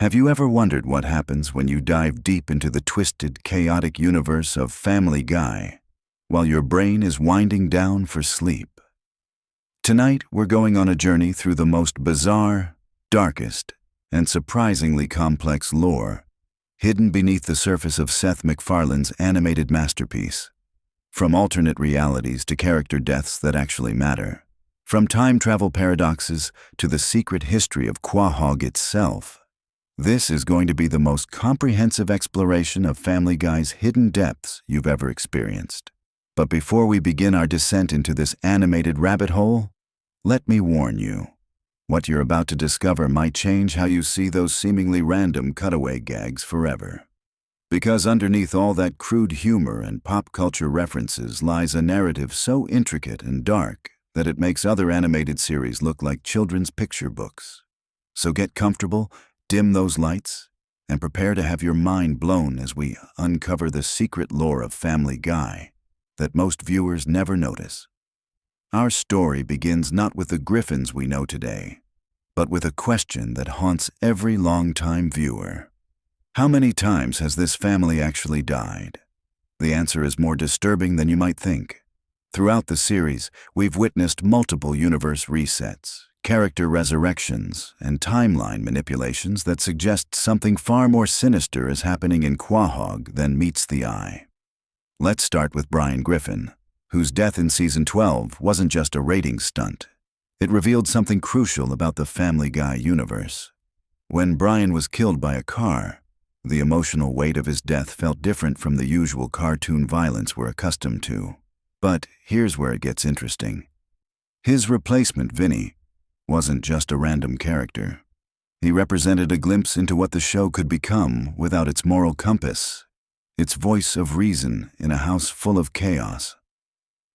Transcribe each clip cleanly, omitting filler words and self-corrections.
Have you ever wondered what happens when you dive deep into the twisted, chaotic universe of Family Guy, while your brain is winding down for sleep? Tonight, we're going on a journey through the most bizarre, darkest, and surprisingly complex lore hidden beneath the surface of Seth MacFarlane's animated masterpiece. From alternate realities to character deaths that actually matter, from time travel paradoxes to the secret history of Quahog itself, this is going to be the most comprehensive exploration of Family Guy's hidden depths you've ever experienced. But before we begin our descent into this animated rabbit hole, let me warn you. What you're about to discover might change how you see those seemingly random cutaway gags forever. Because underneath all that crude humor and pop culture references lies a narrative so intricate and dark that it makes other animated series look like children's picture books. So get comfortable, dim those lights, and prepare to have your mind blown as we uncover the secret lore of Family Guy that most viewers never notice. Our story begins not with the Griffins we know today, but with a question that haunts every longtime viewer. How many times has this family actually died? The answer is more disturbing than you might think. Throughout the series, we've witnessed multiple universe resets, character resurrections, and timeline manipulations that suggest something far more sinister is happening in Quahog than meets the eye. Let's start with Brian Griffin, whose death in Season 12 wasn't just a ratings stunt. It revealed something crucial about the Family Guy universe. When Brian was killed by a car, the emotional weight of his death felt different from the usual cartoon violence we're accustomed to. But here's where it gets interesting. His replacement, Vinny, wasn't just a random character. He represented a glimpse into what the show could become without its moral compass, its voice of reason in a house full of chaos.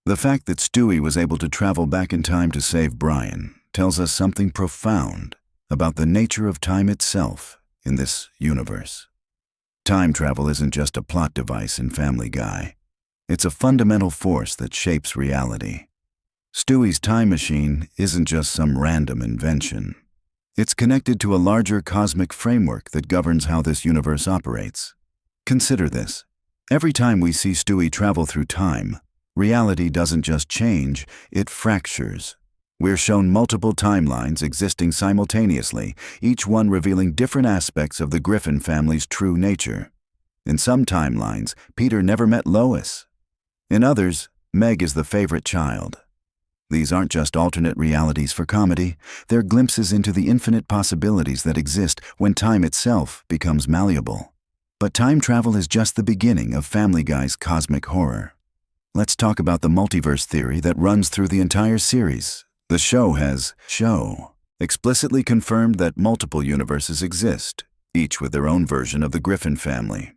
The fact that Stewie was able to travel back in time to save Brian tells us something profound about the nature of time itself in this universe. Time travel isn't just a plot device in Family Guy. It's a fundamental force that shapes reality. Stewie's time machine isn't just some random invention. It's connected to a larger cosmic framework that governs how this universe operates. Consider this. Every time we see Stewie travel through time, reality doesn't just change, it fractures. We're shown multiple timelines existing simultaneously, each one revealing different aspects of the Griffin family's true nature. In some timelines, Peter never met Lois. In others, Meg is the favorite child. These aren't just alternate realities for comedy, they're glimpses into the infinite possibilities that exist when time itself becomes malleable. But time travel is just the beginning of Family Guy's cosmic horror. Let's talk about the multiverse theory that runs through the entire series. The show has explicitly confirmed that multiple universes exist, each with their own version of the Griffin family.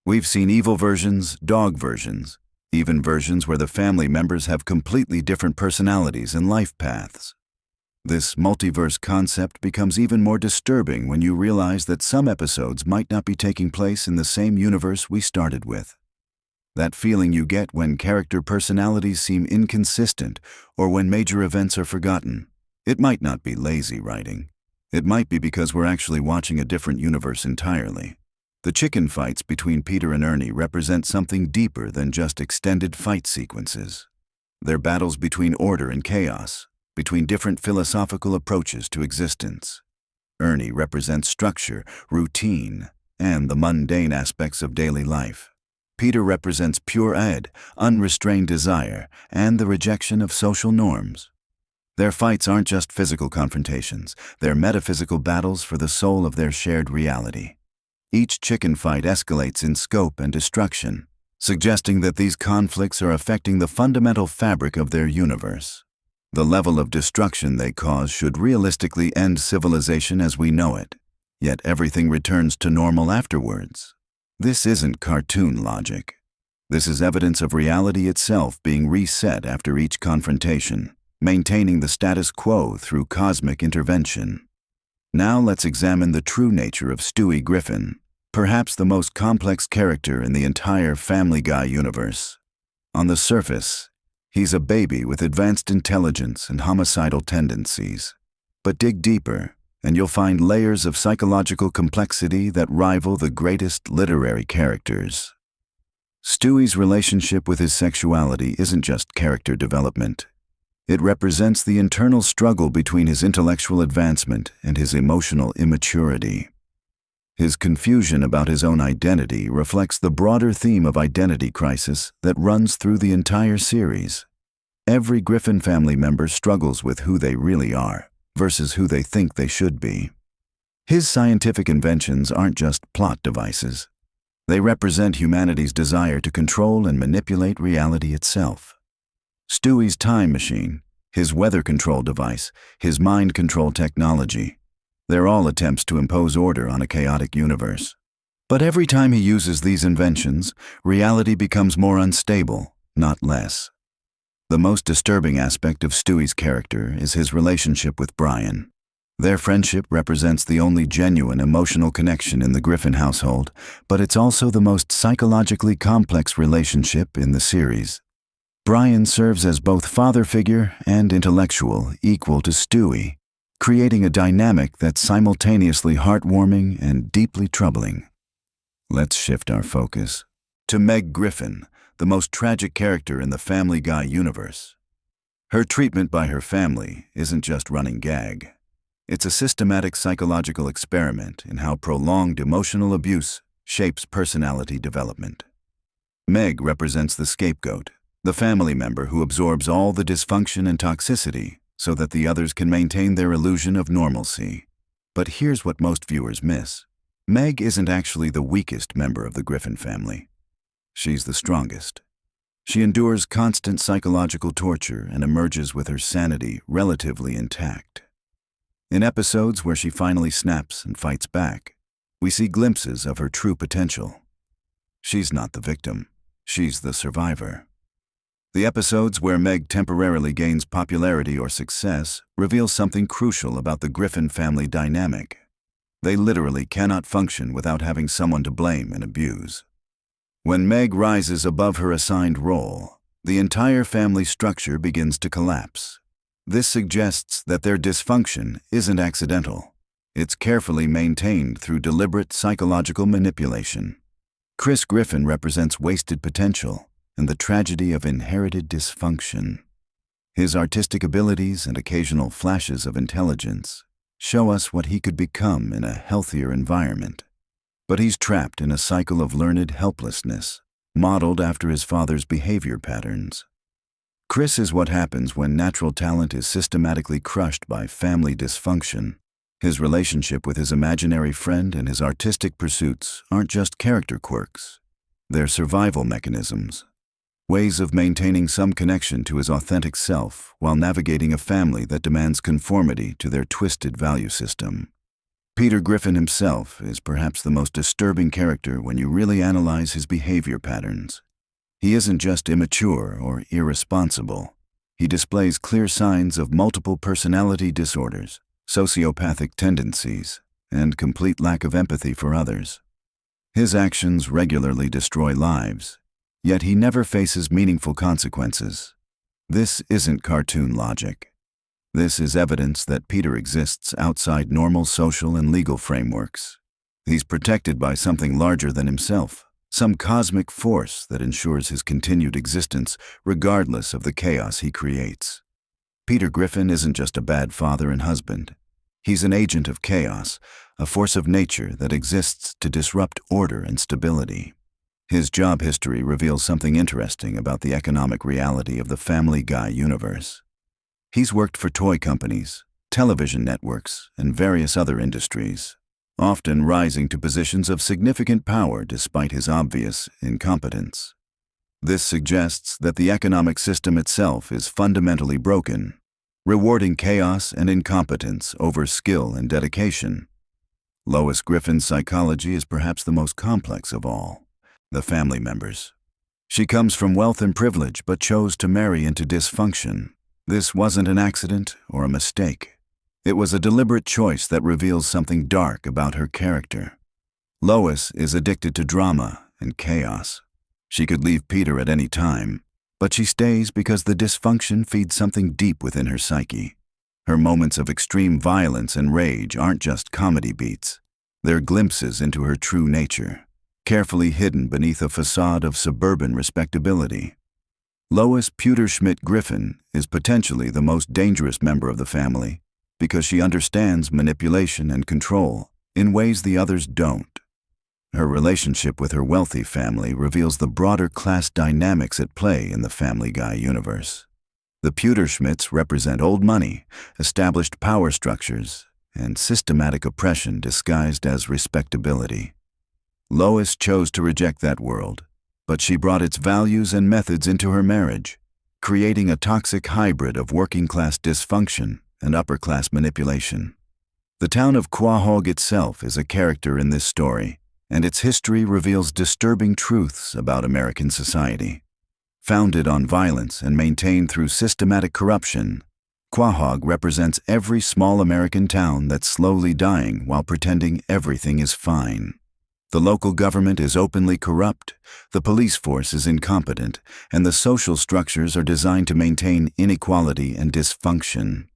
We've seen evil versions, dog versions, even versions where the family members have completely different personalities and life paths. This multiverse concept becomes even more disturbing when you realize that some episodes might not be taking place in the same universe we started with. That feeling you get when character personalities seem inconsistent or when major events are forgotten. It might not be lazy writing. It might be because we're actually watching a different universe entirely. The chicken fights between Peter and Ernie represent something deeper than just extended fight sequences. They're battles between order and chaos, between different philosophical approaches to existence. Ernie represents structure, routine, and the mundane aspects of daily life. Peter represents pure unrestrained desire, and the rejection of social norms. Their fights aren't just physical confrontations, they're metaphysical battles for the soul of their shared reality. Each chicken fight escalates in scope and destruction, suggesting that these conflicts are affecting the fundamental fabric of their universe. The level of destruction they cause should realistically end civilization as we know it, yet everything returns to normal afterwards. This isn't cartoon logic. This is evidence of reality itself being reset after each confrontation, maintaining the status quo through cosmic intervention. Now let's examine the true nature of Stewie Griffin, perhaps the most complex character in the entire Family Guy universe. On the surface, he's a baby with advanced intelligence and homicidal tendencies. But dig deeper, and you'll find layers of psychological complexity that rival the greatest literary characters. Stewie's relationship with his sexuality isn't just character development. It represents the internal struggle between his intellectual advancement and his emotional immaturity. His confusion about his own identity reflects the broader theme of identity crisis that runs through the entire series. Every Griffin family member struggles with who they really are versus who they think they should be. His scientific inventions aren't just plot devices. They represent humanity's desire to control and manipulate reality itself. Stewie's time machine, his weather control device, his mind control technology, they're all attempts to impose order on a chaotic universe. But every time he uses these inventions, reality becomes more unstable, not less. The most disturbing aspect of Stewie's character is his relationship with Brian. Their friendship represents the only genuine emotional connection in the Griffin household, but it's also the most psychologically complex relationship in the series. Brian serves as both father figure and intellectual equal to Stewie, creating a dynamic that's simultaneously heartwarming and deeply troubling. Let's shift our focus to Meg Griffin, the most tragic character in the Family Guy universe. Her treatment by her family isn't just running gag. It's a systematic psychological experiment in how prolonged emotional abuse shapes personality development. Meg represents the scapegoat, the family member who absorbs all the dysfunction and toxicity so that the others can maintain their illusion of normalcy. But here's what most viewers miss. Meg isn't actually the weakest member of the Griffin family. She's the strongest. She endures constant psychological torture and emerges with her sanity relatively intact. In episodes where she finally snaps and fights back, we see glimpses of her true potential. She's not the victim. She's the survivor. The episodes where Meg temporarily gains popularity or success reveal something crucial about the Griffin family dynamic. They literally cannot function without having someone to blame and abuse. When Meg rises above her assigned role, the entire family structure begins to collapse. This suggests that their dysfunction isn't accidental. It's carefully maintained through deliberate psychological manipulation. Chris Griffin represents wasted potential and the tragedy of inherited dysfunction. His artistic abilities and occasional flashes of intelligence show us what he could become in a healthier environment. But he's trapped in a cycle of learned helplessness, modeled after his father's behavior patterns. Chris is what happens when natural talent is systematically crushed by family dysfunction. His relationship with his imaginary friend and his artistic pursuits aren't just character quirks. They're survival mechanisms, ways of maintaining some connection to his authentic self while navigating a family that demands conformity to their twisted value system. Peter Griffin himself is perhaps the most disturbing character when you really analyze his behavior patterns. He isn't just immature or irresponsible. He displays clear signs of multiple personality disorders, sociopathic tendencies, and complete lack of empathy for others. His actions regularly destroy lives, yet he never faces meaningful consequences. This isn't cartoon logic. This is evidence that Peter exists outside normal social and legal frameworks. He's protected by something larger than himself, some cosmic force that ensures his continued existence regardless of the chaos he creates. Peter Griffin isn't just a bad father and husband. He's an agent of chaos, a force of nature that exists to disrupt order and stability. His job history reveals something interesting about the economic reality of the Family Guy universe. He's worked for toy companies, television networks, and various other industries, often rising to positions of significant power despite his obvious incompetence. This suggests that the economic system itself is fundamentally broken, rewarding chaos and incompetence over skill and dedication. Lois Griffin's psychology is perhaps the most complex of all: the family members. She comes from wealth and privilege but chose to marry into dysfunction. This wasn't an accident or a mistake. It was a deliberate choice that reveals something dark about her character. Lois is addicted to drama and chaos. She could leave Peter at any time, but she stays because the dysfunction feeds something deep within her psyche. Her moments of extreme violence and rage aren't just comedy beats. They're glimpses into her true nature, carefully hidden beneath a facade of suburban respectability. Lois Pewterschmidt-Griffin is potentially the most dangerous member of the family because she understands manipulation and control in ways the others don't. Her relationship with her wealthy family reveals the broader class dynamics at play in the Family Guy universe. The Pewterschmidts represent old money, established power structures, and systematic oppression disguised as respectability. Lois chose to reject that world, but she brought its values and methods into her marriage, creating a toxic hybrid of working-class dysfunction and upper-class manipulation. The town of Quahog itself is a character in this story, and its history reveals disturbing truths about American society. Founded on violence and maintained through systematic corruption, Quahog represents every small American town that's slowly dying while pretending everything is fine. The local government is openly corrupt, the police force is incompetent, and the social structures are designed to maintain inequality and dysfunction.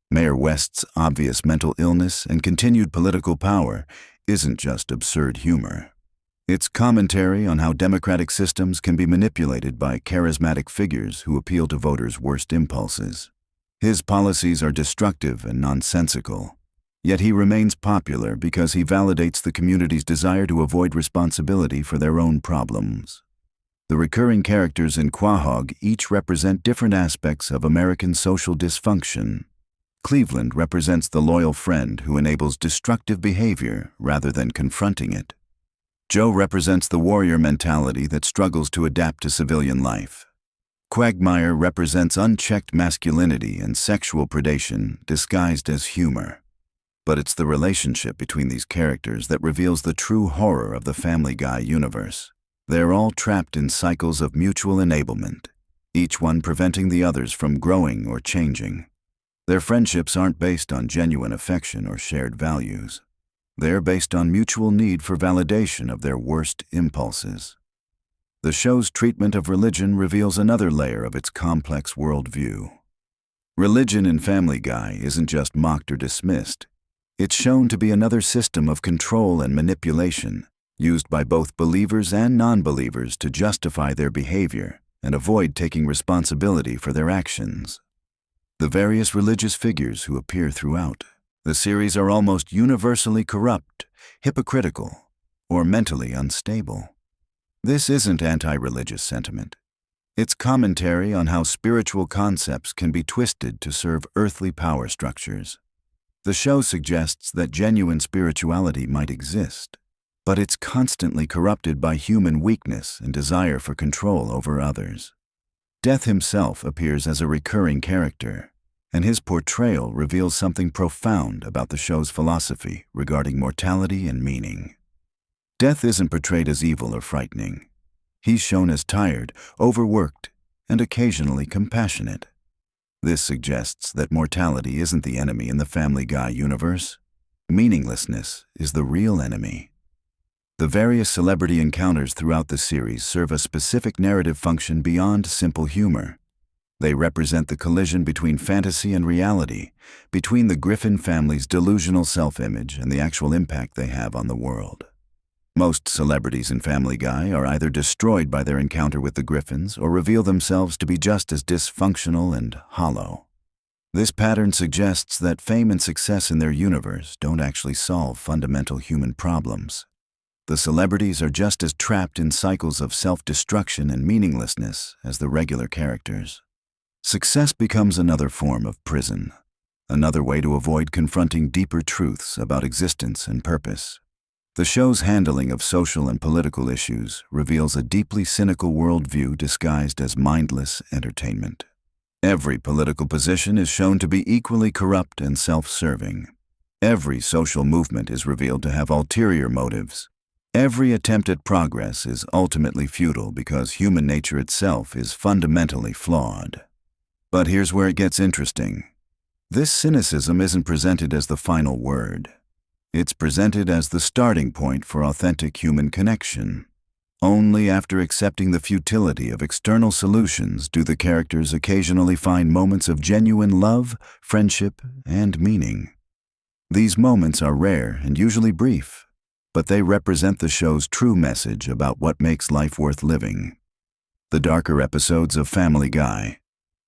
Mayor West's obvious mental illness and continued political power isn't just absurd humor. It's commentary on how democratic systems can be manipulated by charismatic figures who appeal to voters' worst impulses. His policies are destructive and nonsensical, yet he remains popular because he validates the community's desire to avoid responsibility for their own problems. The recurring characters in Quahog each represent different aspects of American social dysfunction. Cleveland represents the loyal friend who enables destructive behavior rather than confronting it. Joe represents the warrior mentality that struggles to adapt to civilian life. Quagmire represents unchecked masculinity and sexual predation disguised as humor. But it's the relationship between these characters that reveals the true horror of the Family Guy universe. They're all trapped in cycles of mutual enablement, each one preventing the others from growing or changing. Their friendships aren't based on genuine affection or shared values. They're based on mutual need for validation of their worst impulses. The show's treatment of religion reveals another layer of its complex worldview. Religion in Family Guy isn't just mocked or dismissed. It's shown to be another system of control and manipulation, used by both believers and non-believers to justify their behavior and avoid taking responsibility for their actions. The various religious figures who appear throughout the series are almost universally corrupt, hypocritical, or mentally unstable. This isn't anti-religious sentiment. It's commentary on how spiritual concepts can be twisted to serve earthly power structures. The show suggests that genuine spirituality might exist, but it's constantly corrupted by human weakness and desire for control over others. Death himself appears as a recurring character, and his portrayal reveals something profound about the show's philosophy regarding mortality and meaning. Death isn't portrayed as evil or frightening. He's shown as tired, overworked, and occasionally compassionate. This suggests that mortality isn't the enemy in the Family Guy universe. Meaninglessness is the real enemy. The various celebrity encounters throughout the series serve a specific narrative function beyond simple humor. They represent the collision between fantasy and reality, between the Griffin family's delusional self-image and the actual impact they have on the world. Most celebrities in Family Guy are either destroyed by their encounter with the Griffins or reveal themselves to be just as dysfunctional and hollow. This pattern suggests that fame and success in their universe don't actually solve fundamental human problems. The celebrities are just as trapped in cycles of self-destruction and meaninglessness as the regular characters. Success becomes another form of prison, another way to avoid confronting deeper truths about existence and purpose. The show's handling of social and political issues reveals a deeply cynical worldview disguised as mindless entertainment. Every political position is shown to be equally corrupt and self-serving. Every social movement is revealed to have ulterior motives. Every attempt at progress is ultimately futile because human nature itself is fundamentally flawed. But here's where it gets interesting. This cynicism isn't presented as the final word. It's presented as the starting point for authentic human connection. Only after accepting the futility of external solutions do the characters occasionally find moments of genuine love, friendship, and meaning. These moments are rare and usually brief, but they represent the show's true message about what makes life worth living. The darker episodes of Family Guy,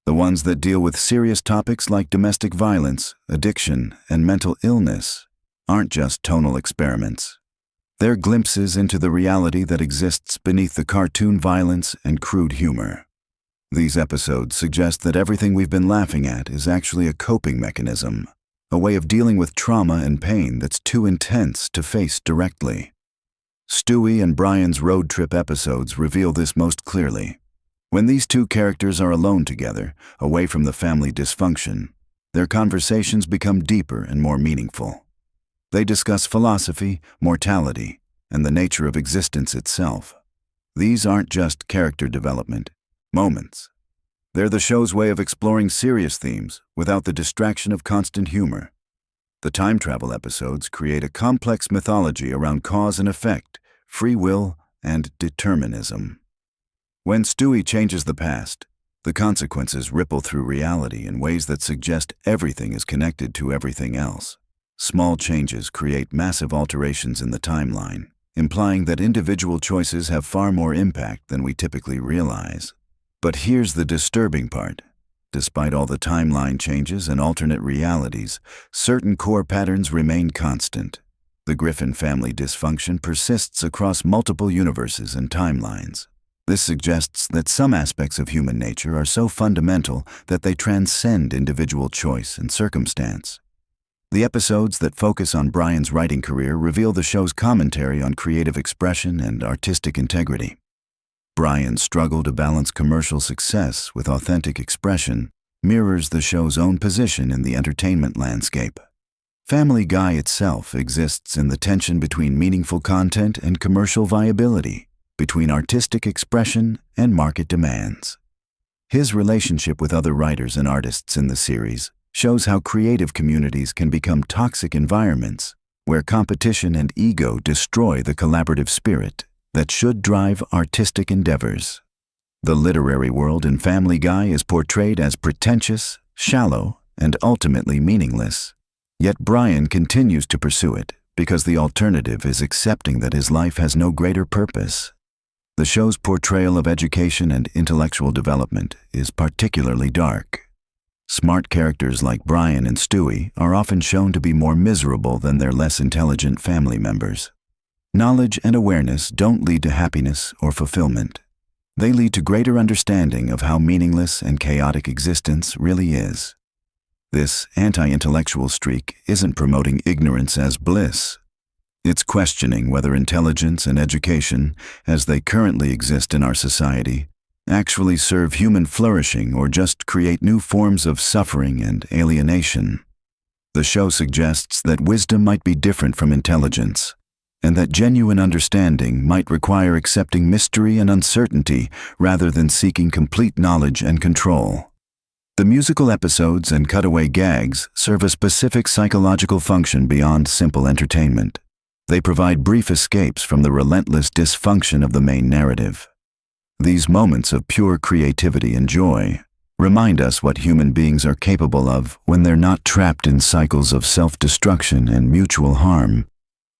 the ones that deal with serious topics like domestic violence, addiction, and mental illness, aren't just tonal experiments. They're glimpses into the reality that exists beneath the cartoon violence and crude humor. These episodes suggest that everything we've been laughing at is actually a coping mechanism, a way of dealing with trauma and pain that's too intense to face directly. Stewie and Brian's road trip episodes reveal this most clearly. When these two characters are alone together, away from the family dysfunction, their conversations become deeper and more meaningful. They discuss philosophy, mortality, and the nature of existence itself. These aren't just character development moments. They're the show's way of exploring serious themes without the distraction of constant humor. The time travel episodes create a complex mythology around cause and effect, free will, and determinism. When Stewie changes the past, the consequences ripple through reality in ways that suggest everything is connected to everything else. Small changes create massive alterations in the timeline, implying that individual choices have far more impact than we typically realize. But here's the disturbing part. Despite all the timeline changes and alternate realities, certain core patterns remain constant. The Griffin family dysfunction persists across multiple universes and timelines. This suggests that some aspects of human nature are so fundamental that they transcend individual choice and circumstance. The episodes that focus on Brian's writing career reveal the show's commentary on creative expression and artistic integrity. Brian's struggle to balance commercial success with authentic expression mirrors the show's own position in the entertainment landscape. Family Guy itself exists in the tension between meaningful content and commercial viability, between artistic expression and market demands. His relationship with other writers and artists in the series shows how creative communities can become toxic environments where competition and ego destroy the collaborative spirit that should drive artistic endeavors. The literary world in Family Guy is portrayed as pretentious, shallow, and ultimately meaningless. Yet Brian continues to pursue it because the alternative is accepting that his life has no greater purpose. The show's portrayal of education and intellectual development is particularly dark. Smart characters like Brian and Stewie are often shown to be more miserable than their less intelligent family members. Knowledge and awareness don't lead to happiness or fulfillment. They lead to greater understanding of how meaningless and chaotic existence really is. This anti-intellectual streak isn't promoting ignorance as bliss. It's questioning whether intelligence and education, as they currently exist in our society, actually serve human flourishing or just create new forms of suffering and alienation. The show suggests that wisdom might be different from intelligence, and that genuine understanding might require accepting mystery and uncertainty rather than seeking complete knowledge and control. The musical episodes and cutaway gags serve a specific psychological function beyond simple entertainment. They provide brief escapes from the relentless dysfunction of the main narrative. These moments of pure creativity and joy remind us what human beings are capable of when they're not trapped in cycles of self-destruction and mutual harm.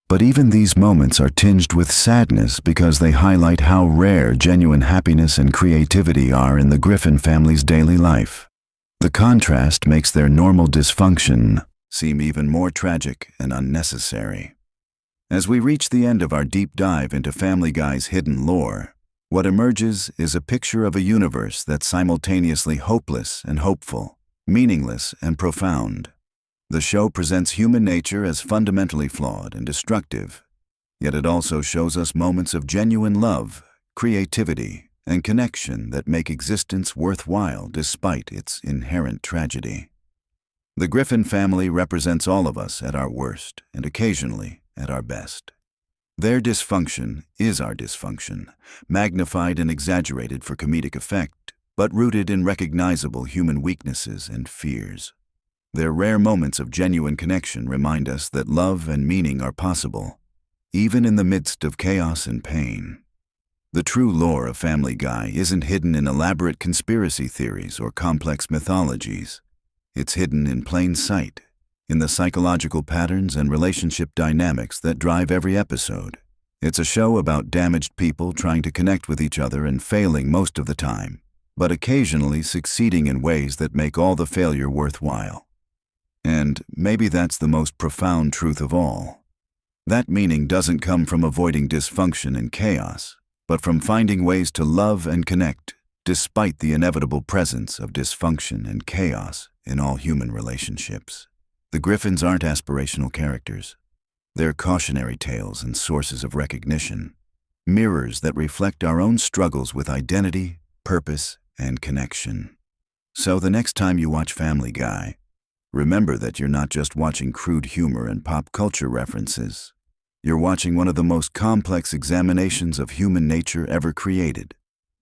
But even these moments are tinged with sadness because they highlight how rare genuine happiness and creativity are in the Griffin family's daily life. The contrast makes their normal dysfunction seem even more tragic and unnecessary. As we reach the end of our deep dive into Family Guy's hidden lore, what emerges is a picture of a universe that's simultaneously hopeless and hopeful, meaningless and profound. The show presents human nature as fundamentally flawed and destructive, yet it also shows us moments of genuine love, creativity, and connection that make existence worthwhile despite its inherent tragedy. The Griffin family represents all of us at our worst and occasionally at our best. Their dysfunction is our dysfunction, magnified and exaggerated for comedic effect, but rooted in recognizable human weaknesses and fears. Their rare moments of genuine connection remind us that love and meaning are possible, even in the midst of chaos and pain. The true lore of Family Guy isn't hidden in elaborate conspiracy theories or complex mythologies. It's hidden in plain sight, in the psychological patterns and relationship dynamics that drive every episode. It's a show about damaged people trying to connect with each other and failing most of the time, but occasionally succeeding in ways that make all the failure worthwhile. And maybe that's the most profound truth of all. That meaning doesn't come from avoiding dysfunction and chaos, but from finding ways to love and connect despite the inevitable presence of dysfunction and chaos in all human relationships. The Griffins aren't aspirational characters. They're cautionary tales and sources of recognition, mirrors that reflect our own struggles with identity, purpose, and connection. So the next time you watch Family Guy, remember that you're not just watching crude humor and pop culture references. You're watching one of the most complex examinations of human nature ever created,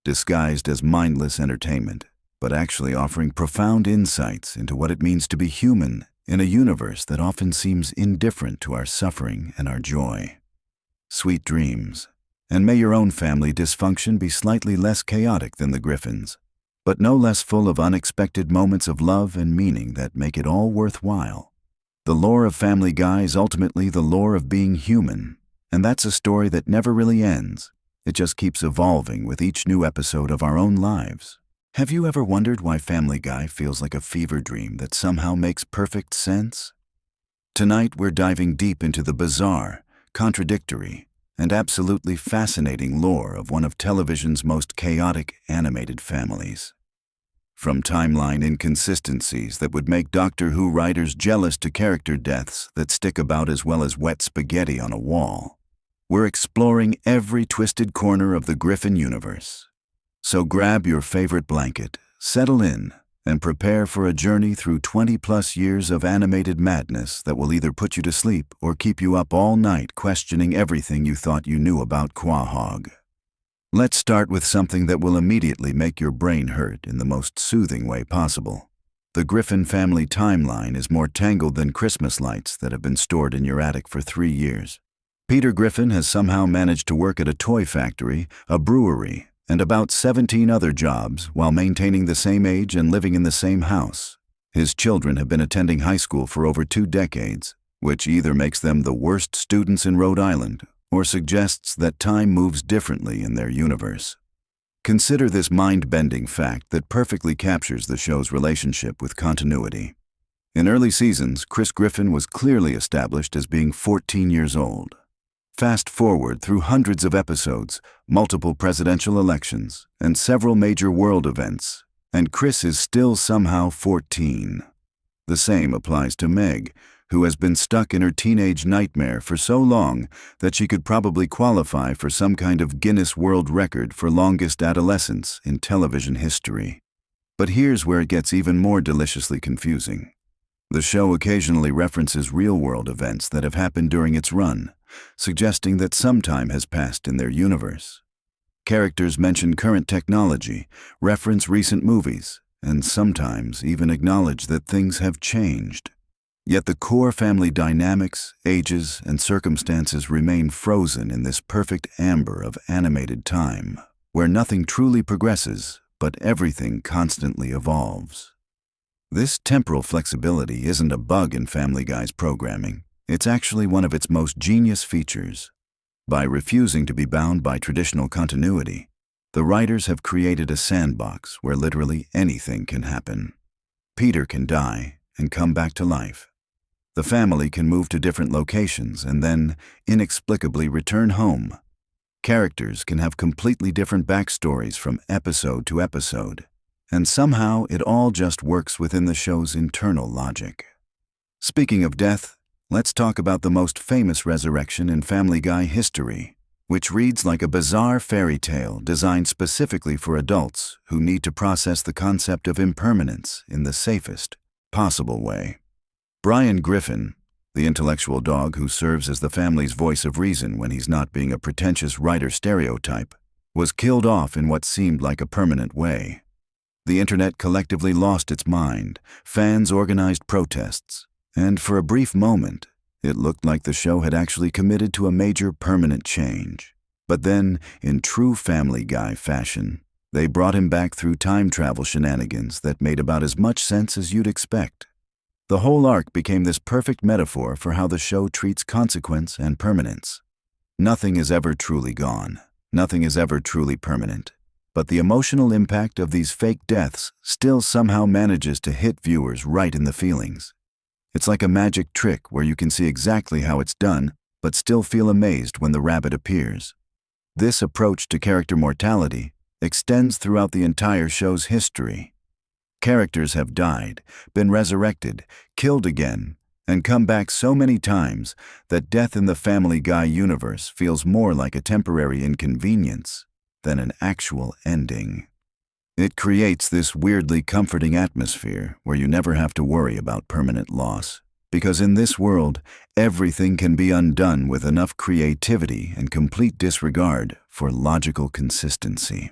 disguised as mindless entertainment, but actually offering profound insights into what it means to be human in a universe that often seems indifferent to our suffering and our joy. Sweet dreams, and may your own family dysfunction be slightly less chaotic than the Griffins, but no less full of unexpected moments of love and meaning that make it all worthwhile. The lore of Family Guy is ultimately the lore of being human, and that's a story that never really ends. It just keeps evolving with each new episode of our own lives. Have you ever wondered why Family Guy feels like a fever dream that somehow makes perfect sense? Tonight we're diving deep into the bizarre, contradictory, and absolutely fascinating lore of one of television's most chaotic animated families. From timeline inconsistencies that would make Doctor Who writers jealous to character deaths that stick about as well as wet spaghetti on a wall, we're exploring every twisted corner of the Griffin universe. So grab your favorite blanket, settle in, and prepare for a journey through 20+ years of animated madness that will either put you to sleep or keep you up all night questioning everything you thought you knew about Quahog. Let's start with something that will immediately make your brain hurt in the most soothing way possible. The Griffin family timeline is more tangled than Christmas lights that have been stored in your attic for 3 years. Peter Griffin has somehow managed to work at a toy factory, a brewery, and about 17 other jobs while maintaining the same age and living in the same house. His children have been attending high school for over 2 decades, which either makes them the worst students in Rhode Island or suggests that time moves differently in their universe. Consider this mind-bending fact that perfectly captures the show's relationship with continuity. In early seasons, Chris Griffin was clearly established as being 14 years old. Fast forward through hundreds of episodes, multiple presidential elections, and several major world events, and Chris is still somehow 14. The same applies to Meg, who has been stuck in her teenage nightmare for so long that she could probably qualify for some kind of Guinness World Record for longest adolescence in television history. But here's where it gets even more deliciously confusing. The show occasionally references real-world events that have happened during its run, suggesting that some time has passed in their universe. Characters mention current technology, reference recent movies, and sometimes even acknowledge that things have changed. Yet the core family dynamics, ages, and circumstances remain frozen in this perfect amber of animated time, where nothing truly progresses, but everything constantly evolves. This temporal flexibility isn't a bug in Family Guy's programming. It's actually one of its most genius features. By refusing to be bound by traditional continuity, the writers have created a sandbox where literally anything can happen. Peter can die and come back to life. The family can move to different locations and then inexplicably return home. Characters can have completely different backstories from episode to episode, and somehow it all just works within the show's internal logic. Speaking of death, let's talk about the most famous resurrection in Family Guy history, which reads like a bizarre fairy tale designed specifically for adults who need to process the concept of impermanence in the safest possible way. Brian Griffin, the intellectual dog who serves as the family's voice of reason when he's not being a pretentious writer stereotype, was killed off in what seemed like a permanent way. The internet collectively lost its mind, fans organized protests, and for a brief moment, it looked like the show had actually committed to a major permanent change. But then, in true Family Guy fashion, they brought him back through time travel shenanigans that made about as much sense as you'd expect. The whole arc became this perfect metaphor for how the show treats consequence and permanence. Nothing is ever truly gone. Nothing is ever truly permanent. But the emotional impact of these fake deaths still somehow manages to hit viewers right in the feelings. It's like a magic trick where you can see exactly how it's done, but still feel amazed when the rabbit appears. This approach to character mortality extends throughout the entire show's history. Characters have died, been resurrected, killed again, and come back so many times that death in the Family Guy universe feels more like a temporary inconvenience than an actual ending. It creates this weirdly comforting atmosphere where you never have to worry about permanent loss, because in this world, everything can be undone with enough creativity and complete disregard for logical consistency.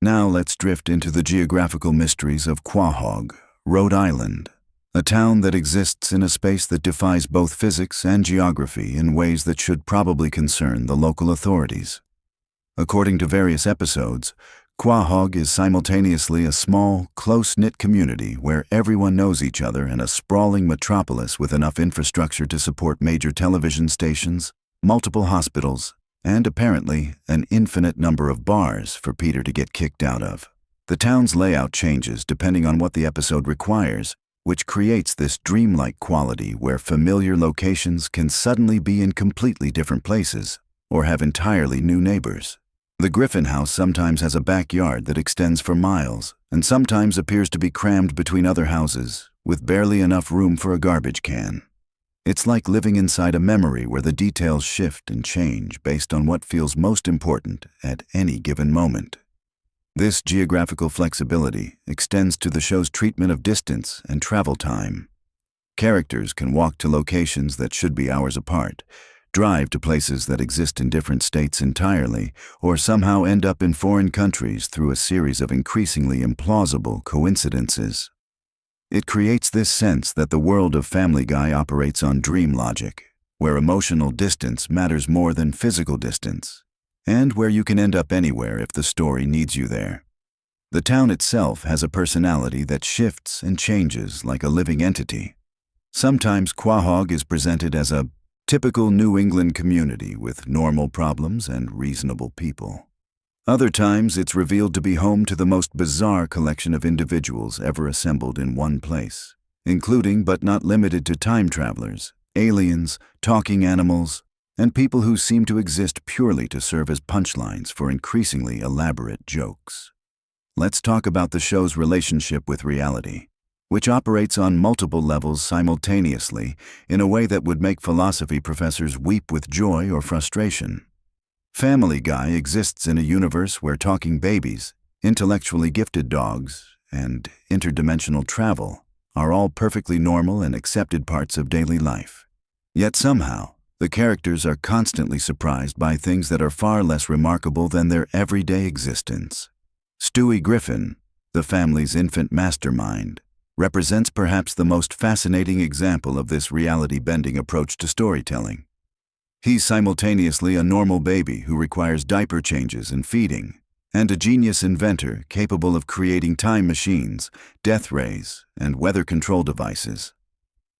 Now let's drift into the geographical mysteries of Quahog, Rhode Island, a town that exists in a space that defies both physics and geography in ways that should probably concern the local authorities. According to various episodes, Quahog is simultaneously a small, close-knit community where everyone knows each other and a sprawling metropolis with enough infrastructure to support major television stations, multiple hospitals, and apparently an infinite number of bars for Peter to get kicked out of. The town's layout changes depending on what the episode requires, which creates this dreamlike quality where familiar locations can suddenly be in completely different places or have entirely new neighbors. The Griffin house sometimes has a backyard that extends for miles and sometimes appears to be crammed between other houses with barely enough room for a garbage can. It's like living inside a memory where the details shift and change based on what feels most important at any given moment. This geographical flexibility extends to the show's treatment of distance and travel time. Characters can walk to locations that should be hours apart, drive to places that exist in different states entirely, or somehow end up in foreign countries through a series of increasingly implausible coincidences. It creates this sense that the world of Family Guy operates on dream logic, where emotional distance matters more than physical distance, and where you can end up anywhere if the story needs you there. The town itself has a personality that shifts and changes like a living entity. Sometimes Quahog is presented as a typical New England community with normal problems and reasonable people. Other times, it's revealed to be home to the most bizarre collection of individuals ever assembled in one place, including but not limited to time travelers, aliens, talking animals, and people who seem to exist purely to serve as punchlines for increasingly elaborate jokes. Let's talk about the show's relationship with reality, which operates on multiple levels simultaneously in a way that would make philosophy professors weep with joy or frustration. Family Guy exists in a universe where talking babies, intellectually gifted dogs, and interdimensional travel are all perfectly normal and accepted parts of daily life. Yet somehow, the characters are constantly surprised by things that are far less remarkable than their everyday existence. Stewie Griffin, the family's infant mastermind, represents perhaps the most fascinating example of this reality-bending approach to storytelling. He's simultaneously a normal baby who requires diaper changes and feeding, and a genius inventor capable of creating time machines, death rays, and weather control devices.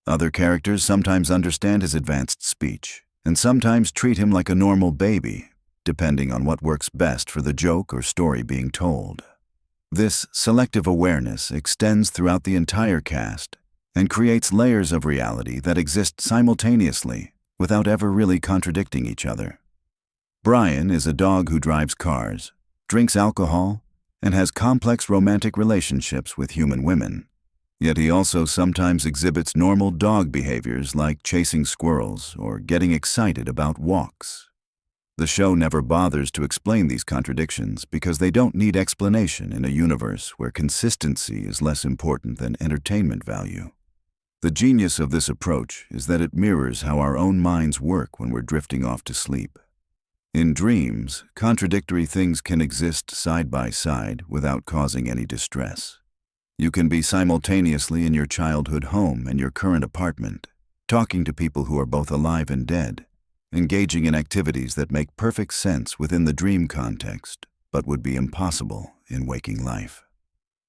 Other characters sometimes understand his advanced speech, and sometimes treat him like a normal baby, depending on what works best for the joke or story being told. This selective awareness extends throughout the entire cast and creates layers of reality that exist simultaneously without ever really contradicting each other. Brian is a dog who drives cars, drinks alcohol, and has complex romantic relationships with human women. Yet he also sometimes exhibits normal dog behaviors like chasing squirrels or getting excited about walks. The show never bothers to explain these contradictions because they don't need explanation in a universe where consistency is less important than entertainment value. The genius of this approach is that it mirrors how our own minds work when we're drifting off to sleep. In dreams, contradictory things can exist side by side without causing any distress. You can be simultaneously in your childhood home and your current apartment, talking to people who are both alive and dead, engaging in activities that make perfect sense within the dream context, but would be impossible in waking life.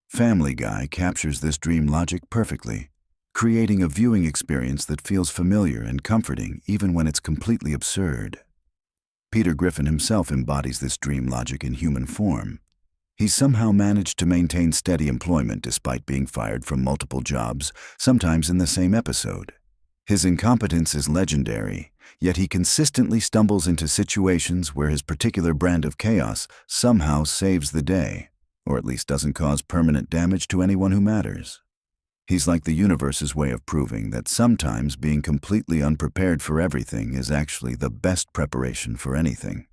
Family Guy captures this dream logic perfectly, creating a viewing experience that feels familiar and comforting even when it's completely absurd. Peter Griffin himself embodies this dream logic in human form. He somehow managed to maintain steady employment despite being fired from multiple jobs, sometimes in the same episode. His incompetence is legendary, yet he consistently stumbles into situations where his particular brand of chaos somehow saves the day, or at least doesn't cause permanent damage to anyone who matters. He's like the universe's way of proving that sometimes being completely unprepared for everything is actually the best preparation for anything.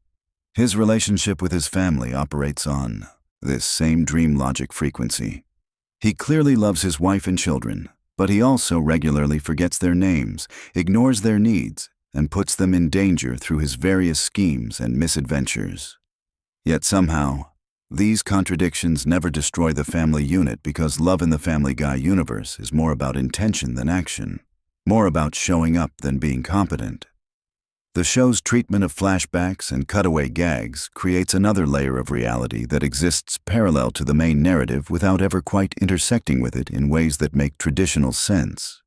His relationship with his family operates on this same dream logic frequency. He clearly loves his wife and children, but he also regularly forgets their names, ignores their needs, and puts them in danger through his various schemes and misadventures. Yet somehow, these contradictions never destroy the family unit because love in the Family Guy universe is more about intention than action, more about showing up than being competent. The show's treatment of flashbacks and cutaway gags creates another layer of reality that exists parallel to the main narrative without ever quite intersecting with it in ways that make traditional sense.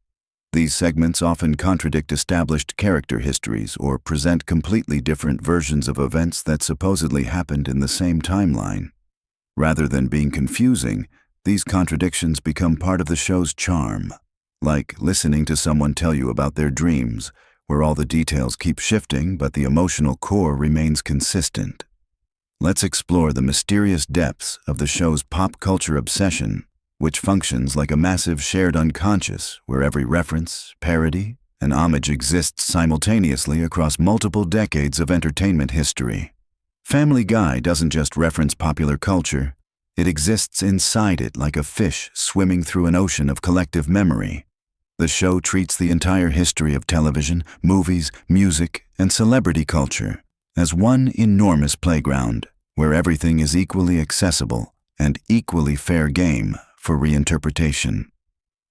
These segments often contradict established character histories or present completely different versions of events that supposedly happened in the same timeline. Rather than being confusing, these contradictions become part of the show's charm, like listening to someone tell you about their dreams, where all the details keep shifting but the emotional core remains consistent. Let's explore the mysterious depths of the show's pop culture obsession, which functions like a massive shared unconscious where every reference, parody, and homage exists simultaneously across multiple decades of entertainment history. Family Guy doesn't just reference popular culture, it exists inside it like a fish swimming through an ocean of collective memory. The show treats the entire history of television, movies, music, and celebrity culture as one enormous playground where everything is equally accessible and equally fair game for reinterpretation.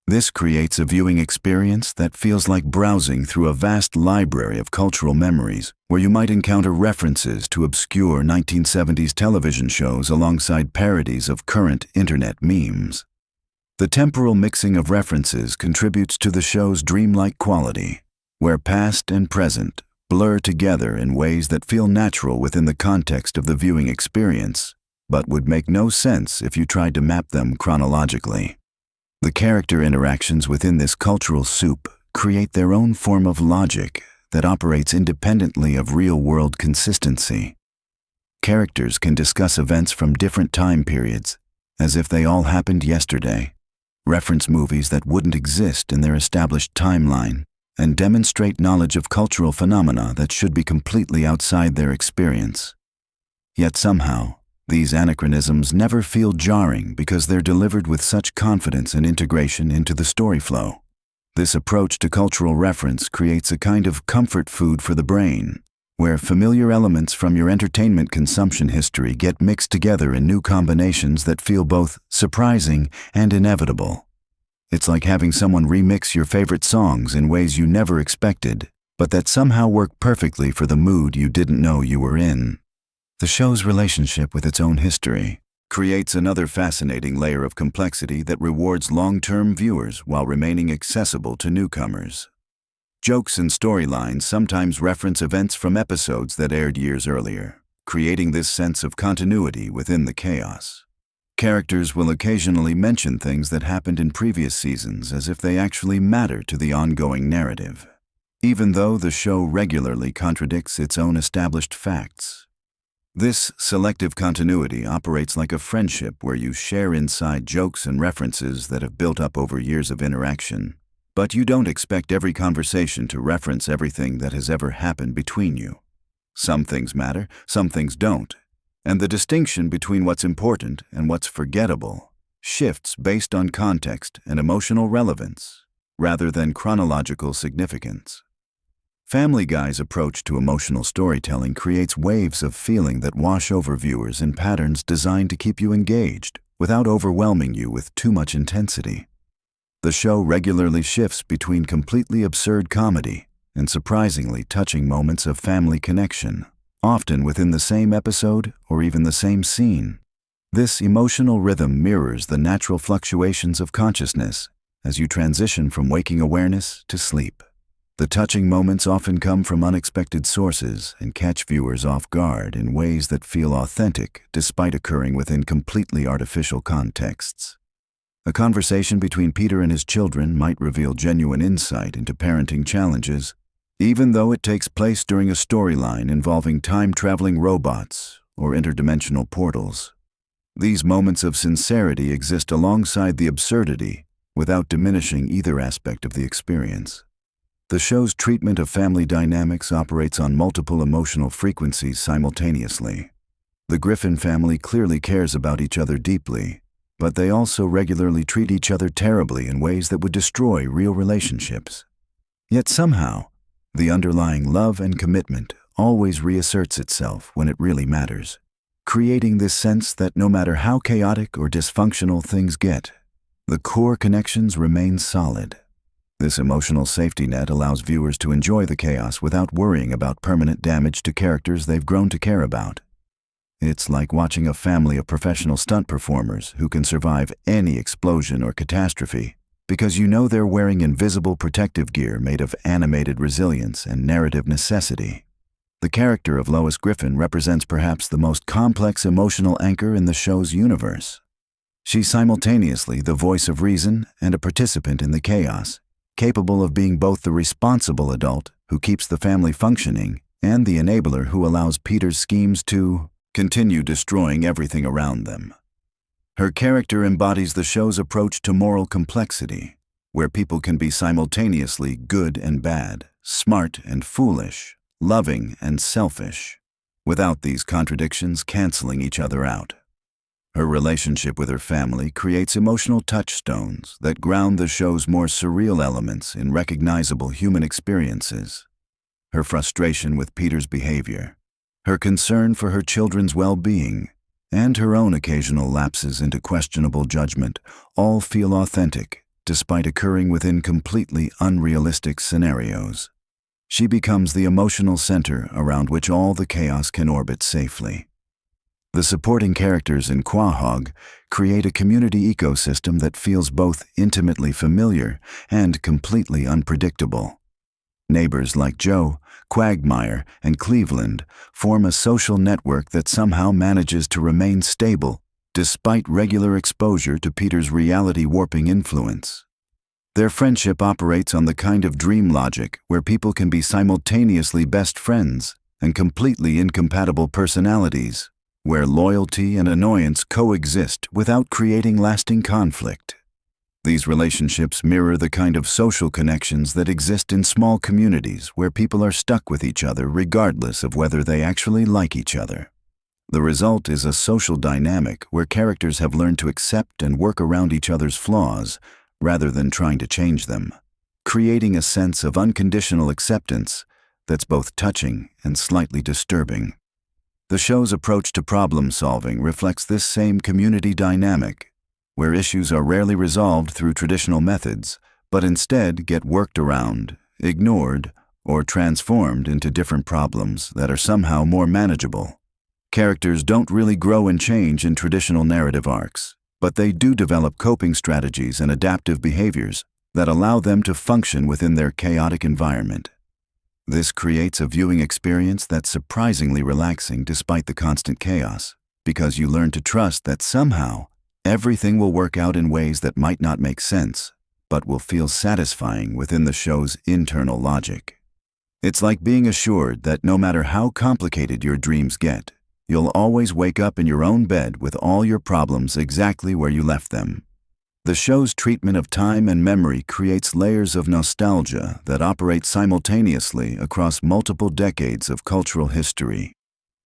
This creates a viewing experience that feels like browsing through a vast library of cultural memories, where you might encounter references to obscure 1970s television shows alongside parodies of current internet memes. The temporal mixing of references contributes to the show's dreamlike quality, where past and present blur together in ways that feel natural within the context of the viewing experience, but would make no sense if you tried to map them chronologically. The character interactions within this cultural soup create their own form of logic that operates independently of real-world consistency. Characters can discuss events from different time periods as if they all happened yesterday, reference movies that wouldn't exist in their established timeline, and demonstrate knowledge of cultural phenomena that should be completely outside their experience. Yet somehow, these anachronisms never feel jarring because they're delivered with such confidence and integration into the story flow. This approach to cultural reference creates a kind of comfort food for the brain, where familiar elements from your entertainment consumption history get mixed together in new combinations that feel both surprising and inevitable. It's like having someone remix your favorite songs in ways you never expected, but that somehow work perfectly for the mood you didn't know you were in. The show's relationship with its own history creates another fascinating layer of complexity that rewards long-term viewers while remaining accessible to newcomers. Jokes and storylines sometimes reference events from episodes that aired years earlier, creating this sense of continuity within the chaos. Characters will occasionally mention things that happened in previous seasons as if they actually matter to the ongoing narrative, even though the show regularly contradicts its own established facts. This selective continuity operates like a friendship where you share inside jokes and references that have built up over years of interaction, but you don't expect every conversation to reference everything that has ever happened between you. Some things matter, some things don't, and the distinction between what's important and what's forgettable shifts based on context and emotional relevance, rather than chronological significance. Family Guy's approach to emotional storytelling creates waves of feeling that wash over viewers in patterns designed to keep you engaged without overwhelming you with too much intensity. The show regularly shifts between completely absurd comedy and surprisingly touching moments of family connection, often within the same episode or even the same scene. This emotional rhythm mirrors the natural fluctuations of consciousness as you transition from waking awareness to sleep. The touching moments often come from unexpected sources and catch viewers off guard in ways that feel authentic despite occurring within completely artificial contexts. A conversation between Peter and his children might reveal genuine insight into parenting challenges, even though it takes place during a storyline involving time-traveling robots or interdimensional portals. These moments of sincerity exist alongside the absurdity without diminishing either aspect of the experience. The show's treatment of family dynamics operates on multiple emotional frequencies simultaneously. The Griffin family clearly cares about each other deeply, but they also regularly treat each other terribly in ways that would destroy real relationships. Yet somehow, the underlying love and commitment always reasserts itself when it really matters, creating this sense that no matter how chaotic or dysfunctional things get, the core connections remain solid. This emotional safety net allows viewers to enjoy the chaos without worrying about permanent damage to characters they've grown to care about. It's like watching a family of professional stunt performers who can survive any explosion or catastrophe because you know they're wearing invisible protective gear made of animated resilience and narrative necessity. The character of Lois Griffin represents perhaps the most complex emotional anchor in the show's universe. She's simultaneously the voice of reason and a participant in the chaos, capable of being both the responsible adult who keeps the family functioning and the enabler who allows Peter's schemes to continue destroying everything around them. Her character embodies the show's approach to moral complexity, where people can be simultaneously good and bad, smart and foolish, loving and selfish, without these contradictions canceling each other out. Her relationship with her family creates emotional touchstones that ground the show's more surreal elements in recognizable human experiences. Her frustration with Peter's behavior, her concern for her children's well-being, and her own occasional lapses into questionable judgment all feel authentic, despite occurring within completely unrealistic scenarios. She becomes the emotional center around which all the chaos can orbit safely. The supporting characters in Quahog create a community ecosystem that feels both intimately familiar and completely unpredictable. Neighbors like Joe, Quagmire, and Cleveland form a social network that somehow manages to remain stable despite regular exposure to Peter's reality-warping influence. Their friendship operates on the kind of dream logic where people can be simultaneously best friends and completely incompatible personalities, where loyalty and annoyance coexist without creating lasting conflict. These relationships mirror the kind of social connections that exist in small communities where people are stuck with each other regardless of whether they actually like each other. The result is a social dynamic where characters have learned to accept and work around each other's flaws rather than trying to change them, creating a sense of unconditional acceptance that's both touching and slightly disturbing. The show's approach to problem-solving reflects this same community dynamic, where issues are rarely resolved through traditional methods, but instead get worked around, ignored, or transformed into different problems that are somehow more manageable. Characters don't really grow and change in traditional narrative arcs, but they do develop coping strategies and adaptive behaviors that allow them to function within their chaotic environment. This creates a viewing experience that's surprisingly relaxing despite the constant chaos, because you learn to trust that somehow everything will work out in ways that might not make sense, but will feel satisfying within the show's internal logic. It's like being assured that no matter how complicated your dreams get, you'll always wake up in your own bed with all your problems exactly where you left them. The show's treatment of time and memory creates layers of nostalgia that operate simultaneously across multiple decades of cultural history.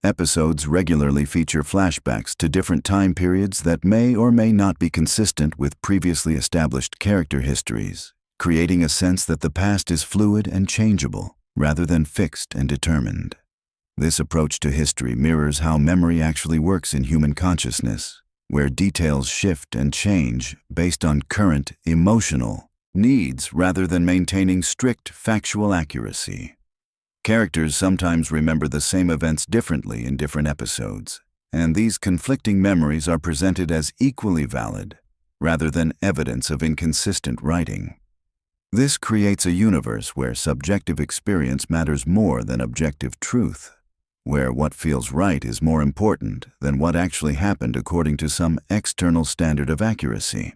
Episodes regularly feature flashbacks to different time periods that may or may not be consistent with previously established character histories, creating a sense that the past is fluid and changeable, rather than fixed and determined. This approach to history mirrors how memory actually works in human consciousness, where details shift and change based on current emotional, needs rather than maintaining strict factual accuracy. Characters sometimes remember the same events differently in different episodes, and these conflicting memories are presented as equally valid, rather than evidence of inconsistent writing. This creates a universe where subjective experience matters more than objective truth, where what feels right is more important than what actually happened according to some external standard of accuracy.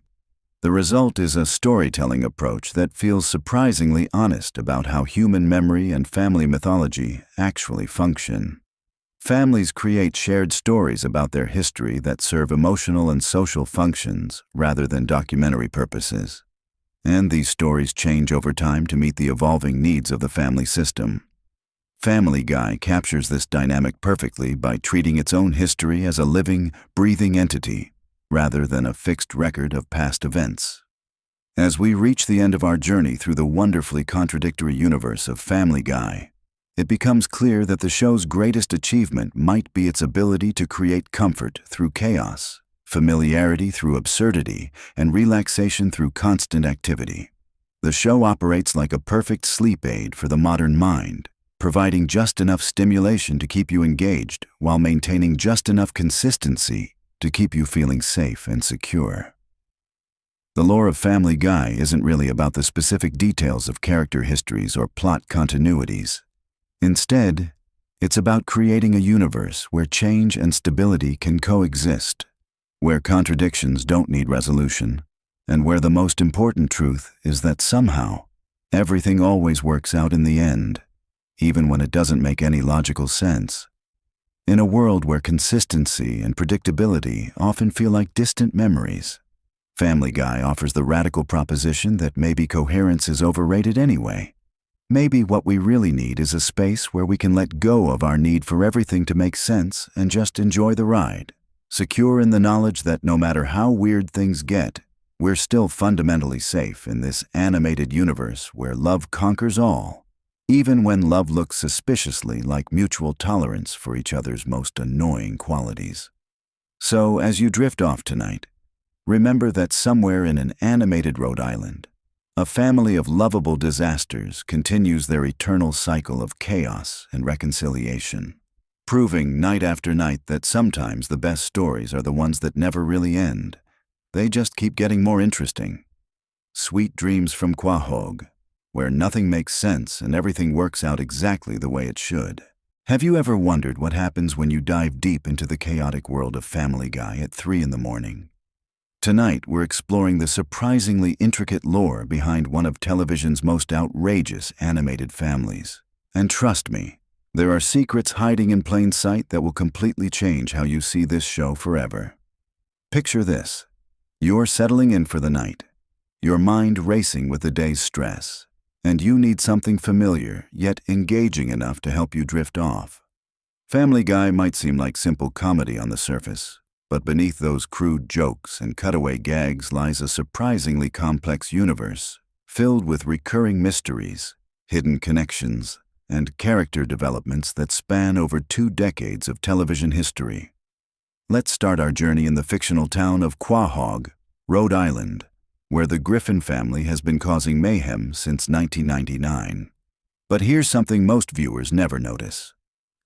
The result is a storytelling approach that feels surprisingly honest about how human memory and family mythology actually function. Families create shared stories about their history that serve emotional and social functions rather than documentary purposes. And these stories change over time to meet the evolving needs of the family system. Family Guy captures this dynamic perfectly by treating its own history as a living, breathing entity, rather than a fixed record of past events. As we reach the end of our journey through the wonderfully contradictory universe of Family Guy, it becomes clear that the show's greatest achievement might be its ability to create comfort through chaos, familiarity through absurdity, and relaxation through constant activity. The show operates like a perfect sleep aid for the modern mind, providing just enough stimulation to keep you engaged while maintaining just enough consistency to keep you feeling safe and secure. The lore of Family Guy isn't really about the specific details of character histories or plot continuities. Instead, it's about creating a universe where change and stability can coexist, where contradictions don't need resolution, and where the most important truth is that somehow, everything always works out in the end, even when it doesn't make any logical sense. In a world where consistency and predictability often feel like distant memories, Family Guy offers the radical proposition that maybe coherence is overrated anyway. Maybe what we really need is a space where we can let go of our need for everything to make sense and just enjoy the ride, secure in the knowledge that no matter how weird things get, we're still fundamentally safe in this animated universe where love conquers all, even when love looks suspiciously like mutual tolerance for each other's most annoying qualities. So, as you drift off tonight, remember that somewhere in an animated Rhode Island, a family of lovable disasters continues their eternal cycle of chaos and reconciliation, proving night after night that sometimes the best stories are the ones that never really end. They just keep getting more interesting. Sweet dreams from Quahog, where nothing makes sense and everything works out exactly the way it should. Have you ever wondered what happens when you dive deep into the chaotic world of Family Guy at 3 in the morning? Tonight, we're exploring the surprisingly intricate lore behind one of television's most outrageous animated families. And trust me, there are secrets hiding in plain sight that will completely change how you see this show forever. Picture this. You're settling in for the night, your mind racing with the day's stress, and you need something familiar yet engaging enough to help you drift off. Family Guy might seem like simple comedy on the surface, but beneath those crude jokes and cutaway gags lies a surprisingly complex universe, filled with recurring mysteries, hidden connections, and character developments that span over 2 decades of television history. Let's start our journey in the fictional town of Quahog, Rhode Island, where the Griffin family has been causing mayhem since 1999. But here's something most viewers never notice.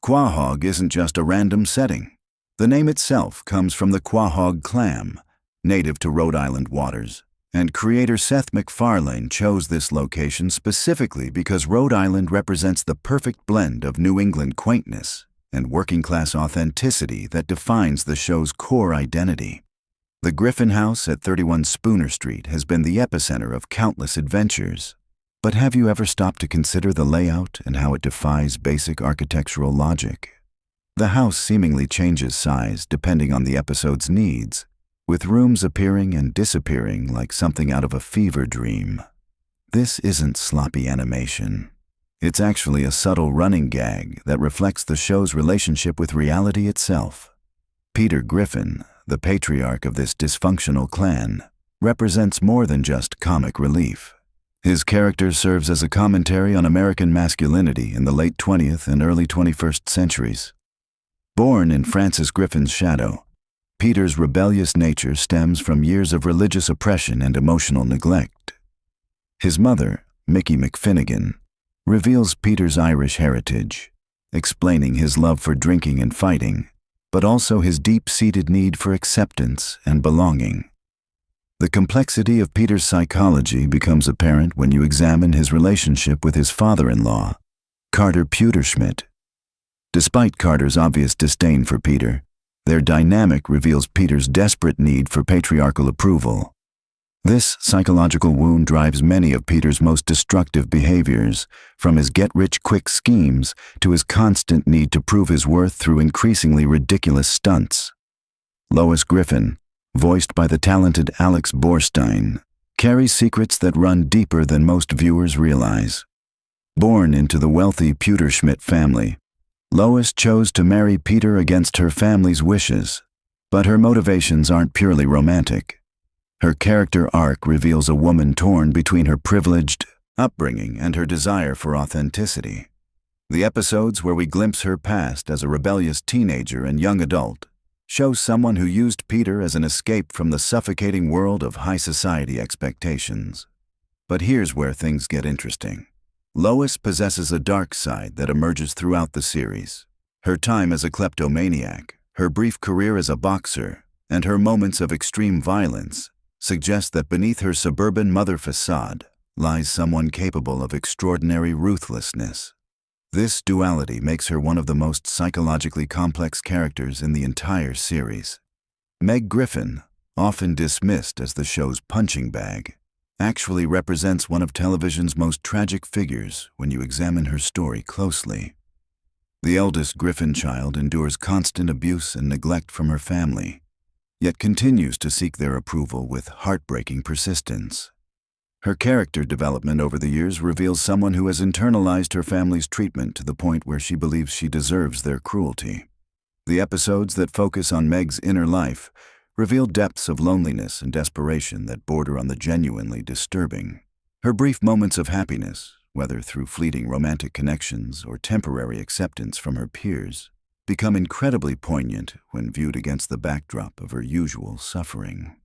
Quahog isn't just a random setting. The name itself comes from the Quahog clam, native to Rhode Island waters, and creator Seth MacFarlane chose this location specifically because Rhode Island represents the perfect blend of New England quaintness and working-class authenticity that defines the show's core identity. The Griffin House at 31 Spooner Street has been the epicenter of countless adventures. But have you ever stopped to consider the layout and how it defies basic architectural logic? The house seemingly changes size depending on the episode's needs, with rooms appearing and disappearing like something out of a fever dream. This isn't sloppy animation. It's actually a subtle running gag that reflects the show's relationship with reality itself. Peter Griffin, the patriarch of this dysfunctional clan, represents more than just comic relief. His character serves as a commentary on American masculinity in the late 20th and early 21st centuries. Born in Francis Griffin's shadow, Peter's rebellious nature stems from years of religious oppression and emotional neglect. His mother, Mickey McFinnigan, reveals Peter's Irish heritage, explaining his love for drinking and fighting, but also his deep-seated need for acceptance and belonging. The complexity of Peter's psychology becomes apparent when you examine his relationship with his father-in-law, Carter Pewterschmidt. Despite Carter's obvious disdain for Peter, their dynamic reveals Peter's desperate need for patriarchal approval. This psychological wound drives many of Peter's most destructive behaviors, from his get-rich-quick schemes to his constant need to prove his worth through increasingly ridiculous stunts. Lois Griffin, voiced by the talented Alex Borstein, carries secrets that run deeper than most viewers realize. Born into the wealthy Pewterschmidt family, Lois chose to marry Peter against her family's wishes, but her motivations aren't purely romantic. Her character arc reveals a woman torn between her privileged upbringing and her desire for authenticity. The episodes where we glimpse her past as a rebellious teenager and young adult show someone who used Peter as an escape from the suffocating world of high society expectations. But here's where things get interesting. Lois possesses a dark side that emerges throughout the series. Her time as a kleptomaniac, her brief career as a boxer, and her moments of extreme violence suggest that beneath her suburban mother facade lies someone capable of extraordinary ruthlessness. This duality makes her one of the most psychologically complex characters in the entire series. Meg Griffin, often dismissed as the show's punching bag, actually represents one of television's most tragic figures when you examine her story closely. The eldest Griffin child endures constant abuse and neglect from her family, yet continues to seek their approval with heartbreaking persistence. Her character development over the years reveals someone who has internalized her family's treatment to the point where she believes she deserves their cruelty. The episodes that focus on Meg's inner life reveal depths of loneliness and desperation that border on the genuinely disturbing. Her brief moments of happiness, whether through fleeting romantic connections or temporary acceptance from her peers, become incredibly poignant when viewed against the backdrop of her usual suffering.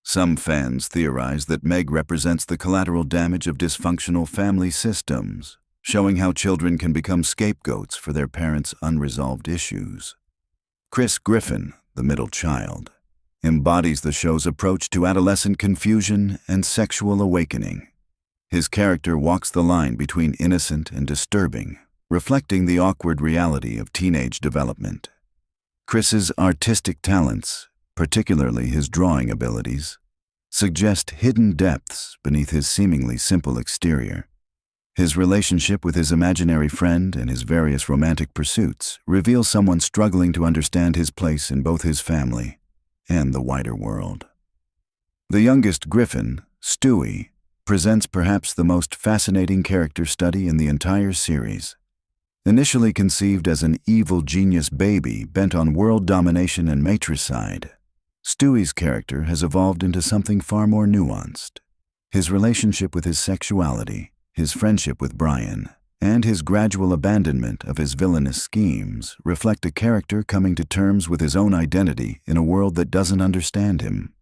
Some fans theorize that Meg represents the collateral damage of dysfunctional family systems, showing how children can become scapegoats for their parents' unresolved issues. Chris Griffin, the middle child, embodies the show's approach to adolescent confusion and sexual awakening. His character walks the line between innocent and disturbing, reflecting the awkward reality of teenage development. Chris's artistic talents, particularly his drawing abilities, suggest hidden depths beneath his seemingly simple exterior. His relationship with his imaginary friend and his various romantic pursuits reveal someone struggling to understand his place in both his family and the wider world. The youngest Griffin, Stewie, presents perhaps the most fascinating character study in the entire series. Initially conceived as an evil genius baby bent on world domination and matricide, Stewie's character has evolved into something far more nuanced. His relationship with his sexuality, his friendship with Brian, and his gradual abandonment of his villainous schemes reflect a character coming to terms with his own identity in a world that doesn't understand him.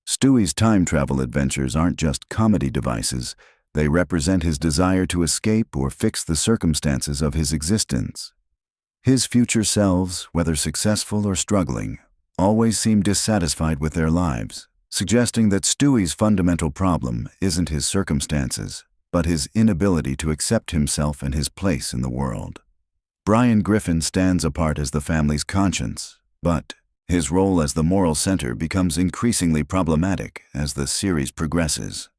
Stewie's time travel adventures aren't just comedy devices, they represent his desire to escape or fix the circumstances of his existence. His future selves, whether successful or struggling, always seem dissatisfied with their lives, suggesting that Stewie's fundamental problem isn't his circumstances, but his inability to accept himself and his place in the world. Brian Griffin stands apart as the family's conscience, but his role as the moral center becomes increasingly problematic as the series progresses.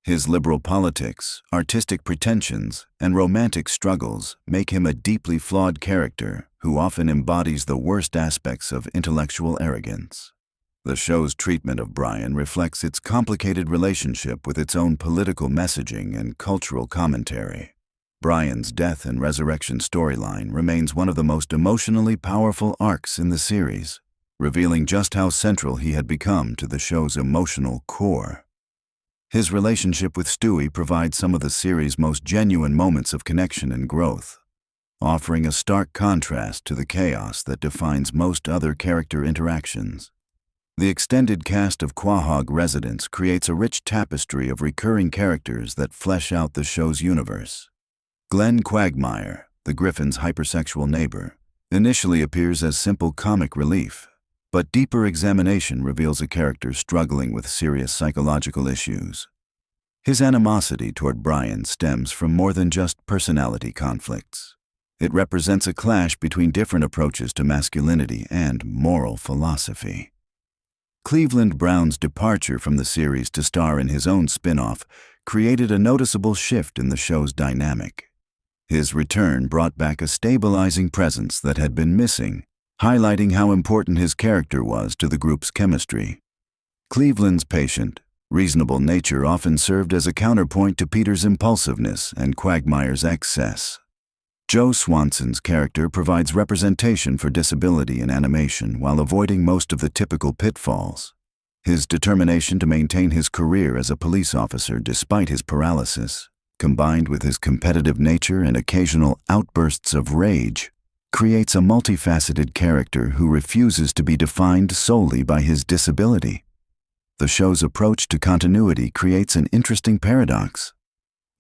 His liberal politics, artistic pretensions, and romantic struggles make him a deeply flawed character who often embodies the worst aspects of intellectual arrogance. The show's treatment of Brian reflects its complicated relationship with its own political messaging and cultural commentary. Brian's death and resurrection storyline remains one of the most emotionally powerful arcs in the series, revealing just how central he had become to the show's emotional core. His relationship with Stewie provides some of the series' most genuine moments of connection and growth, offering a stark contrast to the chaos that defines most other character interactions. The extended cast of Quahog residents creates a rich tapestry of recurring characters that flesh out the show's universe. Glenn Quagmire, the Griffin's hypersexual neighbor, initially appears as simple comic relief, but deeper examination reveals a character struggling with serious psychological issues. His animosity toward Brian stems from more than just personality conflicts. It represents a clash between different approaches to masculinity and moral philosophy. Cleveland Brown's departure from the series to star in his own spin-off created a noticeable shift in the show's dynamic. His return brought back a stabilizing presence that had been missing, highlighting how important his character was to the group's chemistry. Cleveland's patient, reasonable nature often served as a counterpoint to Peter's impulsiveness and Quagmire's excess. Joe Swanson's character provides representation for disability in animation while avoiding most of the typical pitfalls. His determination to maintain his career as a police officer despite his paralysis, combined with his competitive nature and occasional outbursts of rage, creates a multifaceted character who refuses to be defined solely by his disability. The show's approach to continuity creates an interesting paradox.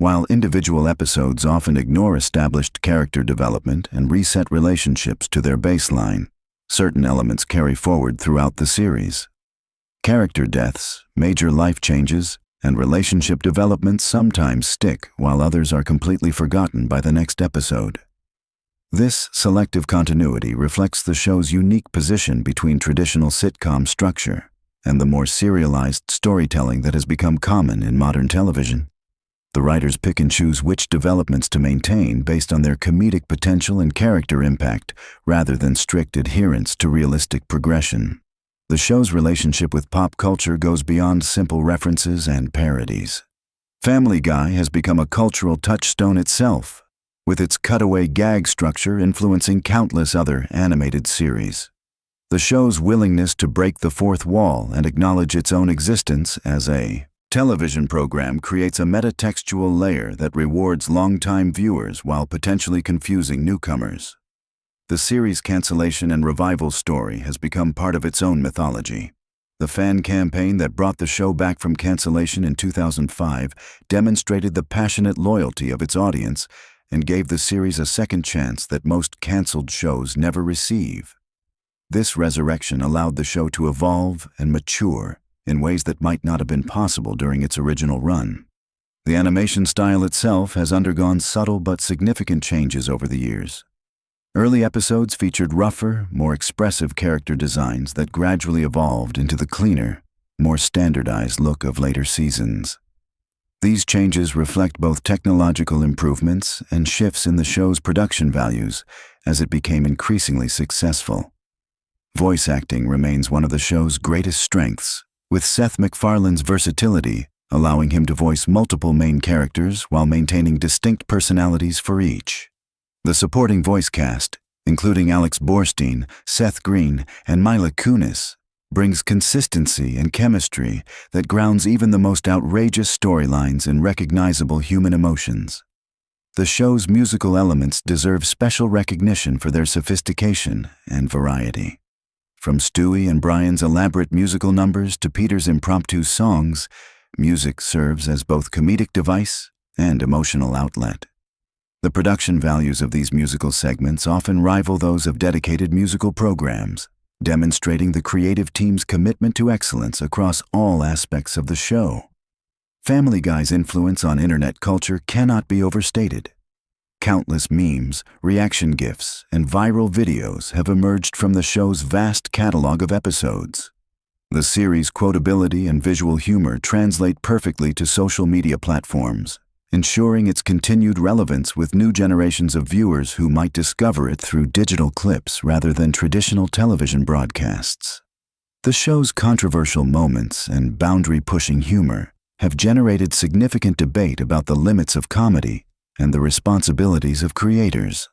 While individual episodes often ignore established character development and reset relationships to their baseline, certain elements carry forward throughout the series. Character deaths, major life changes, and relationship developments sometimes stick while others are completely forgotten by the next episode. This selective continuity reflects the show's unique position between traditional sitcom structure and the more serialized storytelling that has become common in modern television. The writers pick and choose which developments to maintain based on their comedic potential and character impact, rather than strict adherence to realistic progression. The show's relationship with pop culture goes beyond simple references and parodies. Family Guy has become a cultural touchstone itself, with its cutaway gag structure influencing countless other animated series. The show's willingness to break the fourth wall and acknowledge its own existence as a television program creates a metatextual layer that rewards longtime viewers while potentially confusing newcomers. The series' cancellation and revival story has become part of its own mythology. The fan campaign that brought the show back from cancellation in 2005 demonstrated the passionate loyalty of its audience and gave the series a second chance that most canceled shows never receive. This resurrection allowed the show to evolve and mature in ways that might not have been possible during its original run. The animation style itself has undergone subtle but significant changes over the years. Early episodes featured rougher, more expressive character designs that gradually evolved into the cleaner, more standardized look of later seasons. These changes reflect both technological improvements and shifts in the show's production values as it became increasingly successful. Voice acting remains one of the show's greatest strengths, with Seth MacFarlane's versatility allowing him to voice multiple main characters while maintaining distinct personalities for each. The supporting voice cast, including Alex Borstein, Seth Green, and Mila Kunis, brings consistency and chemistry that grounds even the most outrageous storylines in recognizable human emotions. The show's musical elements deserve special recognition for their sophistication and variety. From Stewie and Brian's elaborate musical numbers to Peter's impromptu songs, music serves as both comedic device and emotional outlet. The production values of these musical segments often rival those of dedicated musical programs, demonstrating the creative team's commitment to excellence across all aspects of the show. Family Guy's influence on internet culture cannot be overstated. Countless memes, reaction GIFs, and viral videos have emerged from the show's vast catalog of episodes. The series' quotability and visual humor translate perfectly to social media platforms, ensuring its continued relevance with new generations of viewers who might discover it through digital clips rather than traditional television broadcasts. The show's controversial moments and boundary-pushing humor have generated significant debate about the limits of comedy and the responsibilities of creators.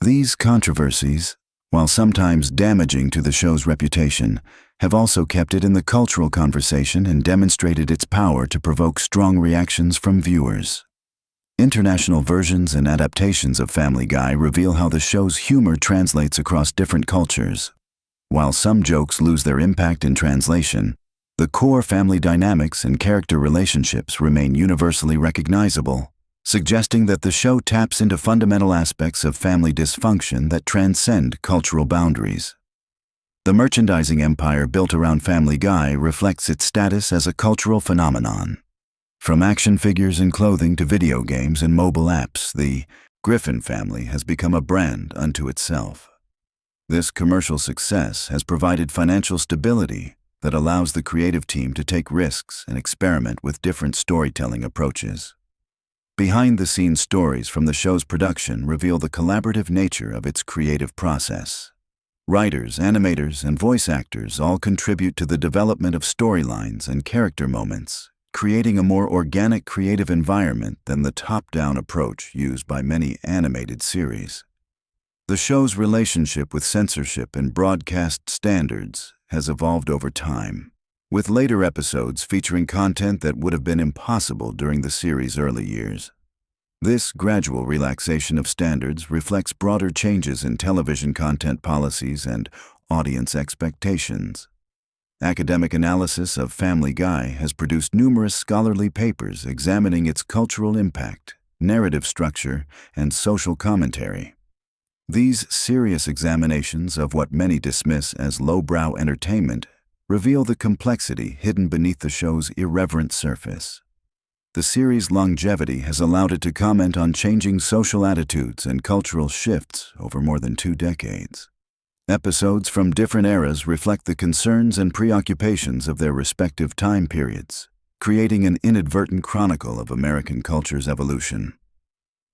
These controversies, while sometimes damaging to the show's reputation, have also kept it in the cultural conversation and demonstrated its power to provoke strong reactions from viewers. International versions and adaptations of Family Guy reveal how the show's humor translates across different cultures. While some jokes lose their impact in translation, the core family dynamics and character relationships remain universally recognizable, suggesting that the show taps into fundamental aspects of family dysfunction that transcend cultural boundaries. The merchandising empire built around Family Guy reflects its status as a cultural phenomenon. From action figures and clothing to video games and mobile apps, the Griffin family has become a brand unto itself. This commercial success has provided financial stability that allows the creative team to take risks and experiment with different storytelling approaches. Behind-the-scenes stories from the show's production reveal the collaborative nature of its creative process. Writers, animators, and voice actors all contribute to the development of storylines and character moments, creating a more organic creative environment than the top-down approach used by many animated series. The show's relationship with censorship and broadcast standards has evolved over time, with later episodes featuring content that would have been impossible during the series' early years. This gradual relaxation of standards reflects broader changes in television content policies and audience expectations. Academic analysis of Family Guy has produced numerous scholarly papers examining its cultural impact, narrative structure, and social commentary. These serious examinations of what many dismiss as lowbrow entertainment reveal the complexity hidden beneath the show's irreverent surface. The series' longevity has allowed it to comment on changing social attitudes and cultural shifts over more than 2 decades. Episodes from different eras reflect the concerns and preoccupations of their respective time periods, creating an inadvertent chronicle of American culture's evolution.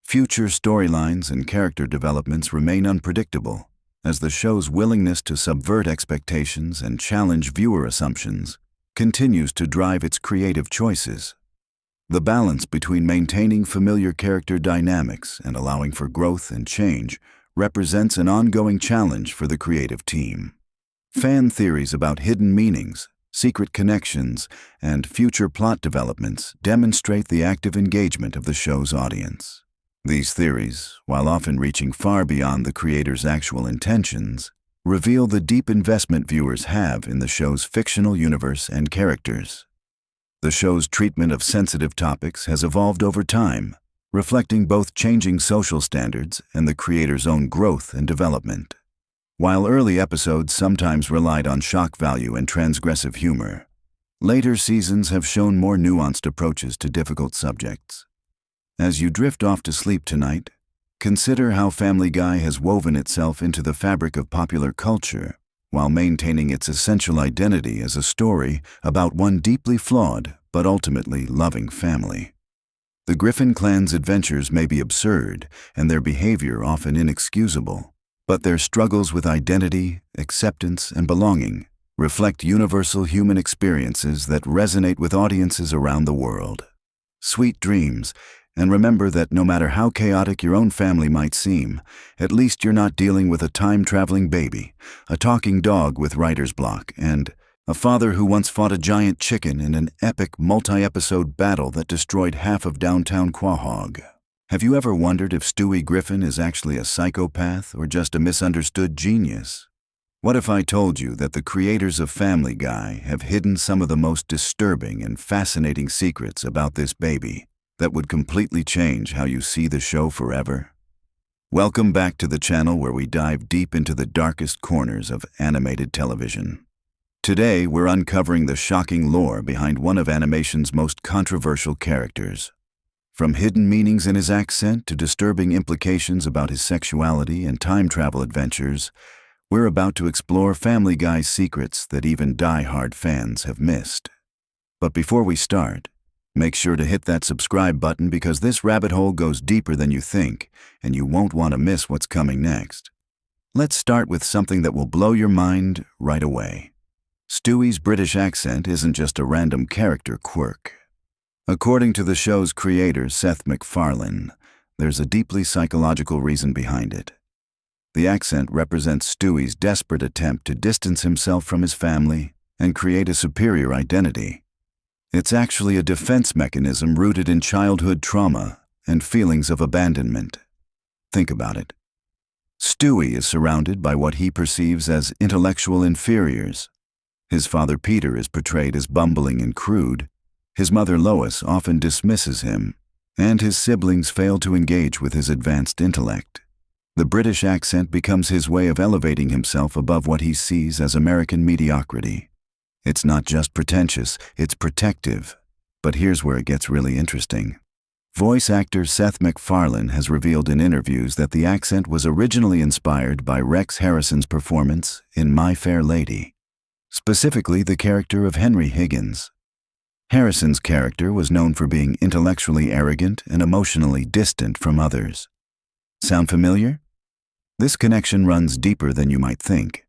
Future storylines and character developments remain unpredictable, as the show's willingness to subvert expectations and challenge viewer assumptions continues to drive its creative choices. The balance between maintaining familiar character dynamics and allowing for growth and change represents an ongoing challenge for the creative team. Fan theories about hidden meanings, secret connections, and future plot developments demonstrate the active engagement of the show's audience. These theories, while often reaching far beyond the creator's actual intentions, reveal the deep investment viewers have in the show's fictional universe and characters. The show's treatment of sensitive topics has evolved over time, reflecting both changing social standards and the creator's own growth and development. While early episodes sometimes relied on shock value and transgressive humor, later seasons have shown more nuanced approaches to difficult subjects. As you drift off to sleep tonight, consider how Family Guy has woven itself into the fabric of popular culture, while maintaining its essential identity as a story about one deeply flawed but ultimately loving family. The Griffin clan's adventures may be absurd and their behavior often inexcusable, but their struggles with identity, acceptance, and belonging reflect universal human experiences that resonate with audiences around the world. Sweet dreams, and remember that no matter how chaotic your own family might seem, at least you're not dealing with a time-traveling baby, a talking dog with writer's block, and a father who once fought a giant chicken in an epic multi-episode battle that destroyed half of downtown Quahog. Have you ever wondered if Stewie Griffin is actually a psychopath or just a misunderstood genius? What if I told you that the creators of Family Guy have hidden some of the most disturbing and fascinating secrets about this baby that would completely change how you see the show forever? Welcome back to the channel where we dive deep into the darkest corners of animated television. Today, we're uncovering the shocking lore behind one of animation's most controversial characters. From hidden meanings in his accent to disturbing implications about his sexuality and time travel adventures, we're about to explore Family Guy's secrets that even die-hard fans have missed. But before we start, make sure to hit that subscribe button because this rabbit hole goes deeper than you think, and you won't want to miss what's coming next. Let's start with something that will blow your mind right away. Stewie's British accent isn't just a random character quirk. According to the show's creator, Seth MacFarlane, there's a deeply psychological reason behind it. The accent represents Stewie's desperate attempt to distance himself from his family and create a superior identity. It's actually a defense mechanism rooted in childhood trauma and feelings of abandonment. Think about it. Stewie is surrounded by what he perceives as intellectual inferiors. His father Peter is portrayed as bumbling and crude. His mother Lois often dismisses him, and his siblings fail to engage with his advanced intellect. The British accent becomes his way of elevating himself above what he sees as American mediocrity. It's not just pretentious, it's protective. But here's where it gets really interesting. Voice actor Seth MacFarlane has revealed in interviews that the accent was originally inspired by Rex Harrison's performance in My Fair Lady, specifically the character of Henry Higgins. Harrison's character was known for being intellectually arrogant and emotionally distant from others. Sound familiar? This connection runs deeper than you might think.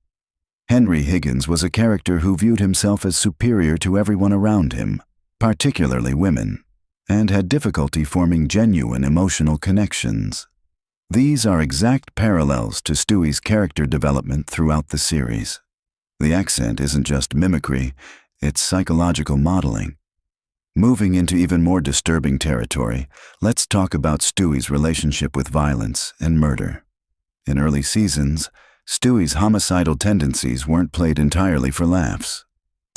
Henry Higgins was a character who viewed himself as superior to everyone around him, particularly women, and had difficulty forming genuine emotional connections. These are exact parallels to Stewie's character development throughout the series. The accent isn't just mimicry, it's psychological modeling. Moving into even more disturbing territory, let's talk about Stewie's relationship with violence and murder. In early seasons, Stewie's homicidal tendencies weren't played entirely for laughs.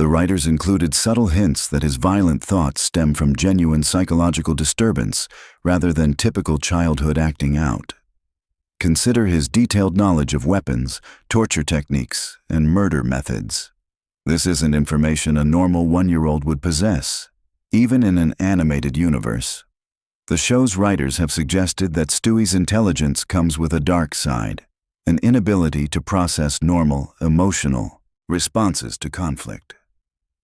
The writers included subtle hints that his violent thoughts stem from genuine psychological disturbance rather than typical childhood acting out. Consider his detailed knowledge of weapons, torture techniques, and murder methods. This isn't information a normal one-year-old would possess, even in an animated universe. The show's writers have suggested that Stewie's intelligence comes with a dark side, an inability to process normal, emotional responses to conflict.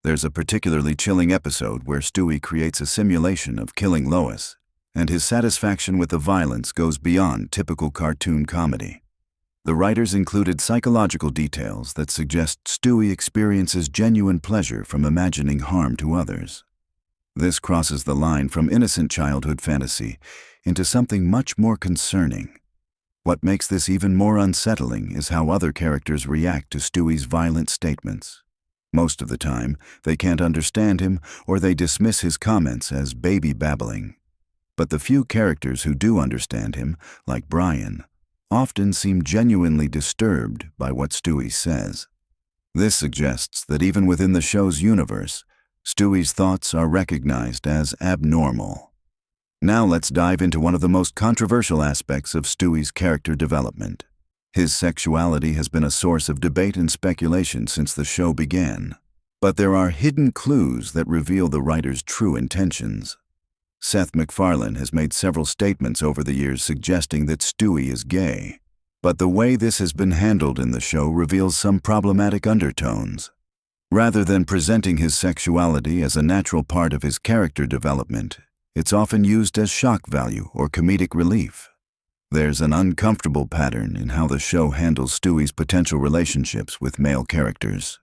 There's a particularly chilling episode where Stewie creates a simulation of killing Lois, and his satisfaction with the violence goes beyond typical cartoon comedy. The writers included psychological details that suggest Stewie experiences genuine pleasure from imagining harm to others. This crosses the line from innocent childhood fantasy into something much more concerning. What makes this even more unsettling is how other characters react to Stewie's violent statements. Most of the time, they can't understand him or they dismiss his comments as baby babbling. But the few characters who do understand him, like Brian, often seem genuinely disturbed by what Stewie says. This suggests that even within the show's universe, Stewie's thoughts are recognized as abnormal. Now let's dive into one of the most controversial aspects of Stewie's character development. His sexuality has been a source of debate and speculation since the show began. But there are hidden clues that reveal the writer's true intentions. Seth MacFarlane has made several statements over the years suggesting that Stewie is gay. But the way this has been handled in the show reveals some problematic undertones. Rather than presenting his sexuality as a natural part of his character development, it's often used as shock value or comedic relief. There's an uncomfortable pattern in how the show handles Stewie's potential relationships with male characters.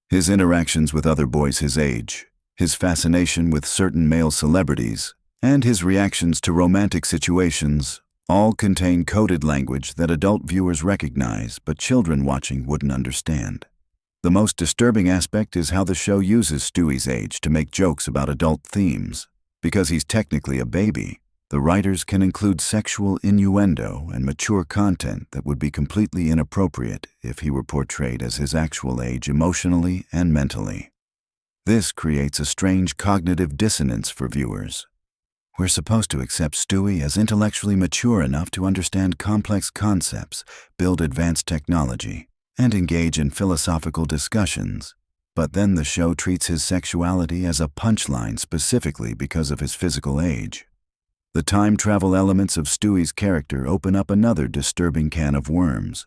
His interactions with other boys his age, his fascination with certain male celebrities, and his reactions to romantic situations all contain coded language that adult viewers recognize but children watching wouldn't understand. The most disturbing aspect is how the show uses Stewie's age to make jokes about adult themes. Because he's technically a baby, the writers can include sexual innuendo and mature content that would be completely inappropriate if he were portrayed as his actual age emotionally and mentally. This creates a strange cognitive dissonance for viewers. We're supposed to accept Stewie as intellectually mature enough to understand complex concepts, build advanced technology, and engage in philosophical discussions. But then the show treats his sexuality as a punchline specifically because of his physical age. The time travel elements of Stewie's character open up another disturbing can of worms.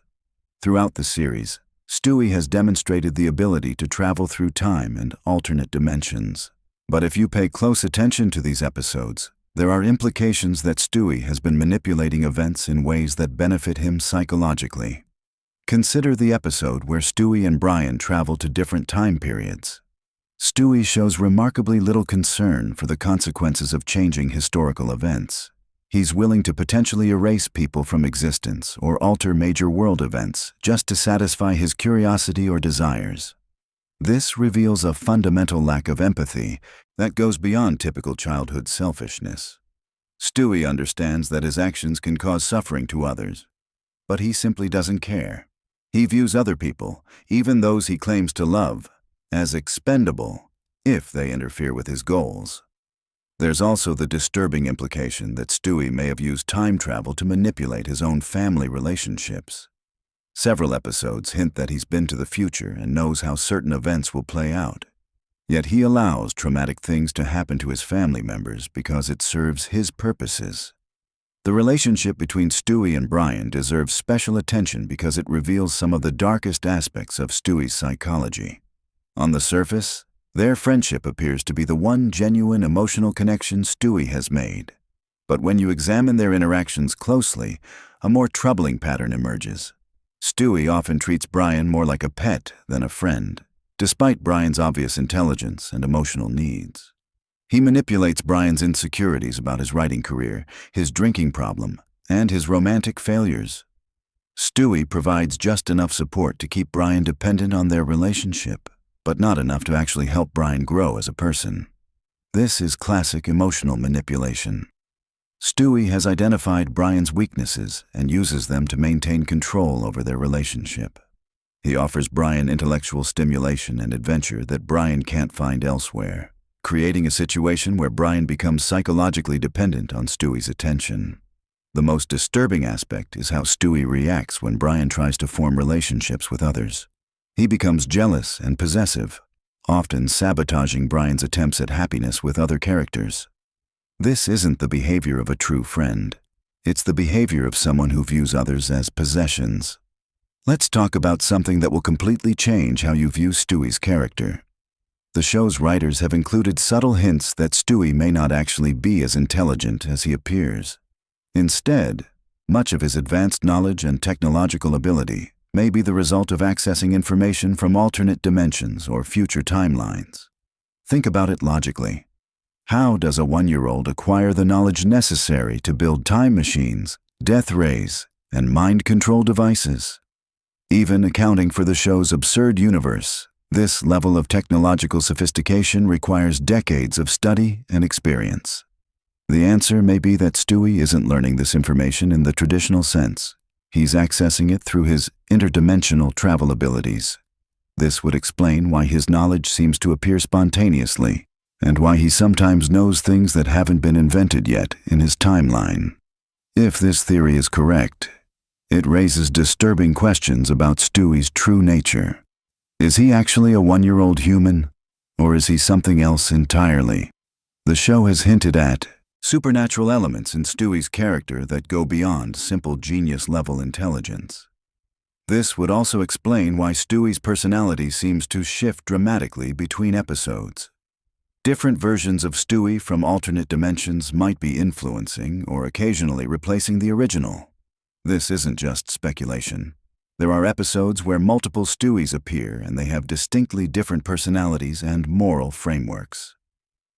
Throughout the series, Stewie has demonstrated the ability to travel through time and alternate dimensions. But if you pay close attention to these episodes, there are implications that Stewie has been manipulating events in ways that benefit him psychologically. Consider the episode where Stewie and Brian travel to different time periods. Stewie shows remarkably little concern for the consequences of changing historical events. He's willing to potentially erase people from existence or alter major world events just to satisfy his curiosity or desires. This reveals a fundamental lack of empathy that goes beyond typical childhood selfishness. Stewie understands that his actions can cause suffering to others, but he simply doesn't care. He views other people, even those he claims to love, as expendable if they interfere with his goals. There's also the disturbing implication that Stewie may have used time travel to manipulate his own family relationships. Several episodes hint that he's been to the future and knows how certain events will play out. Yet he allows traumatic things to happen to his family members because it serves his purposes. The relationship between Stewie and Brian deserves special attention because it reveals some of the darkest aspects of Stewie's psychology. On the surface, their friendship appears to be the one genuine emotional connection Stewie has made. But when you examine their interactions closely, a more troubling pattern emerges. Stewie often treats Brian more like a pet than a friend, despite Brian's obvious intelligence and emotional needs. He manipulates Brian's insecurities about his writing career, his drinking problem, and his romantic failures. Stewie provides just enough support to keep Brian dependent on their relationship, but not enough to actually help Brian grow as a person. This is classic emotional manipulation. Stewie has identified Brian's weaknesses and uses them to maintain control over their relationship. He offers Brian intellectual stimulation and adventure that Brian can't find elsewhere, creating a situation where Brian becomes psychologically dependent on Stewie's attention. The most disturbing aspect is how Stewie reacts when Brian tries to form relationships with others. He becomes jealous and possessive, often sabotaging Brian's attempts at happiness with other characters. This isn't the behavior of a true friend. It's the behavior of someone who views others as possessions. Let's talk about something that will completely change how you view Stewie's character. The show's writers have included subtle hints that Stewie may not actually be as intelligent as he appears. Instead, much of his advanced knowledge and technological ability may be the result of accessing information from alternate dimensions or future timelines. Think about it logically. How does a 1-year-old acquire the knowledge necessary to build time machines, death rays, and mind control devices? Even accounting for the show's absurd universe, this level of technological sophistication requires decades of study and experience. The answer may be that Stewie isn't learning this information in the traditional sense. He's accessing it through his interdimensional travel abilities. This would explain why his knowledge seems to appear spontaneously, and why he sometimes knows things that haven't been invented yet in his timeline. If this theory is correct, it raises disturbing questions about Stewie's true nature. Is he actually a 1-year-old human, or is he something else entirely? The show has hinted at supernatural elements in Stewie's character that go beyond simple genius-level intelligence. This would also explain why Stewie's personality seems to shift dramatically between episodes. Different versions of Stewie from alternate dimensions might be influencing or occasionally replacing the original. This isn't just speculation. There are episodes where multiple Stewies appear and they have distinctly different personalities and moral frameworks.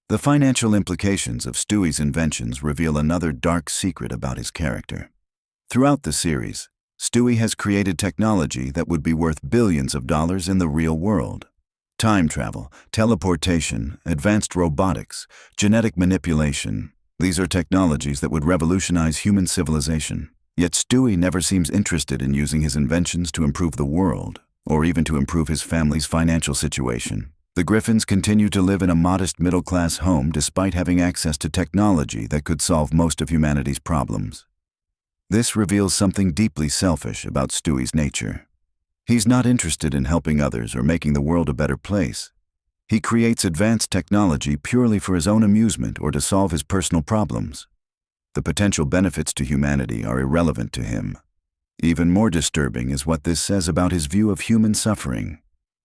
The financial implications of Stewie's inventions reveal another dark secret about his character. Throughout the series, Stewie has created technology that would be worth billions of dollars in the real world. Time travel, teleportation, advanced robotics, genetic manipulation. These are technologies that would revolutionize human civilization. Yet Stewie never seems interested in using his inventions to improve the world, or even to improve his family's financial situation. The Griffins continue to live in a modest middle-class home despite having access to technology that could solve most of humanity's problems. This reveals something deeply selfish about Stewie's nature. He's not interested in helping others or making the world a better place. He creates advanced technology purely for his own amusement or to solve his personal problems. The potential benefits to humanity are irrelevant to him. Even more disturbing is what this says about his view of human suffering.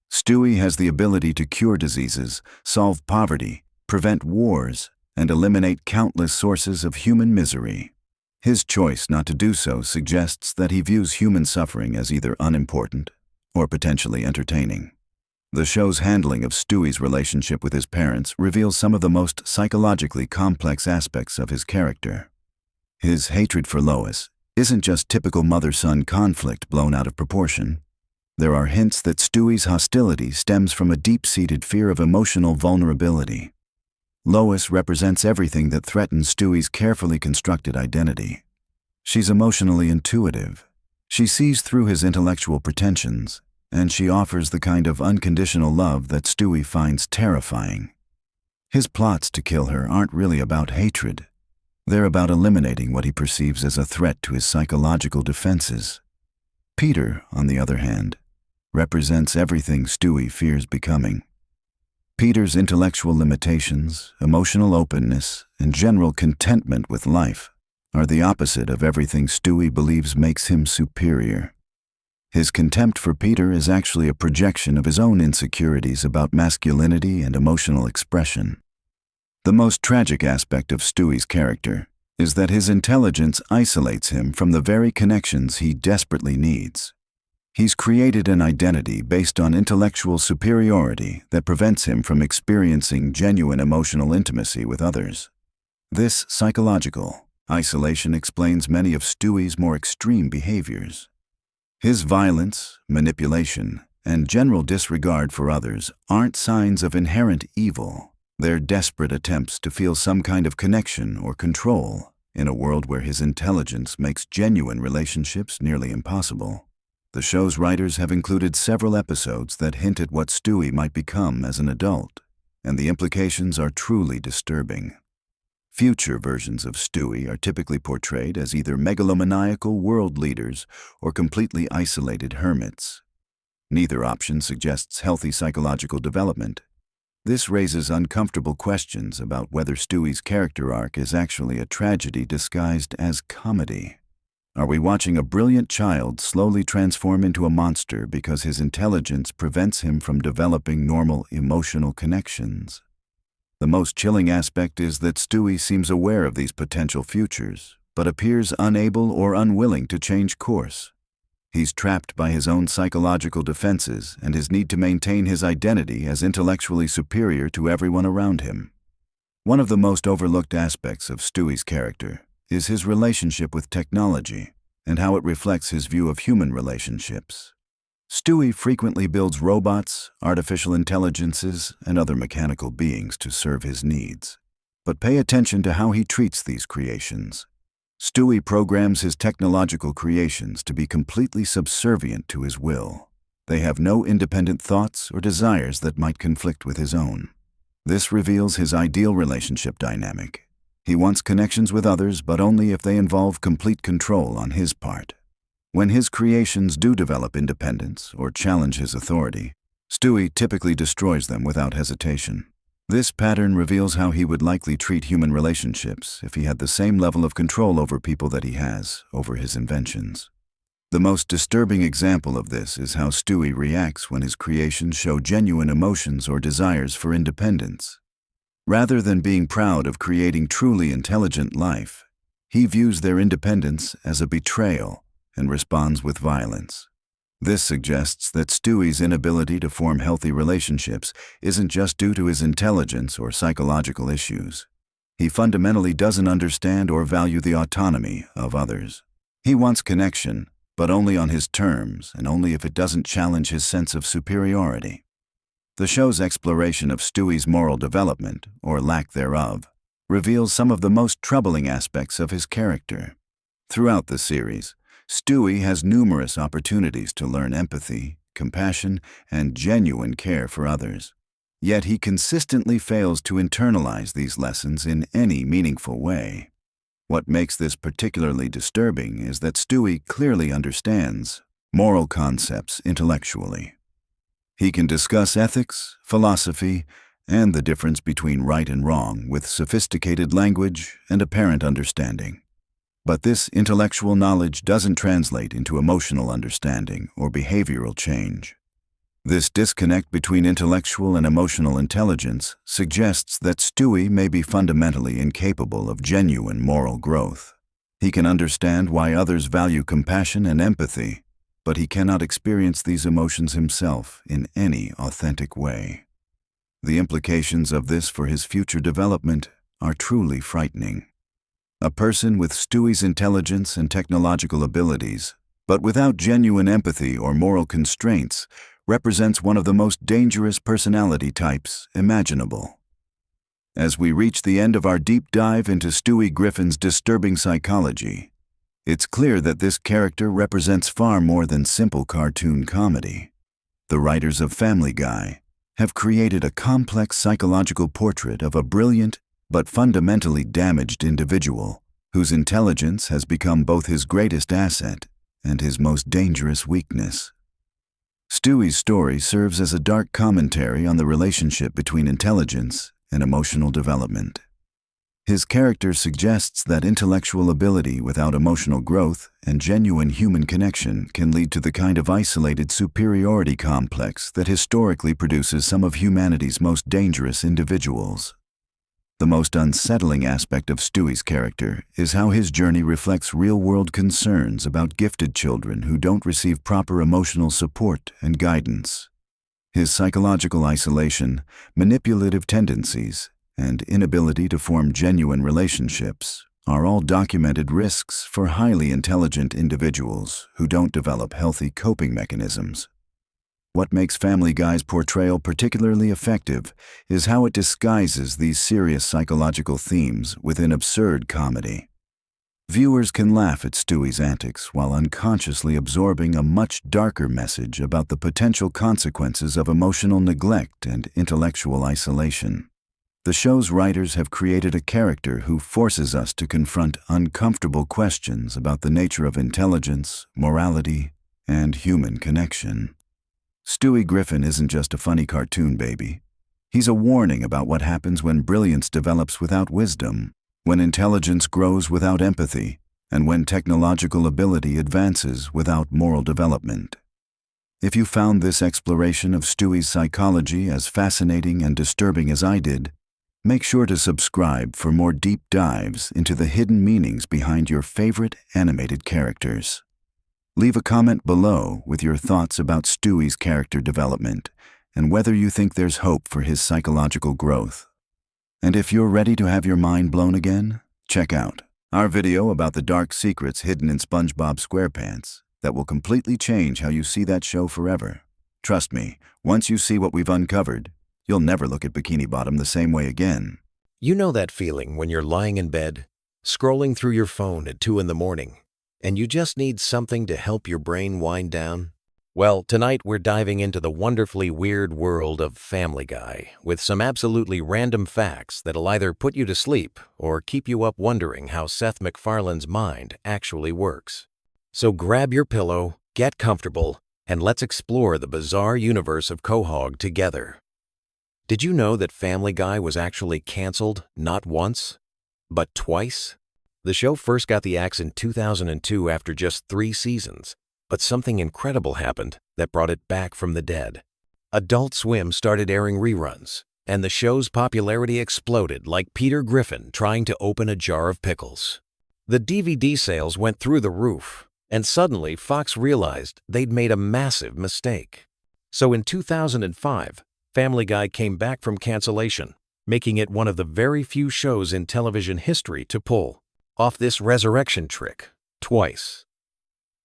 Stewie has the ability to cure diseases, solve poverty, prevent wars, and eliminate countless sources of human misery. His choice not to do so suggests that he views human suffering as either unimportant or potentially entertaining. The show's handling of Stewie's relationship with his parents reveals some of the most psychologically complex aspects of his character. His hatred for Lois isn't just typical mother-son conflict blown out of proportion. There are hints that Stewie's hostility stems from a deep-seated fear of emotional vulnerability. Lois represents everything that threatens Stewie's carefully constructed identity. She's emotionally intuitive, She sees through his intellectual pretensions, and she offers the kind of unconditional love that Stewie finds terrifying. His plots to kill her aren't really about hatred. They're about eliminating what he perceives as a threat to his psychological defenses. Peter, on the other hand, represents everything Stewie fears becoming. Peter's intellectual limitations, emotional openness, and general contentment with life are the opposite of everything Stewie believes makes him superior. His contempt for Peter is actually a projection of his own insecurities about masculinity and emotional expression. The most tragic aspect of Stewie's character is that his intelligence isolates him from the very connections he desperately needs. He's created an identity based on intellectual superiority that prevents him from experiencing genuine emotional intimacy with others. This psychological isolation explains many of Stewie's more extreme behaviors. His violence, manipulation, and general disregard for others aren't signs of inherent evil. They're desperate attempts to feel some kind of connection or control in a world where his intelligence makes genuine relationships nearly impossible. The show's writers have included several episodes that hint at what Stewie might become as an adult, and the implications are truly disturbing. Future versions of Stewie are typically portrayed as either megalomaniacal world leaders or completely isolated hermits. Neither option suggests healthy psychological development. This raises uncomfortable questions about whether Stewie's character arc is actually a tragedy disguised as comedy. Are we watching a brilliant child slowly transform into a monster because his intelligence prevents him from developing normal emotional connections? The most chilling aspect is that Stewie seems aware of these potential futures, but appears unable or unwilling to change course. He's trapped by his own psychological defenses and his need to maintain his identity as intellectually superior to everyone around him. One of the most overlooked aspects of Stewie's character is his relationship with technology and how it reflects his view of human relationships. Stewie frequently builds robots, artificial intelligences, and other mechanical beings to serve his needs. But pay attention to how he treats these creations. Stewie programs his technological creations to be completely subservient to his will. They have no independent thoughts or desires that might conflict with his own. This reveals his ideal relationship dynamic. He wants connections with others, but only if they involve complete control on his part. When his creations do develop independence or challenge his authority, Stewie typically destroys them without hesitation. This pattern reveals how he would likely treat human relationships if he had the same level of control over people that he has over his inventions. The most disturbing example of this is how Stewie reacts when his creations show genuine emotions or desires for independence. Rather than being proud of creating truly intelligent life, he views their independence as a betrayal and responds with violence. This suggests that Stewie's inability to form healthy relationships isn't just due to his intelligence or psychological issues. He fundamentally doesn't understand or value the autonomy of others. He wants connection, but only on his terms and only if it doesn't challenge his sense of superiority. The show's exploration of Stewie's moral development, or lack thereof, reveals some of the most troubling aspects of his character. Throughout the series, Stewie has numerous opportunities to learn empathy, compassion, and genuine care for others. Yet he consistently fails to internalize these lessons in any meaningful way. What makes this particularly disturbing is that Stewie clearly understands moral concepts intellectually. He can discuss ethics, philosophy, and the difference between right and wrong with sophisticated language and apparent understanding. But this intellectual knowledge doesn't translate into emotional understanding or behavioral change. This disconnect between intellectual and emotional intelligence suggests that Stewie may be fundamentally incapable of genuine moral growth. He can understand why others value compassion and empathy, but he cannot experience these emotions himself in any authentic way. The implications of this for his future development are truly frightening. A person with Stewie's intelligence and technological abilities, but without genuine empathy or moral constraints, represents one of the most dangerous personality types imaginable. As we reach the end of our deep dive into Stewie Griffin's disturbing psychology, It's clear that this character represents far more than simple cartoon comedy. The writers of Family Guy have created a complex psychological portrait of a brilliant but fundamentally damaged individual whose intelligence has become both his greatest asset and his most dangerous weakness. Stewie's story serves as a dark commentary on the relationship between intelligence and emotional development. His character suggests that intellectual ability without emotional growth and genuine human connection can lead to the kind of isolated superiority complex that historically produces some of humanity's most dangerous individuals. The most unsettling aspect of Stewie's character is how his journey reflects real-world concerns about gifted children who don't receive proper emotional support and guidance. His psychological isolation, manipulative tendencies, and inability to form genuine relationships are all documented risks for highly intelligent individuals who don't develop healthy coping mechanisms. What makes Family Guy's portrayal particularly effective is how it disguises these serious psychological themes within absurd comedy. Viewers can laugh at Stewie's antics while unconsciously absorbing a much darker message about the potential consequences of emotional neglect and intellectual isolation. The show's writers have created a character who forces us to confront uncomfortable questions about the nature of intelligence, morality, and human connection. Stewie Griffin isn't just a funny cartoon baby. He's a warning about what happens when brilliance develops without wisdom, when intelligence grows without empathy, and when technological ability advances without moral development. If you found this exploration of Stewie's psychology as fascinating and disturbing as I did, make sure to subscribe for more deep dives into the hidden meanings behind your favorite animated characters. Leave a comment below with your thoughts about Stewie's character development and whether you think there's hope for his psychological growth. And if you're ready to have your mind blown again, check out our video about the dark secrets hidden in SpongeBob SquarePants that will completely change how you see that show forever. Trust me, once you see what we've uncovered, you'll never look at Bikini Bottom the same way again. You know that feeling when you're lying in bed, scrolling through your phone at 2 in the morning, and you just need something to help your brain wind down? Well, tonight we're diving into the wonderfully weird world of Family Guy with some absolutely random facts that'll either put you to sleep or keep you up wondering how Seth MacFarlane's mind actually works. So grab your pillow, get comfortable, and let's explore the bizarre universe of Quahog together. Did you know that Family Guy was actually canceled not once, but twice? The show first got the axe in 2002 after just 3 seasons, but something incredible happened that brought it back from the dead. Adult Swim started airing reruns, and the show's popularity exploded like Peter Griffin trying to open a jar of pickles. The DVD sales went through the roof, and suddenly Fox realized they'd made a massive mistake. So in 2005, Family Guy came back from cancellation, making it one of the very few shows in television history to pull off this resurrection trick twice.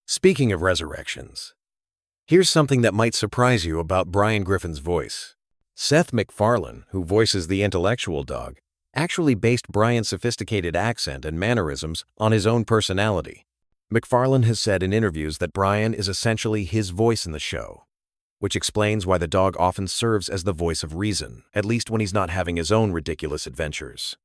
Speaking of resurrections, here's something that might surprise you about Brian Griffin's voice. Seth MacFarlane, who voices the intellectual dog, actually based Brian's sophisticated accent and mannerisms on his own personality. MacFarlane has said in interviews that Brian is essentially his voice in the show, which explains why the dog often serves as the voice of reason, at least when he's not having his own ridiculous adventures.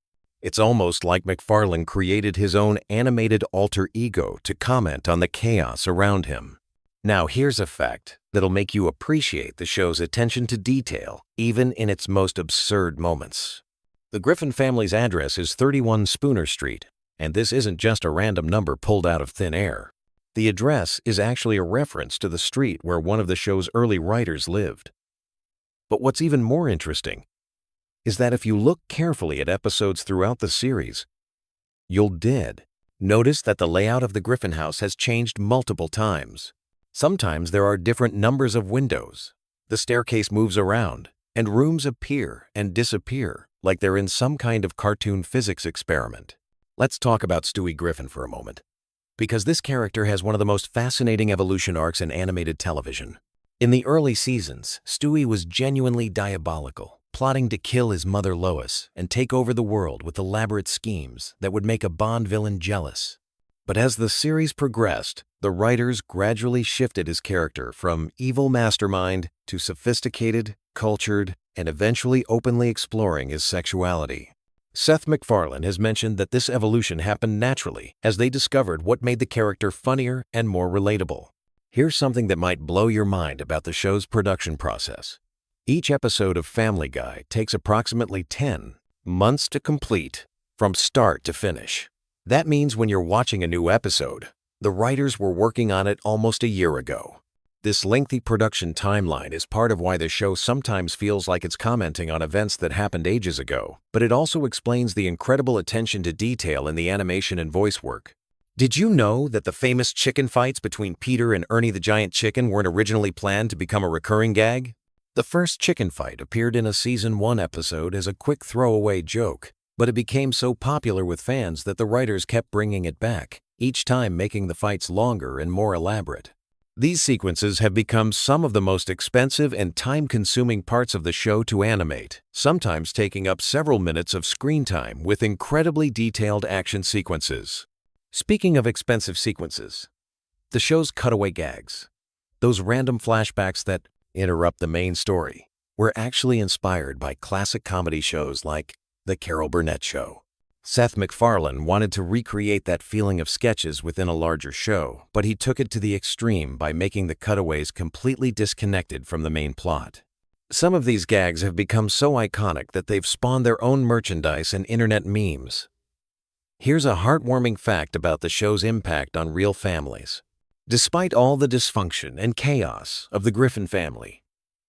It's almost like MacFarlane created his own animated alter ego to comment on the chaos around him. Now here's a fact that'll make you appreciate the show's attention to detail, even in its most absurd moments. The Griffin family's address is 31 Spooner Street, and this isn't just a random number pulled out of thin air. The address is actually a reference to the street where one of the show's early writers lived. But what's even more interesting is that if you look carefully at episodes throughout the series, you'll notice that the layout of the Griffin house has changed multiple times. Sometimes there are different numbers of windows, the staircase moves around, and rooms appear and disappear like they're in some kind of cartoon physics experiment. Let's talk about Stewie Griffin for a moment, because this character has one of the most fascinating evolution arcs in animated television. In the early seasons, Stewie was genuinely diabolical, plotting to kill his mother Lois and take over the world with elaborate schemes that would make a Bond villain jealous. But as the series progressed, the writers gradually shifted his character from evil mastermind to sophisticated, cultured, and eventually openly exploring his sexuality. Seth MacFarlane has mentioned that this evolution happened naturally as they discovered what made the character funnier and more relatable. Here's something that might blow your mind about the show's production process. Each episode of Family Guy takes approximately 10 months to complete, from start to finish. That means when you're watching a new episode, the writers were working on it almost a year ago. This lengthy production timeline is part of why the show sometimes feels like it's commenting on events that happened ages ago, but it also explains the incredible attention to detail in the animation and voice work. Did you know that the famous chicken fights between Peter and Ernie the Giant Chicken weren't originally planned to become a recurring gag? The first chicken fight appeared in a Season 1 episode as a quick throwaway joke, but it became so popular with fans that the writers kept bringing it back, each time making the fights longer and more elaborate. These sequences have become some of the most expensive and time-consuming parts of the show to animate, sometimes taking up several minutes of screen time with incredibly detailed action sequences. Speaking of expensive sequences, the show's cutaway gags, those random flashbacks that interrupt the main story, were actually inspired by classic comedy shows like The Carol Burnett Show. Seth MacFarlane wanted to recreate that feeling of sketches within a larger show, but he took it to the extreme by making the cutaways completely disconnected from the main plot. Some of these gags have become so iconic that they've spawned their own merchandise and internet memes. Here's a heartwarming fact about the show's impact on real families. Despite all the dysfunction and chaos of the Griffin family,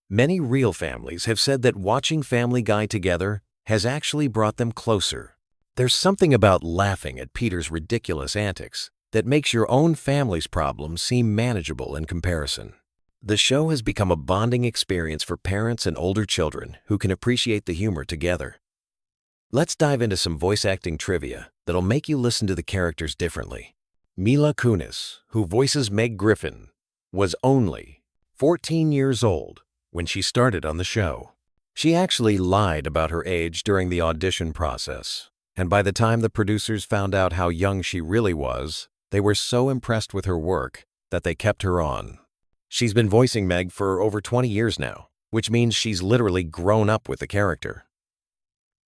many real families have said that watching Family Guy together has actually brought them closer. There's something about laughing at Peter's ridiculous antics that makes your own family's problems seem manageable in comparison. The show has become a bonding experience for parents and older children who can appreciate the humor together. Let's dive into some voice acting trivia that'll make you listen to the characters differently. Mila Kunis, who voices Meg Griffin, was only 14 years old when she started on the show. She actually lied about her age during the audition process, and by the time the producers found out how young she really was, they were so impressed with her work that they kept her on. She's been voicing Meg for over 20 years now, which means she's literally grown up with the character.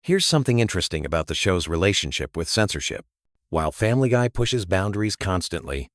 Here's something interesting about the show's relationship with censorship. While Family Guy pushes boundaries constantly,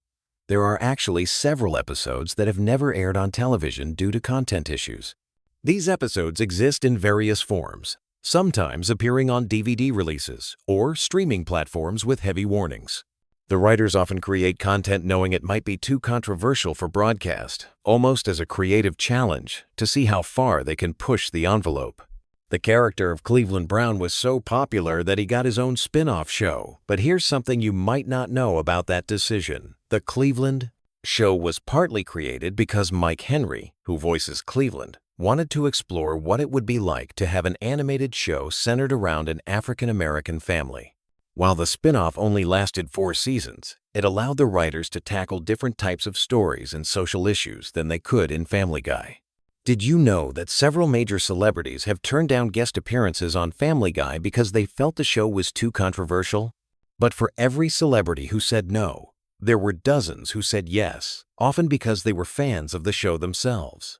there are actually several episodes that have never aired on television due to content issues. These episodes exist in various forms, sometimes appearing on DVD releases or streaming platforms with heavy warnings. The writers often create content knowing it might be too controversial for broadcast, almost as a creative challenge to see how far they can push the envelope. The character of Cleveland Brown was so popular that he got his own spin-off show, but here's something you might not know about that decision. The Cleveland show was partly created because Mike Henry, who voices Cleveland, wanted to explore what it would be like to have an animated show centered around an African-American family. While the spin-off only lasted 4 seasons, it allowed the writers to tackle different types of stories and social issues than they could in Family Guy. Did you know that several major celebrities have turned down guest appearances on Family Guy because they felt the show was too controversial? But for every celebrity who said no, there were dozens who said yes, often because they were fans of the show themselves.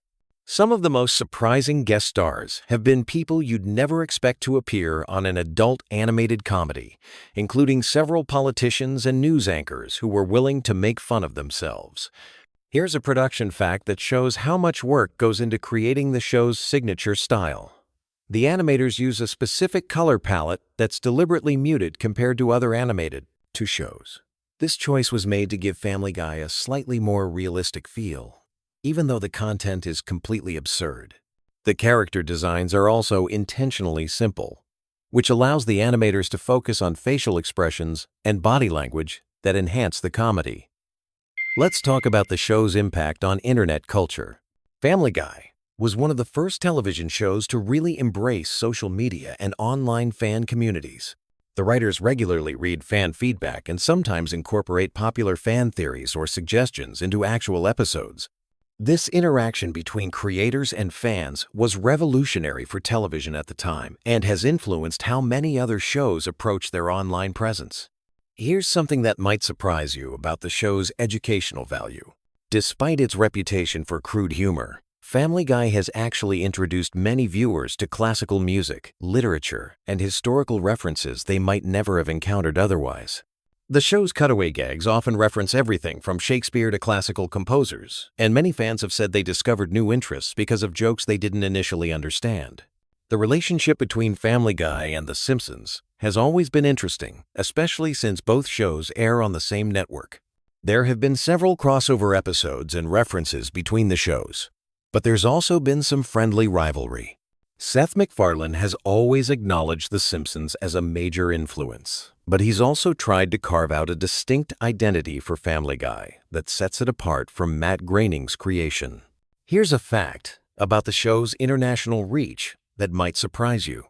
Some of the most surprising guest stars have been people you'd never expect to appear on an adult animated comedy, including several politicians and news anchors who were willing to make fun of themselves. Here's a production fact that shows how much work goes into creating the show's signature style. The animators use a specific color palette that's deliberately muted compared to other animated shows. This choice was made to give Family Guy a slightly more realistic feel, even though the content is completely absurd. The character designs are also intentionally simple, which allows the animators to focus on facial expressions and body language that enhance the comedy. Let's talk about the show's impact on internet culture. Family Guy was one of the first television shows to really embrace social media and online fan communities. The writers regularly read fan feedback and sometimes incorporate popular fan theories or suggestions into actual episodes. This interaction between creators and fans was revolutionary for television at the time and has influenced how many other shows approach their online presence. Here's something that might surprise you about the show's educational value. Despite its reputation for crude humor, Family Guy has actually introduced many viewers to classical music, literature, and historical references they might never have encountered otherwise. The show's cutaway gags often reference everything from Shakespeare to classical composers, and many fans have said they discovered new interests because of jokes they didn't initially understand. The relationship between Family Guy and The Simpsons has always been interesting, especially since both shows air on the same network. There have been several crossover episodes and references between the shows, but there's also been some friendly rivalry. Seth MacFarlane has always acknowledged The Simpsons as a major influence, but he's also tried to carve out a distinct identity for Family Guy that sets it apart from Matt Groening's creation. Here's a fact about the show's international reach that might surprise you.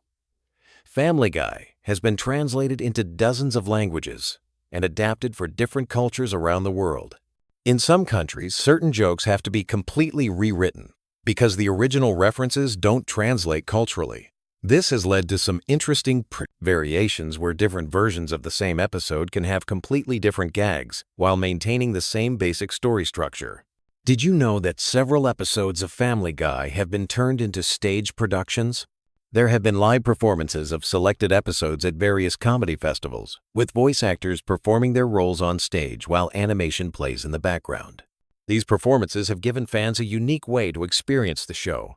Family Guy has been translated into dozens of languages and adapted for different cultures around the world. In some countries, certain jokes have to be completely rewritten because the original references don't translate culturally. This has led to some interesting variations where different versions of the same episode can have completely different gags while maintaining the same basic story structure. Did you know that several episodes of Family Guy have been turned into stage productions? There have been live performances of selected episodes at various comedy festivals, with voice actors performing their roles on stage while animation plays in the background. These performances have given fans a unique way to experience the show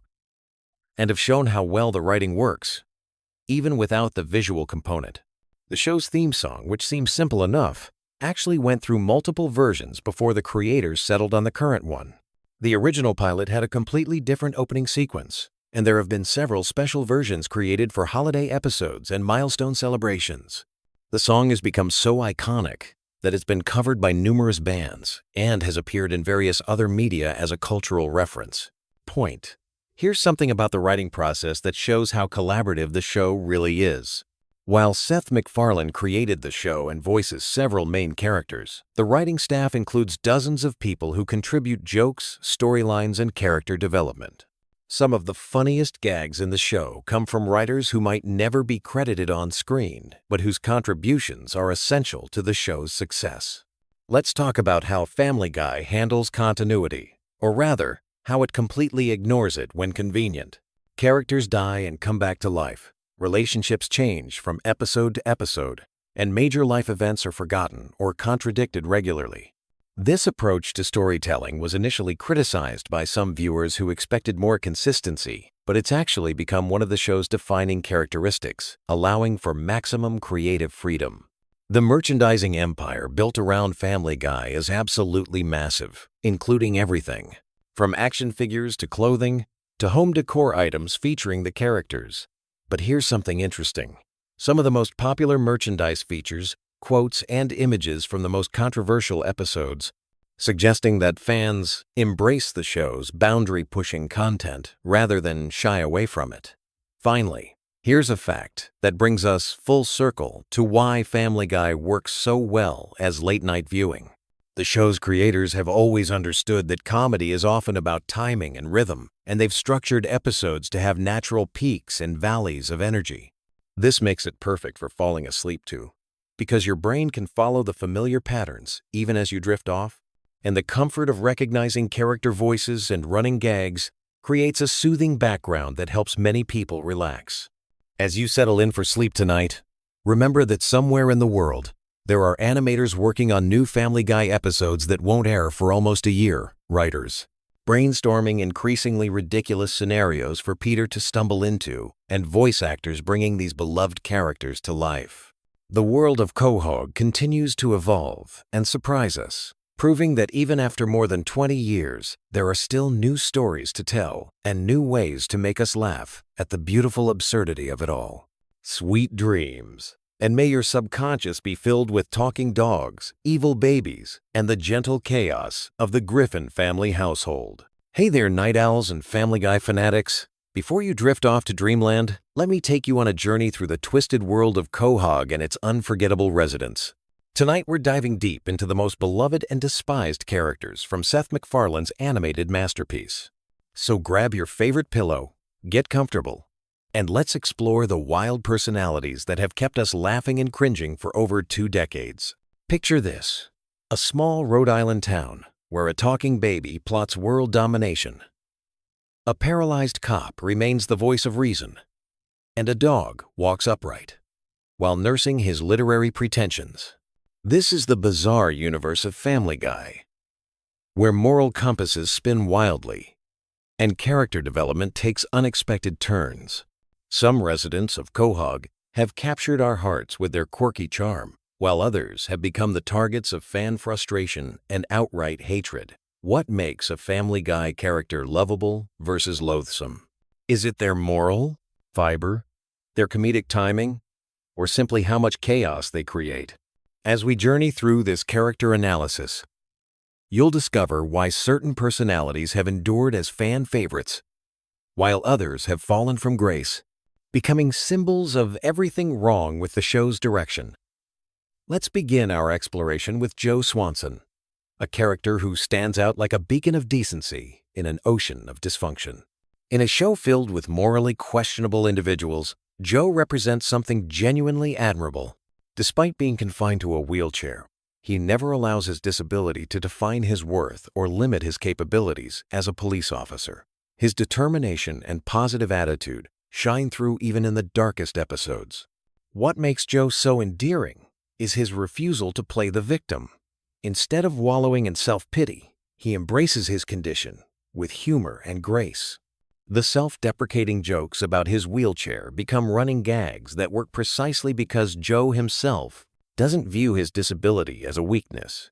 and have shown how well the writing works, even without the visual component. The show's theme song, which seems simple enough, actually went through multiple versions before the creators settled on the current one. The original pilot had a completely different opening sequence, and there have been several special versions created for holiday episodes and milestone celebrations. The song has become so iconic that it's been covered by numerous bands and has appeared in various other media as a cultural reference. Point. Here's something about the writing process that shows how collaborative the show really is. While Seth MacFarlane created the show and voices several main characters, the writing staff includes dozens of people who contribute jokes, storylines, and character development. Some of the funniest gags in the show come from writers who might never be credited on screen, but whose contributions are essential to the show's success. Let's talk about how Family Guy handles continuity, or rather, how it completely ignores it when convenient. Characters die and come back to life. Relationships change from episode to episode, and major life events are forgotten or contradicted regularly. This approach to storytelling was initially criticized by some viewers who expected more consistency, but it's actually become one of the show's defining characteristics, allowing for maximum creative freedom. The merchandising empire built around Family Guy is absolutely massive, including everything from action figures to clothing to home decor items featuring the characters. But here's something interesting. Some of the most popular merchandise features quotes and images from the most controversial episodes, suggesting that fans embrace the show's boundary-pushing content rather than shy away from it. Finally, here's a fact that brings us full circle to why Family Guy works so well as late-night viewing. The show's creators have always understood that comedy is often about timing and rhythm, and they've structured episodes to have natural peaks and valleys of energy. This makes it perfect for falling asleep to, because your brain can follow the familiar patterns even as you drift off, and the comfort of recognizing character voices and running gags creates a soothing background that helps many people relax. As you settle in for sleep tonight, remember that somewhere in the world, there are animators working on new Family Guy episodes that won't air for almost a year, writers brainstorming increasingly ridiculous scenarios for Peter to stumble into, and voice actors bringing these beloved characters to life. The world of Quahog continues to evolve and surprise us, proving that even after more than 20 years, there are still new stories to tell and new ways to make us laugh at the beautiful absurdity of it all. Sweet dreams, and may your subconscious be filled with talking dogs, evil babies, and the gentle chaos of the Griffin family household. Hey there, night owls and Family Guy fanatics. Before you drift off to dreamland, let me take you on a journey through the twisted world of Quahog and its unforgettable residents. Tonight we're diving deep into the most beloved and despised characters from Seth MacFarlane's animated masterpiece. So grab your favorite pillow, get comfortable, And let's explore the wild personalities that have kept us laughing and cringing for over 2 decades. Picture this: a small Rhode Island town where a talking baby plots world domination. A paralyzed cop remains the voice of reason, and a dog walks upright while nursing his literary pretensions. This is the bizarre universe of Family Guy, where moral compasses spin wildly and character development takes unexpected turns. Some residents of Quahog have captured our hearts with their quirky charm, while others have become the targets of fan frustration and outright hatred. What makes a Family Guy character lovable versus loathsome? Is it their moral fiber, their comedic timing, or simply how much chaos they create? As we journey through this character analysis, you'll discover why certain personalities have endured as fan favorites, while others have fallen from grace, becoming symbols of everything wrong with the show's direction. Let's begin our exploration with Joe Swanson, a character who stands out like a beacon of decency in an ocean of dysfunction. In a show filled with morally questionable individuals, Joe represents something genuinely admirable. Despite being confined to a wheelchair, he never allows his disability to define his worth or limit his capabilities as a police officer. His determination and positive attitude shine through even in the darkest episodes. What makes Joe so endearing is his refusal to play the victim. Instead of wallowing in self-pity, he embraces his condition with humor and grace. The self-deprecating jokes about his wheelchair become running gags that work precisely because Joe himself doesn't view his disability as a weakness.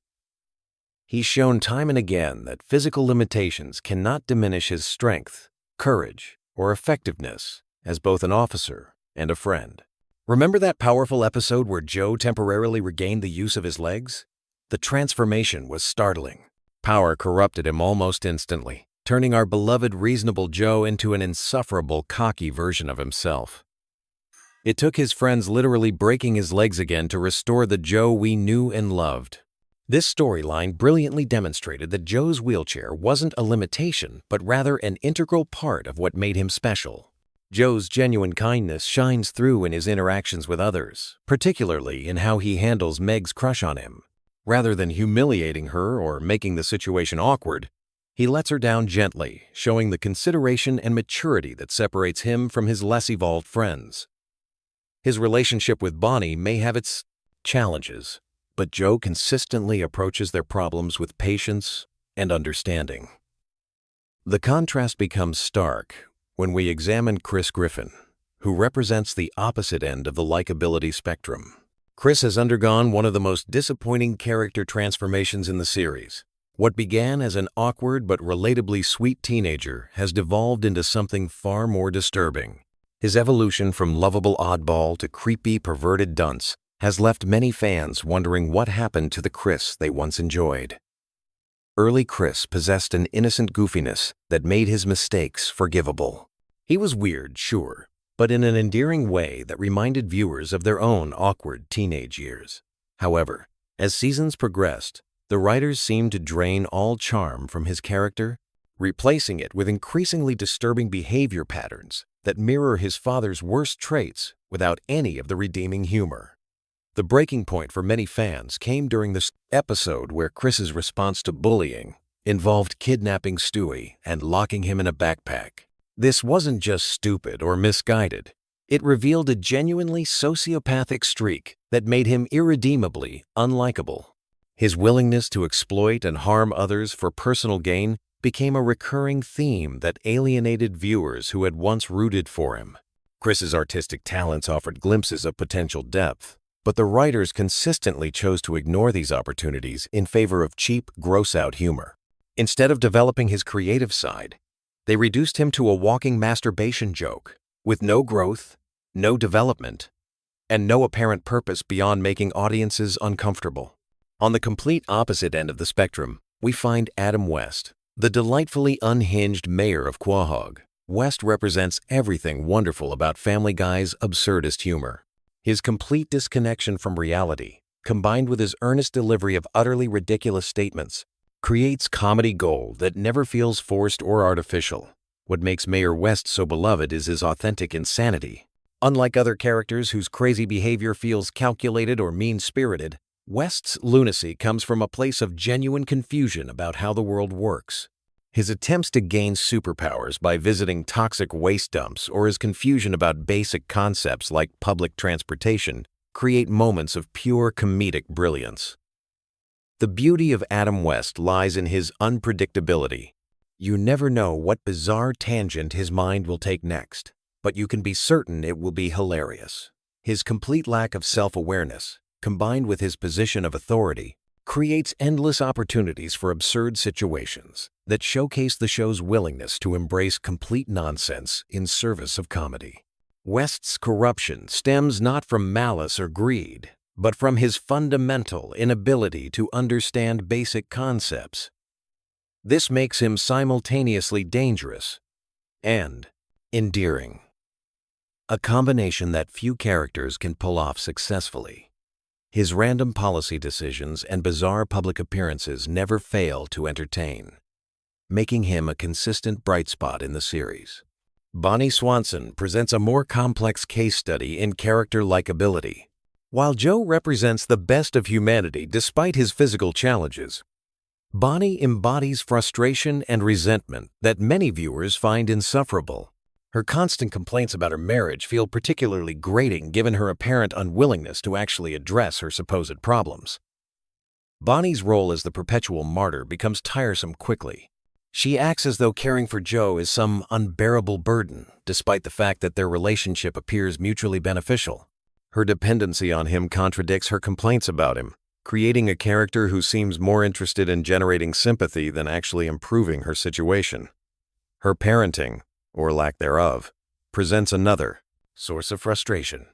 He's shown time and again that physical limitations cannot diminish his strength, courage, or effectiveness as both an officer and a friend. Remember that powerful episode where Joe temporarily regained the use of his legs? The transformation was startling. Power corrupted him almost instantly, turning our beloved reasonable Joe into an insufferable, cocky version of himself. It took his friends literally breaking his legs again to restore the Joe we knew and loved. This storyline brilliantly demonstrated that Joe's wheelchair wasn't a limitation, but rather an integral part of what made him special. Joe's genuine kindness shines through in his interactions with others, particularly in how he handles Meg's crush on him. Rather than humiliating her or making the situation awkward, he lets her down gently, showing the consideration and maturity that separates him from his less evolved friends. His relationship with Bonnie may have its challenges, but Joe consistently approaches their problems with patience and understanding. The contrast becomes stark when we examine Chris Griffin, who represents the opposite end of the likability spectrum. Chris has undergone one of the most disappointing character transformations in the series. What began as an awkward but relatably sweet teenager has devolved into something far more disturbing. His evolution from lovable oddball to creepy, perverted dunce has left many fans wondering what happened to the Chris they once enjoyed. Early Chris possessed an innocent goofiness that made his mistakes forgivable. He was weird, sure, but in an endearing way that reminded viewers of their own awkward teenage years. However, as seasons progressed, the writers seemed to drain all charm from his character, replacing it with increasingly disturbing behavior patterns that mirror his father's worst traits without any of the redeeming humor. The breaking point for many fans came during this episode where Chris's response to bullying involved kidnapping Stewie and locking him in a backpack. This wasn't just stupid or misguided. It revealed a genuinely sociopathic streak that made him irredeemably unlikable. His willingness to exploit and harm others for personal gain became a recurring theme that alienated viewers who had once rooted for him. Chris's artistic talents offered glimpses of potential depth, but the writers consistently chose to ignore these opportunities in favor of cheap, gross-out humor. Instead of developing his creative side, they reduced him to a walking masturbation joke, with no growth, no development, and no apparent purpose beyond making audiences uncomfortable. On the complete opposite end of the spectrum, we find Adam West, the delightfully unhinged mayor of Quahog. West represents everything wonderful about Family Guy's absurdist humor. His complete disconnection from reality, combined with his earnest delivery of utterly ridiculous statements, creates comedy gold that never feels forced or artificial. What makes Mayor West so beloved is his authentic insanity. Unlike other characters whose crazy behavior feels calculated or mean-spirited, West's lunacy comes from a place of genuine confusion about how the world works. His attempts to gain superpowers by visiting toxic waste dumps or his confusion about basic concepts like public transportation create moments of pure comedic brilliance. The beauty of Adam West lies in his unpredictability. You never know what bizarre tangent his mind will take next, but you can be certain it will be hilarious. His complete lack of self-awareness, combined with his position of authority, creates endless opportunities for absurd situations that showcase the show's willingness to embrace complete nonsense in service of comedy. West's corruption stems not from malice or greed, but from his fundamental inability to understand basic concepts. This makes him simultaneously dangerous and endearing, a combination that few characters can pull off successfully. His random policy decisions and bizarre public appearances never fail to entertain, making him a consistent bright spot in the series. Bonnie Swanson presents a more complex case study in character likability. While Joe represents the best of humanity despite his physical challenges, Bonnie embodies frustration and resentment that many viewers find insufferable. Her constant complaints about her marriage feel particularly grating given her apparent unwillingness to actually address her supposed problems. Bonnie's role as the perpetual martyr becomes tiresome quickly. She acts as though caring for Joe is some unbearable burden, despite the fact that their relationship appears mutually beneficial. Her dependency on him contradicts her complaints about him, creating a character who seems more interested in generating sympathy than actually improving her situation. Her parenting, or lack thereof, presents another source of frustration.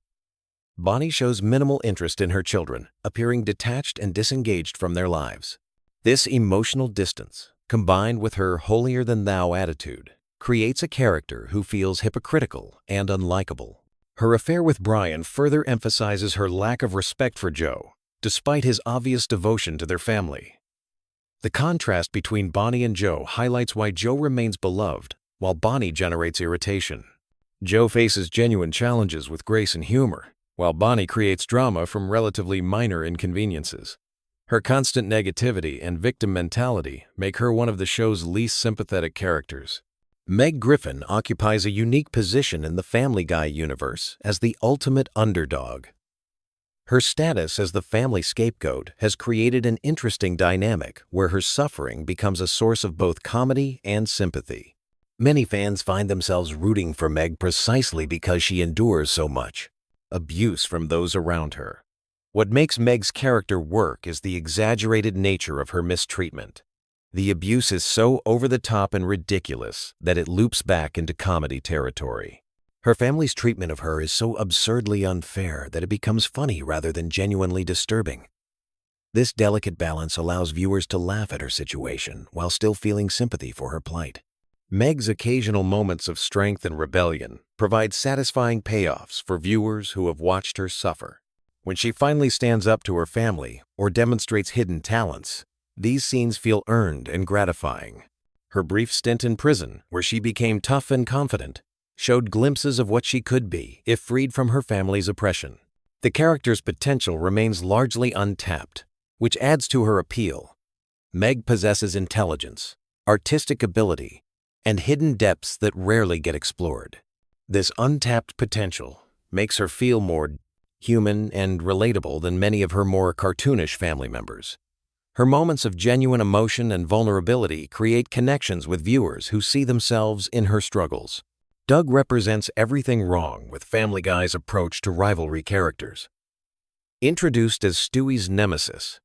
Bonnie shows minimal interest in her children, appearing detached and disengaged from their lives. This emotional distance, combined with her holier-than-thou attitude, creates a character who feels hypocritical and unlikable. Her affair with Brian further emphasizes her lack of respect for Joe, despite his obvious devotion to their family. The contrast between Bonnie and Joe highlights why Joe remains beloved, while Bonnie generates irritation. Joe faces genuine challenges with grace and humor, while Bonnie creates drama from relatively minor inconveniences. Her constant negativity and victim mentality make her one of the show's least sympathetic characters. Meg Griffin occupies a unique position in the Family Guy universe as the ultimate underdog. Her status as the family scapegoat has created an interesting dynamic where her suffering becomes a source of both comedy and sympathy. Many fans find themselves rooting for Meg precisely because she endures so much abuse from those around her. What makes Meg's character work is the exaggerated nature of her mistreatment. The abuse is so over-the-top and ridiculous that it loops back into comedy territory. Her family's treatment of her is so absurdly unfair that it becomes funny rather than genuinely disturbing. This delicate balance allows viewers to laugh at her situation while still feeling sympathy for her plight. Meg's occasional moments of strength and rebellion provide satisfying payoffs for viewers who have watched her suffer. When she finally stands up to her family or demonstrates hidden talents, these scenes feel earned and gratifying. Her brief stint in prison, where she became tough and confident, showed glimpses of what she could be if freed from her family's oppression. The character's potential remains largely untapped, which adds to her appeal. Meg possesses intelligence, artistic ability, and hidden depths that rarely get explored. This untapped potential makes her feel more human and relatable than many of her more cartoonish family members. Her moments of genuine emotion and vulnerability create connections with viewers who see themselves in her struggles. Doug represents everything wrong with Family Guy's approach to rivalry characters. Introduced as Stewie's nemesis,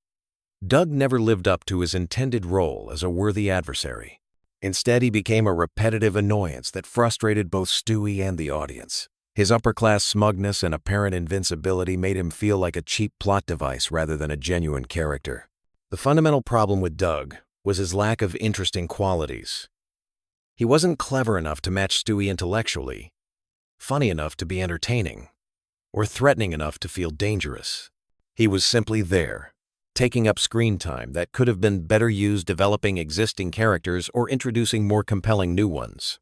Doug never lived up to his intended role as a worthy adversary. Instead, he became a repetitive annoyance that frustrated both Stewie and the audience. His upper-class smugness and apparent invincibility made him feel like a cheap plot device rather than a genuine character. The fundamental problem with Doug was his lack of interesting qualities. He wasn't clever enough to match Stewie intellectually, funny enough to be entertaining, or threatening enough to feel dangerous. He was simply there, taking up screen time that could have been better used developing existing characters or introducing more compelling new ones.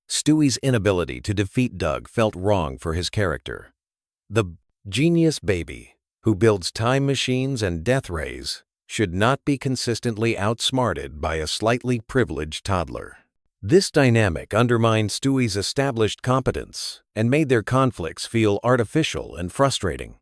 Stewie's inability to defeat Doug felt wrong for his character. The genius baby, who builds time machines and death rays, should not be consistently outsmarted by a slightly privileged toddler. This dynamic undermined Stewie's established competence and made their conflicts feel artificial and frustrating.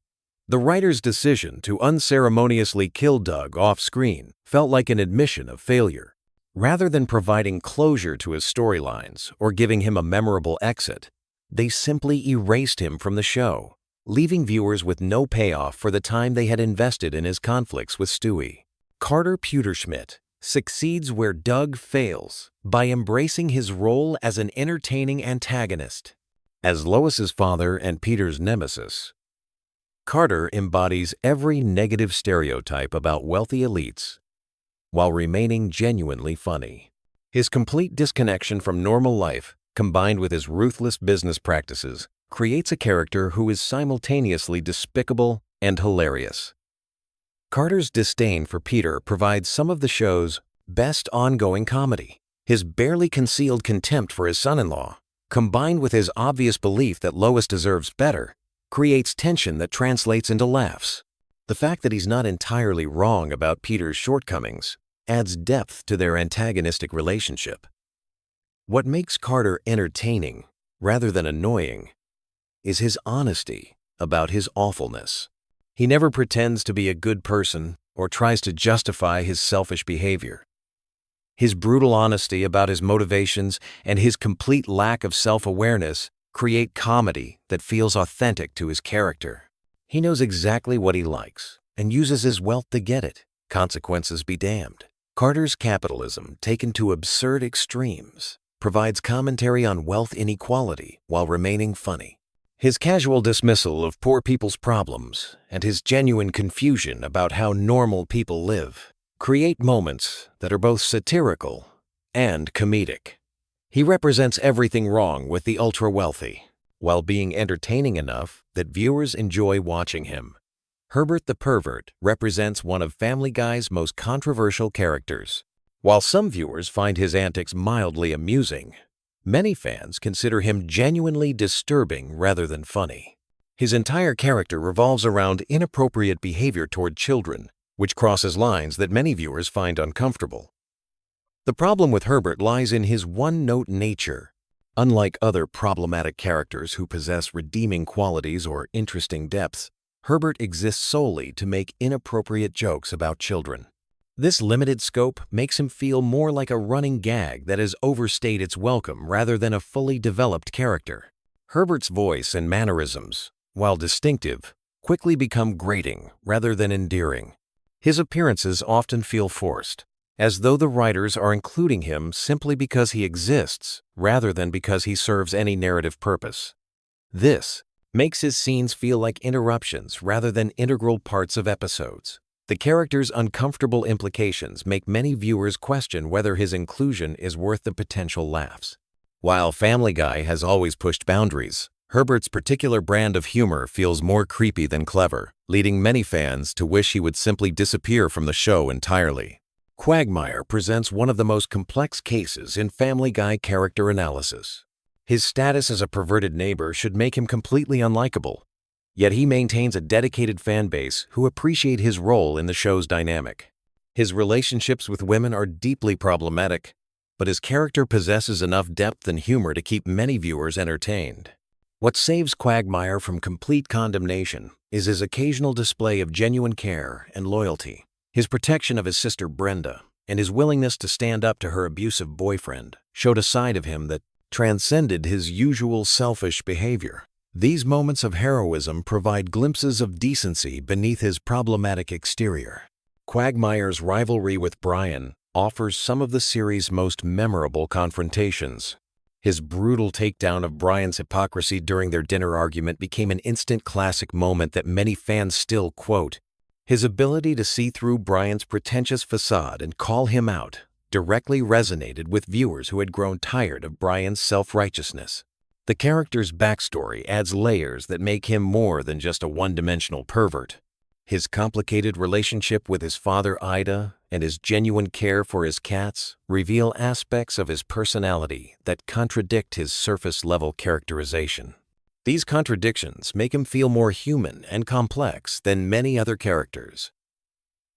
The writer's decision to unceremoniously kill Doug off-screen felt like an admission of failure. Rather than providing closure to his storylines or giving him a memorable exit, they simply erased him from the show, leaving viewers with no payoff for the time they had invested in his conflicts with Stewie. Carter Pewterschmidt succeeds where Doug fails by embracing his role as an entertaining antagonist. As Lois's father and Peter's nemesis, Carter embodies every negative stereotype about wealthy elites while remaining genuinely funny. His complete disconnection from normal life, combined with his ruthless business practices, creates a character who is simultaneously despicable and hilarious. Carter's disdain for Peter provides some of the show's best ongoing comedy. His barely concealed contempt for his son-in-law, combined with his obvious belief that Lois deserves better, creates tension that translates into laughs. The fact that he's not entirely wrong about Peter's shortcomings adds depth to their antagonistic relationship. What makes Carter entertaining, rather than annoying, is his honesty about his awfulness. He never pretends to be a good person or tries to justify his selfish behavior. His brutal honesty about his motivations and his complete lack of self-awareness create comedy that feels authentic to his character. He knows exactly what he likes and uses his wealth to get it. Consequences be damned. Carter's capitalism, taken to absurd extremes, provides commentary on wealth inequality while remaining funny. His casual dismissal of poor people's problems and his genuine confusion about how normal people live create moments that are both satirical and comedic. He represents everything wrong with the ultra-wealthy, while being entertaining enough that viewers enjoy watching him. Herbert the Pervert represents one of Family Guy's most controversial characters. While some viewers find his antics mildly amusing, many fans consider him genuinely disturbing rather than funny. His entire character revolves around inappropriate behavior toward children, which crosses lines that many viewers find uncomfortable. The problem with Herbert lies in his one-note nature. Unlike other problematic characters who possess redeeming qualities or interesting depths, Herbert exists solely to make inappropriate jokes about children. This limited scope makes him feel more like a running gag that has overstayed its welcome rather than a fully developed character. Herbert's voice and mannerisms, while distinctive, quickly become grating rather than endearing. His appearances often feel forced, as though the writers are including him simply because he exists rather than because he serves any narrative purpose. This makes his scenes feel like interruptions rather than integral parts of episodes. The character's uncomfortable implications make many viewers question whether his inclusion is worth the potential laughs. While Family Guy has always pushed boundaries, Herbert's particular brand of humor feels more creepy than clever, leading many fans to wish he would simply disappear from the show entirely. Quagmire presents one of the most complex cases in Family Guy character analysis. His status as a perverted neighbor should make him completely unlikable, yet he maintains a dedicated fan base who appreciate his role in the show's dynamic. His relationships with women are deeply problematic, but his character possesses enough depth and humor to keep many viewers entertained. What saves Quagmire from complete condemnation is his occasional display of genuine care and loyalty. His protection of his sister Brenda and his willingness to stand up to her abusive boyfriend showed a side of him that transcended his usual selfish behavior. These moments of heroism provide glimpses of decency beneath his problematic exterior. Quagmire's rivalry with Brian offers some of the series' most memorable confrontations. His brutal takedown of Brian's hypocrisy during their dinner argument became an instant classic moment that many fans still quote. His ability to see through Brian's pretentious facade and call him out directly resonated with viewers who had grown tired of Brian's self-righteousness. The character's backstory adds layers that make him more than just a one-dimensional pervert. His complicated relationship with his father Ida and his genuine care for his cats reveal aspects of his personality that contradict his surface-level characterization. These contradictions make him feel more human and complex than many other characters.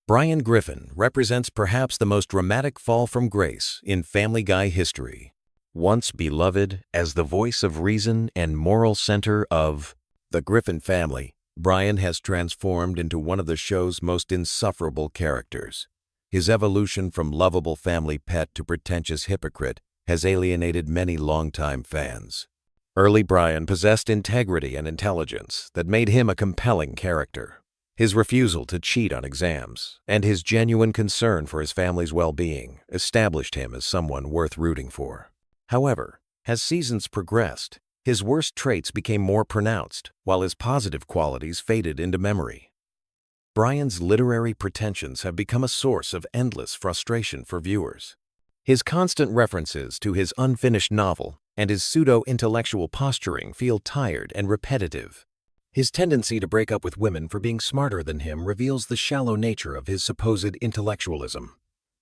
Brian Griffin represents perhaps the most dramatic fall from grace in Family Guy history. Once beloved as the voice of reason and moral center of the Griffin family, Brian has transformed into one of the show's most insufferable characters. His evolution from lovable family pet to pretentious hypocrite has alienated many longtime fans. Early Brian possessed integrity and intelligence that made him a compelling character. His refusal to cheat on exams and his genuine concern for his family's well-being established him as someone worth rooting for. However, as seasons progressed, his worst traits became more pronounced, while his positive qualities faded into memory. Brian's literary pretensions have become a source of endless frustration for viewers. His constant references to his unfinished novel and his pseudo-intellectual posturing feel tired and repetitive. His tendency to break up with women for being smarter than him reveals the shallow nature of his supposed intellectualism.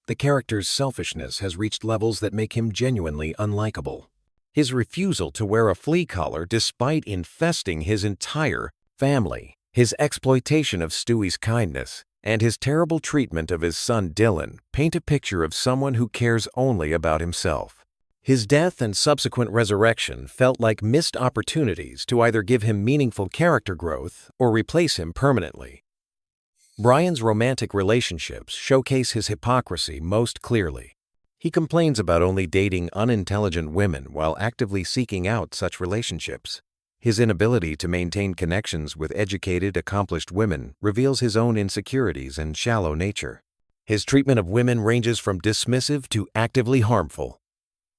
The character's selfishness has reached levels that make him genuinely unlikable. His refusal to wear a flea collar despite infesting his entire family, his exploitation of Stewie's kindness, and his terrible treatment of his son Dylan paint a picture of someone who cares only about himself. His death and subsequent resurrection felt like missed opportunities to either give him meaningful character growth or replace him permanently. Brian's romantic relationships showcase his hypocrisy most clearly. He complains about only dating unintelligent women while actively seeking out such relationships. His inability to maintain connections with educated, accomplished women reveals his own insecurities and shallow nature. His treatment of women ranges from dismissive to actively harmful.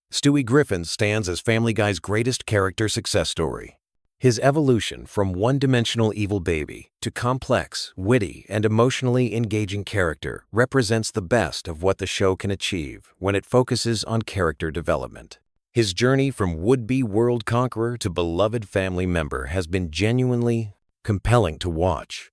Stewie Griffin stands as Family Guy's greatest character success story. His evolution from one-dimensional evil baby to complex, witty, and emotionally engaging character represents the best of what the show can achieve when it focuses on character development. His journey from would-be world conqueror to beloved family member has been genuinely compelling to watch.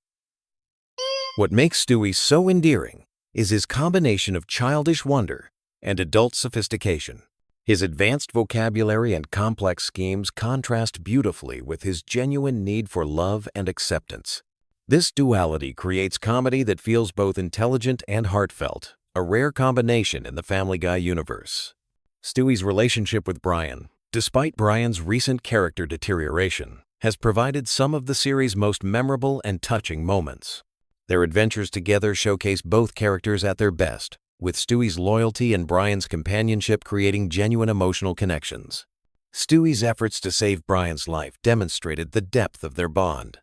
What makes Stewie so endearing is his combination of childish wonder and adult sophistication. His advanced vocabulary and complex schemes contrast beautifully with his genuine need for love and acceptance. This duality creates comedy that feels both intelligent and heartfelt, a rare combination in the Family Guy universe. Stewie's relationship with Brian, despite Brian's recent character deterioration, has provided some of the series' most memorable and touching moments. Their adventures together showcase both characters at their best, with Stewie's loyalty and Brian's companionship creating genuine emotional connections. Stewie's efforts to save Brian's life demonstrated the depth of their bond.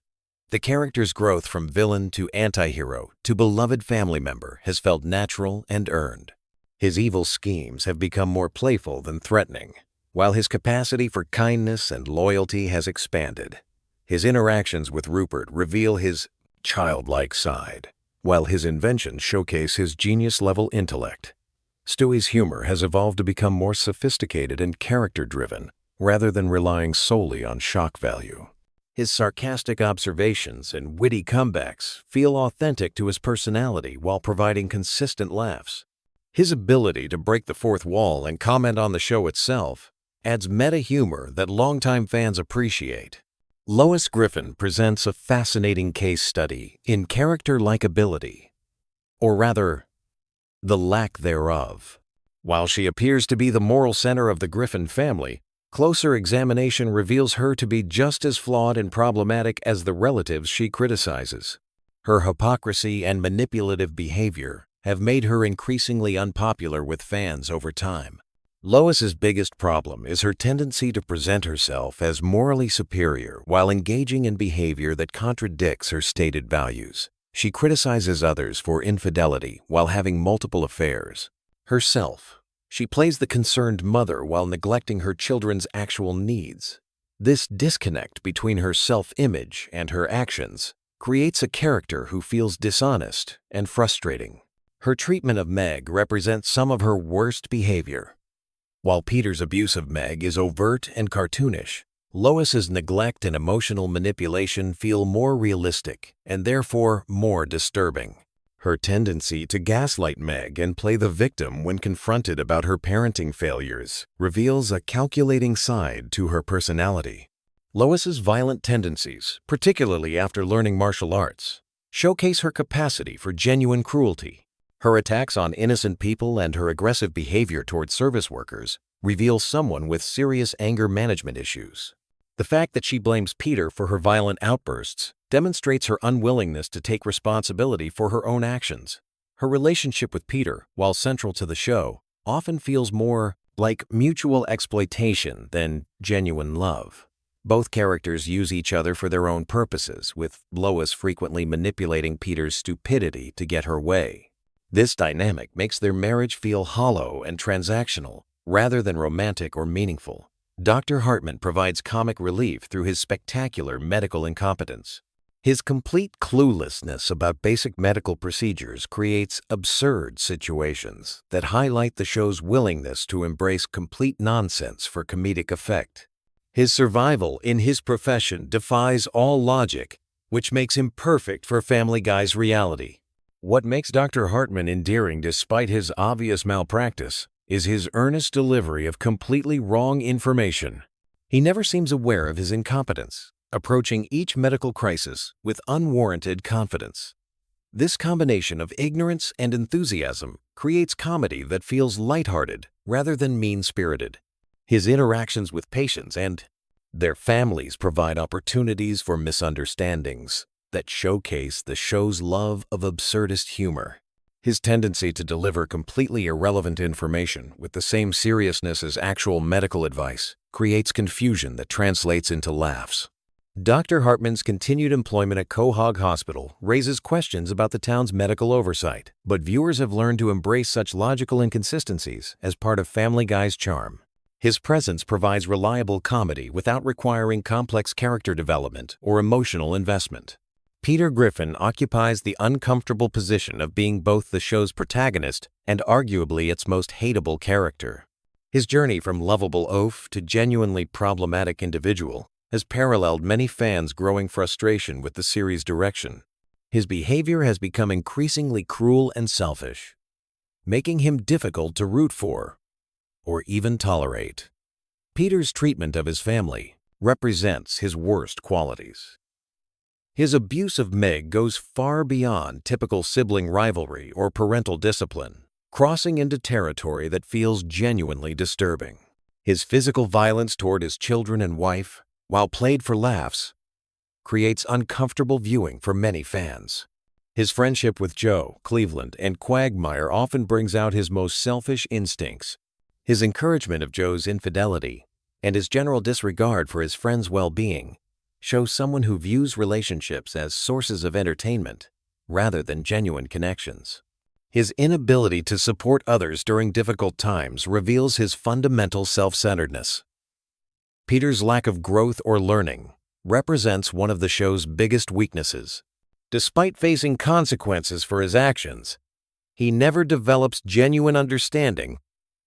The character's growth from villain to anti-hero to beloved family member has felt natural and earned. His evil schemes have become more playful than threatening, while his capacity for kindness and loyalty has expanded. His interactions with Rupert reveal his childlike side, while his inventions showcase his genius-level intellect. Stewie's humor has evolved to become more sophisticated and character-driven, rather than relying solely on shock value. His sarcastic observations and witty comebacks feel authentic to his personality while providing consistent laughs. His ability to break the fourth wall and comment on the show itself adds meta-humor that longtime fans appreciate. Lois Griffin presents a fascinating case study in character likability, or rather, the lack thereof. While she appears to be the moral center of the Griffin family, closer examination reveals her to be just as flawed and problematic as the relatives she criticizes. Her hypocrisy and manipulative behavior have made her increasingly unpopular with fans over time. Lois's biggest problem is her tendency to present herself as morally superior while engaging in behavior that contradicts her stated values. She criticizes others for infidelity while having multiple affairs. Herself, she plays the concerned mother while neglecting her children's actual needs. This disconnect between her self-image and her actions creates a character who feels dishonest and frustrating. Her treatment of Meg represents some of her worst behavior. While Peter's abuse of Meg is overt and cartoonish, Lois's neglect and emotional manipulation feel more realistic and therefore more disturbing. Her tendency to gaslight Meg and play the victim when confronted about her parenting failures reveals a calculating side to her personality. Lois's violent tendencies, particularly after learning martial arts, showcase her capacity for genuine cruelty. Her attacks on innocent people and her aggressive behavior toward service workers reveal someone with serious anger management issues. The fact that she blames Peter for her violent outbursts demonstrates her unwillingness to take responsibility for her own actions. Her relationship with Peter, while central to the show, often feels more like mutual exploitation than genuine love. Both characters use each other for their own purposes, with Lois frequently manipulating Peter's stupidity to get her way. This dynamic makes their marriage feel hollow and transactional, rather than romantic or meaningful. Dr. Hartman provides comic relief through his spectacular medical incompetence. His complete cluelessness about basic medical procedures creates absurd situations that highlight the show's willingness to embrace complete nonsense for comedic effect. His survival in his profession defies all logic, which makes him perfect for Family Guy's reality. What makes Dr. Hartman endearing despite his obvious malpractice is his earnest delivery of completely wrong information. He never seems aware of his incompetence, approaching each medical crisis with unwarranted confidence. This combination of ignorance and enthusiasm creates comedy that feels lighthearted rather than mean-spirited. His interactions with patients and their families provide opportunities for misunderstandings that showcase the show's love of absurdist humor. His tendency to deliver completely irrelevant information with the same seriousness as actual medical advice creates confusion that translates into laughs. Dr. Hartman's continued employment at Quahog Hospital raises questions about the town's medical oversight, but viewers have learned to embrace such logical inconsistencies as part of Family Guy's charm. His presence provides reliable comedy without requiring complex character development or emotional investment. Peter Griffin occupies the uncomfortable position of being both the show's protagonist and arguably its most hateable character. His journey from lovable oaf to genuinely problematic individual has paralleled many fans' growing frustration with the series' direction. His behavior has become increasingly cruel and selfish, making him difficult to root for or even tolerate. Peter's treatment of his family represents his worst qualities. His abuse of Meg goes far beyond typical sibling rivalry or parental discipline, crossing into territory that feels genuinely disturbing. His physical violence toward his children and wife, while played for laughs, creates uncomfortable viewing for many fans. His friendship with Joe, Cleveland, and Quagmire often brings out his most selfish instincts. His encouragement of Joe's infidelity and his general disregard for his friend's well-being shows someone who views relationships as sources of entertainment rather than genuine connections. His inability to support others during difficult times reveals his fundamental self-centeredness. Peter's lack of growth or learning represents one of the show's biggest weaknesses. Despite facing consequences for his actions, he never develops genuine understanding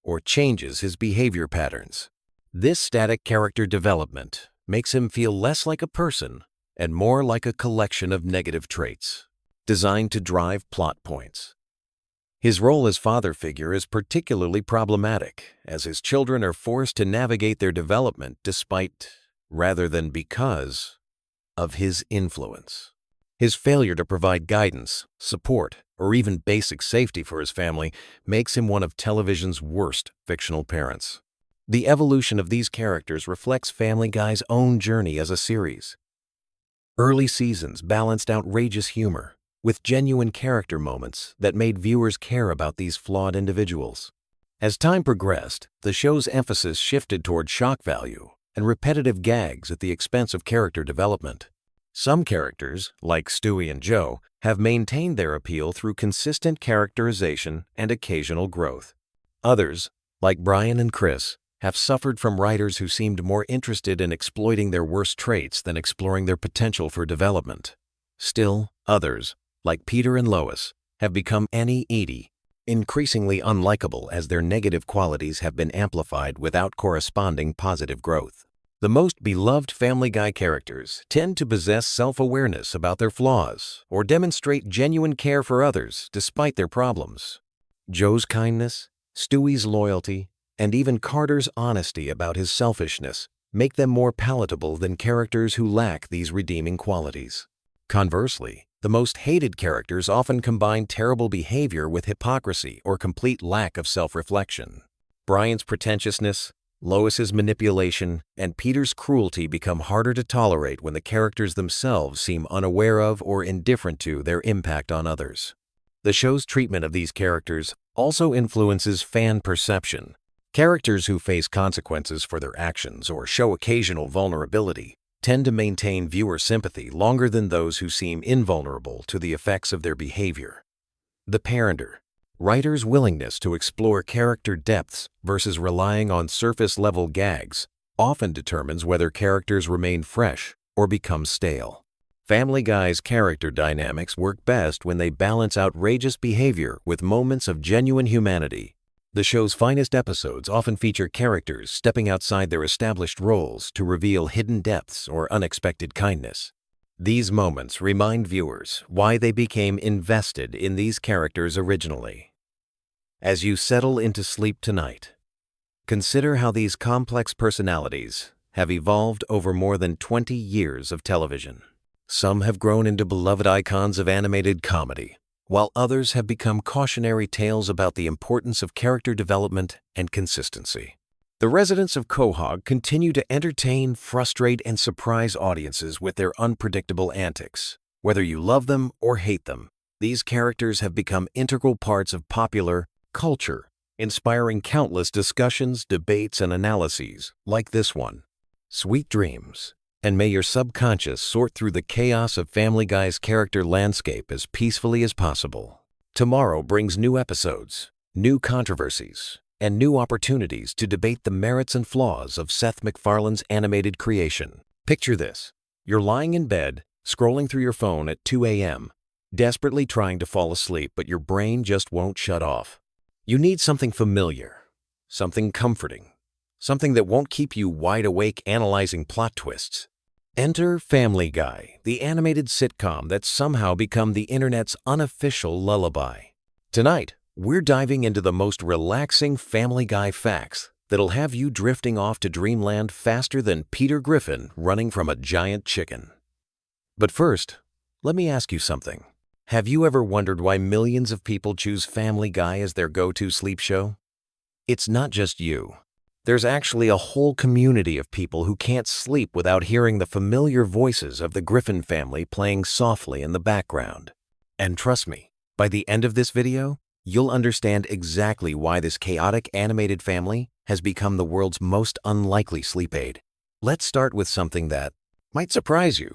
or changes his behavior patterns. This static character development makes him feel less like a person and more like a collection of negative traits, designed to drive plot points. His role as father figure is particularly problematic, as his children are forced to navigate their development despite, rather than because, of his influence. His failure to provide guidance, support, or even basic safety for his family makes him one of television's worst fictional parents. The evolution of these characters reflects Family Guy's own journey as a series. Early seasons balanced outrageous humor with genuine character moments that made viewers care about these flawed individuals. As time progressed, the show's emphasis shifted toward shock value and repetitive gags at the expense of character development. Some characters, like Stewie and Joe, have maintained their appeal through consistent characterization and occasional growth. Others, like Brian and Chris, have suffered from writers who seemed more interested in exploiting their worst traits than exploring their potential for development. Still, others, like Peter and Lois, have become any-eaty, increasingly unlikable as their negative qualities have been amplified without corresponding positive growth. The most beloved Family Guy characters tend to possess self-awareness about their flaws or demonstrate genuine care for others despite their problems. Joe's kindness, Stewie's loyalty, and even Carter's honesty about his selfishness make them more palatable than characters who lack these redeeming qualities. Conversely, the most hated characters often combine terrible behavior with hypocrisy or complete lack of self-reflection. Brian's pretentiousness, Lois's manipulation, and Peter's cruelty become harder to tolerate when the characters themselves seem unaware of or indifferent to their impact on others. The show's treatment of these characters also influences fan perception. Characters who face consequences for their actions or show occasional vulnerability tend to maintain viewer sympathy longer than those who seem invulnerable to the effects of their behavior. The Parenter. Writers' willingness to explore character depths versus relying on surface-level gags often determines whether characters remain fresh or become stale. Family Guy's character dynamics work best when they balance outrageous behavior with moments of genuine humanity. The show's finest episodes often feature characters stepping outside their established roles to reveal hidden depths or unexpected kindness. These moments remind viewers why they became invested in these characters originally. As you settle into sleep tonight, consider how these complex personalities have evolved over more than 20 years of television. Some have grown into beloved icons of animated comedy, while others have become cautionary tales about the importance of character development and consistency. The residents of Quahog continue to entertain, frustrate, and surprise audiences with their unpredictable antics. Whether you love them or hate them, these characters have become integral parts of popular culture, inspiring countless discussions, debates, and analyses like this one. Sweet dreams, and may your subconscious sort through the chaos of Family Guy's character landscape as peacefully as possible. Tomorrow brings new episodes, new controversies, and new opportunities to debate the merits and flaws of Seth MacFarlane's animated creation. Picture this. You're lying in bed, scrolling through your phone at 2 a.m., desperately trying to fall asleep, but your brain just won't shut off. You need something familiar, something comforting, something that won't keep you wide awake analyzing plot twists. Enter Family Guy, the animated sitcom that's somehow become the internet's unofficial lullaby. Tonight, we're diving into the most relaxing Family Guy facts that'll have you drifting off to dreamland faster than Peter Griffin running from a giant chicken. But first, let me ask you something. Have you ever wondered why millions of people choose Family Guy as their go-to sleep show? It's not just you. There's actually a whole community of people who can't sleep without hearing the familiar voices of the Griffin family playing softly in the background. And trust me, by the end of this video, you'll understand exactly why this chaotic animated family has become the world's most unlikely sleep aid. Let's start with something that might surprise you.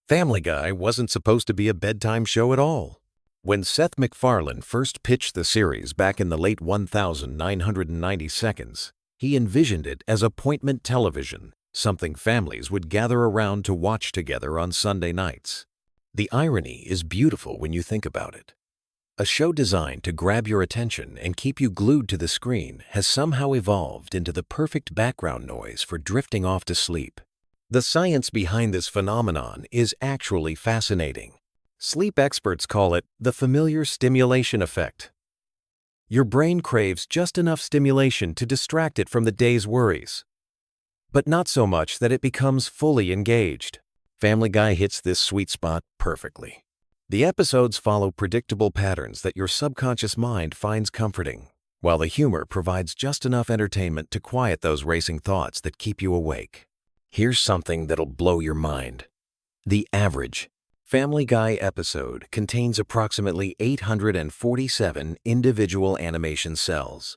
Family Guy wasn't supposed to be a bedtime show at all. When Seth MacFarlane first pitched the series back in the late 1992, he envisioned it as appointment television, something families would gather around to watch together on Sunday nights. The irony is beautiful when you think about it. A show designed to grab your attention and keep you glued to the screen has somehow evolved into the perfect background noise for drifting off to sleep. The science behind this phenomenon is actually fascinating. Sleep experts call it the familiar stimulation effect. Your brain craves just enough stimulation to distract it from the day's worries, but not so much that it becomes fully engaged. Family Guy hits this sweet spot perfectly. The episodes follow predictable patterns that your subconscious mind finds comforting, while the humor provides just enough entertainment to quiet those racing thoughts that keep you awake. Here's something that'll blow your mind. The average Family Guy episode contains approximately 847 individual animation cells.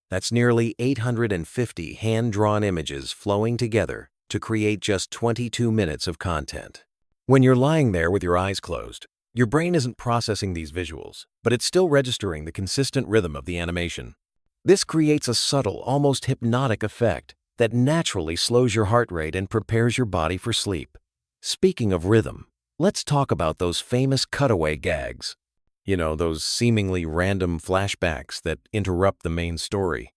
That's nearly 850 hand-drawn images flowing together to create just 22 minutes of content. When you're lying there with your eyes closed, your brain isn't processing these visuals, but it's still registering the consistent rhythm of the animation. This creates a subtle, almost hypnotic effect that naturally slows your heart rate and prepares your body for sleep. Speaking of rhythm, let's talk about those famous cutaway gags. You know, those seemingly random flashbacks that interrupt the main story.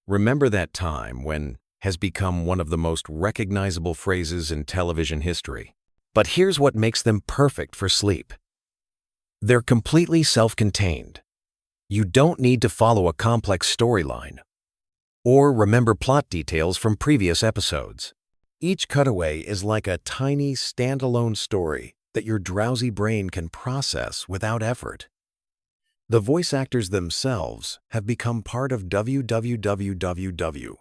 Remember that time when has become one of the most recognizable phrases in television history. But here's what makes them perfect for sleep. They're completely self-contained. You don't need to follow a complex storyline or remember plot details from previous episodes. Each cutaway is like a tiny, standalone story that your drowsy brain can process without effort. The voice actors themselves have become part of WWWWW,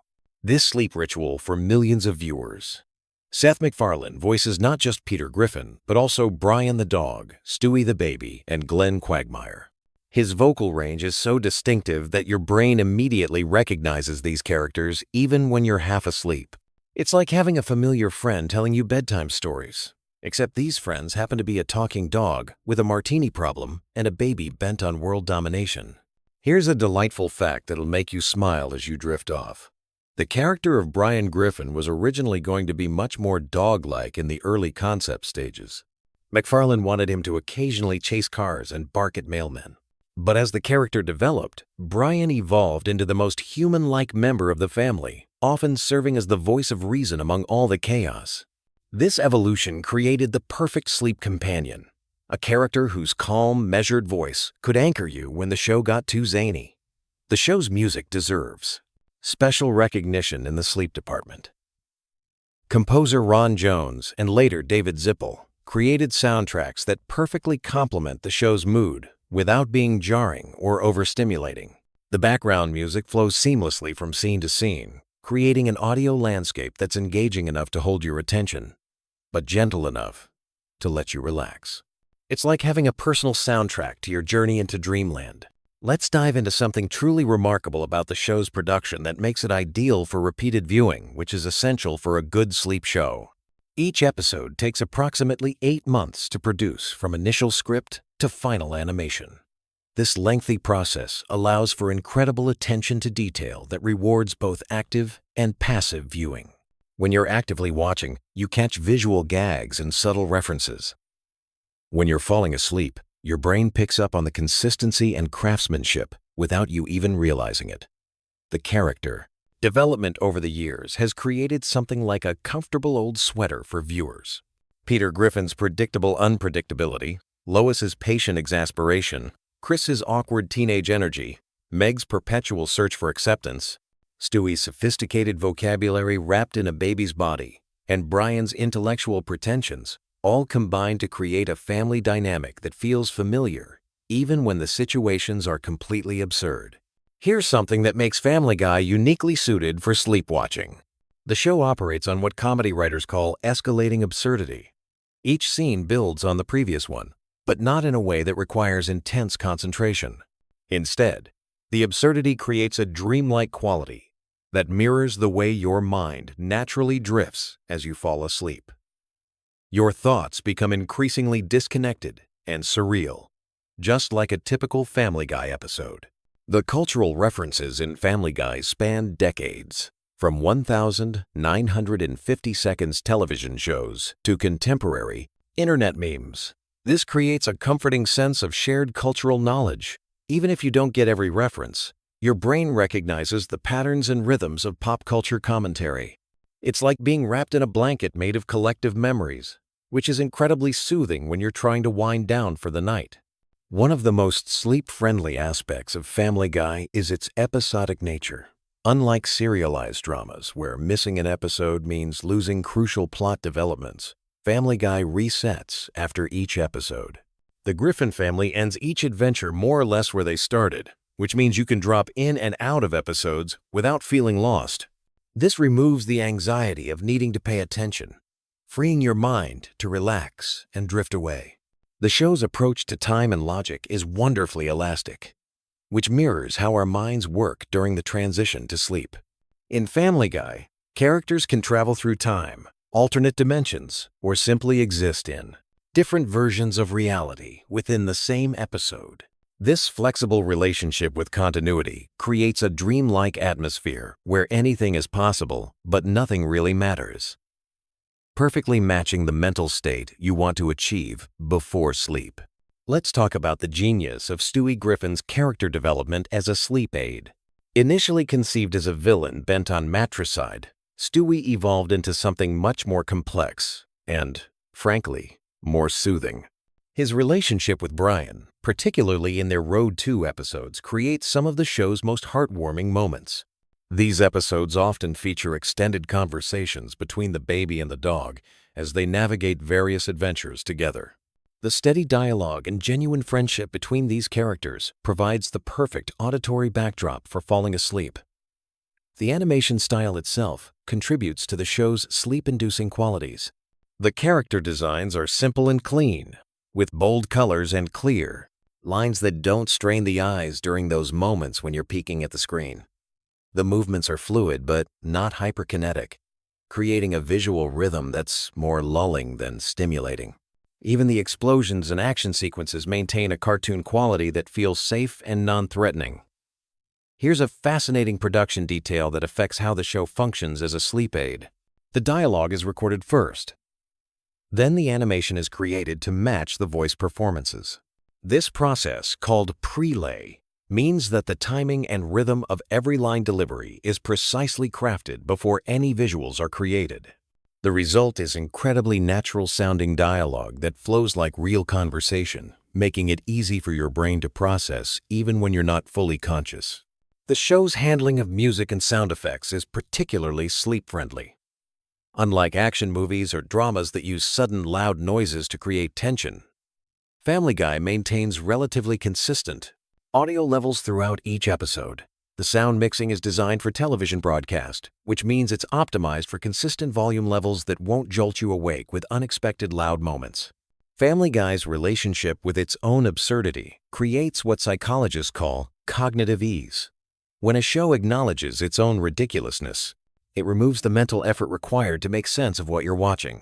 this sleep ritual for millions of viewers. Seth MacFarlane voices not just Peter Griffin, but also Brian the dog, Stewie the baby, and Glenn Quagmire. His vocal range is so distinctive that your brain immediately recognizes these characters even when you're half asleep. It's like having a familiar friend telling you bedtime stories, except these friends happen to be a talking dog with a martini problem and a baby bent on world domination. Here's a delightful fact that'll make you smile as you drift off. The character of Brian Griffin was originally going to be much more dog-like in the early concept stages. MacFarlane wanted him to occasionally chase cars and bark at mailmen. But as the character developed, Brian evolved into the most human-like member of the family, often serving as the voice of reason among all the chaos. This evolution created the perfect sleep companion, a character whose calm, measured voice could anchor you when the show got too zany. The show's music deserves special recognition in the sleep department. Composer Ron Jones and later David Zippel created soundtracks that perfectly complement the show's mood without being jarring or overstimulating. The background music flows seamlessly from scene to scene, creating an audio landscape that's engaging enough to hold your attention, but gentle enough to let you relax. It's like having a personal soundtrack to your journey into dreamland. Let's dive into something truly remarkable about the show's production that makes it ideal for repeated viewing, which is essential for a good sleep show. Each episode takes approximately 8 months to produce, from initial script to final animation. This lengthy process allows for incredible attention to detail that rewards both active and passive viewing. When you're actively watching, you catch visual gags and subtle references. When you're falling asleep, your brain picks up on the consistency and craftsmanship without you even realizing it. The character development over the years has created something like a comfortable old sweater for viewers. Peter Griffin's predictable unpredictability, Lois's patient exasperation, Chris's awkward teenage energy, Meg's perpetual search for acceptance, Stewie's sophisticated vocabulary wrapped in a baby's body, and Brian's intellectual pretensions all combine to create a family dynamic that feels familiar, even when the situations are completely absurd. Here's something that makes Family Guy uniquely suited for sleepwatching. The show operates on what comedy writers call escalating absurdity. Each scene builds on the previous one, but not in a way that requires intense concentration. Instead, the absurdity creates a dreamlike quality that mirrors the way your mind naturally drifts as you fall asleep. Your thoughts become increasingly disconnected and surreal, just like a typical Family Guy episode. The cultural references in Family Guy span decades, from 1,950 seconds television shows to contemporary internet memes. This creates a comforting sense of shared cultural knowledge. Even if you don't get every reference, your brain recognizes the patterns and rhythms of pop culture commentary. It's like being wrapped in a blanket made of collective memories, which is incredibly soothing when you're trying to wind down for the night. One of the most sleep-friendly aspects of Family Guy is its episodic nature. Unlike serialized dramas, where missing an episode means losing crucial plot developments, Family Guy resets after each episode. The Griffin family ends each adventure more or less where they started, which means you can drop in and out of episodes without feeling lost. This removes the anxiety of needing to pay attention, freeing your mind to relax and drift away. The show's approach to time and logic is wonderfully elastic, which mirrors how our minds work during the transition to sleep. In Family Guy, characters can travel through time, alternate dimensions, or simply exist in different versions of reality within the same episode. This flexible relationship with continuity creates a dreamlike atmosphere where anything is possible, but nothing really matters, perfectly matching the mental state you want to achieve before sleep. Let's talk about the genius of Stewie Griffin's character development as a sleep aid. Initially conceived as a villain bent on matricide, Stewie evolved into something much more complex and, frankly, more soothing. His relationship with Brian, particularly in their Road 2 episodes, creates some of the show's most heartwarming moments. These episodes often feature extended conversations between the baby and the dog as they navigate various adventures together. The steady dialogue and genuine friendship between these characters provides the perfect auditory backdrop for falling asleep. The animation style itself contributes to the show's sleep-inducing qualities. The character designs are simple and clean, with bold colors and clear lines that don't strain the eyes during those moments when you're peeking at the screen. The movements are fluid but not hyperkinetic, creating a visual rhythm that's more lulling than stimulating. Even the explosions and action sequences maintain a cartoon quality that feels safe and non-threatening. Here's a fascinating production detail that affects how the show functions as a sleep aid. The dialogue is recorded first. Then the animation is created to match the voice performances. This process, called prelay, means that the timing and rhythm of every line delivery is precisely crafted before any visuals are created. The result is incredibly natural-sounding dialogue that flows like real conversation, making it easy for your brain to process even when you're not fully conscious. The show's handling of music and sound effects is particularly sleep-friendly. Unlike action movies or dramas that use sudden loud noises to create tension, Family Guy maintains relatively consistent audio levels throughout each episode. The sound mixing is designed for television broadcast, which means it's optimized for consistent volume levels that won't jolt you awake with unexpected loud moments. Family Guy's relationship with its own absurdity creates what psychologists call cognitive ease. When a show acknowledges its own ridiculousness, it removes the mental effort required to make sense of what you're watching.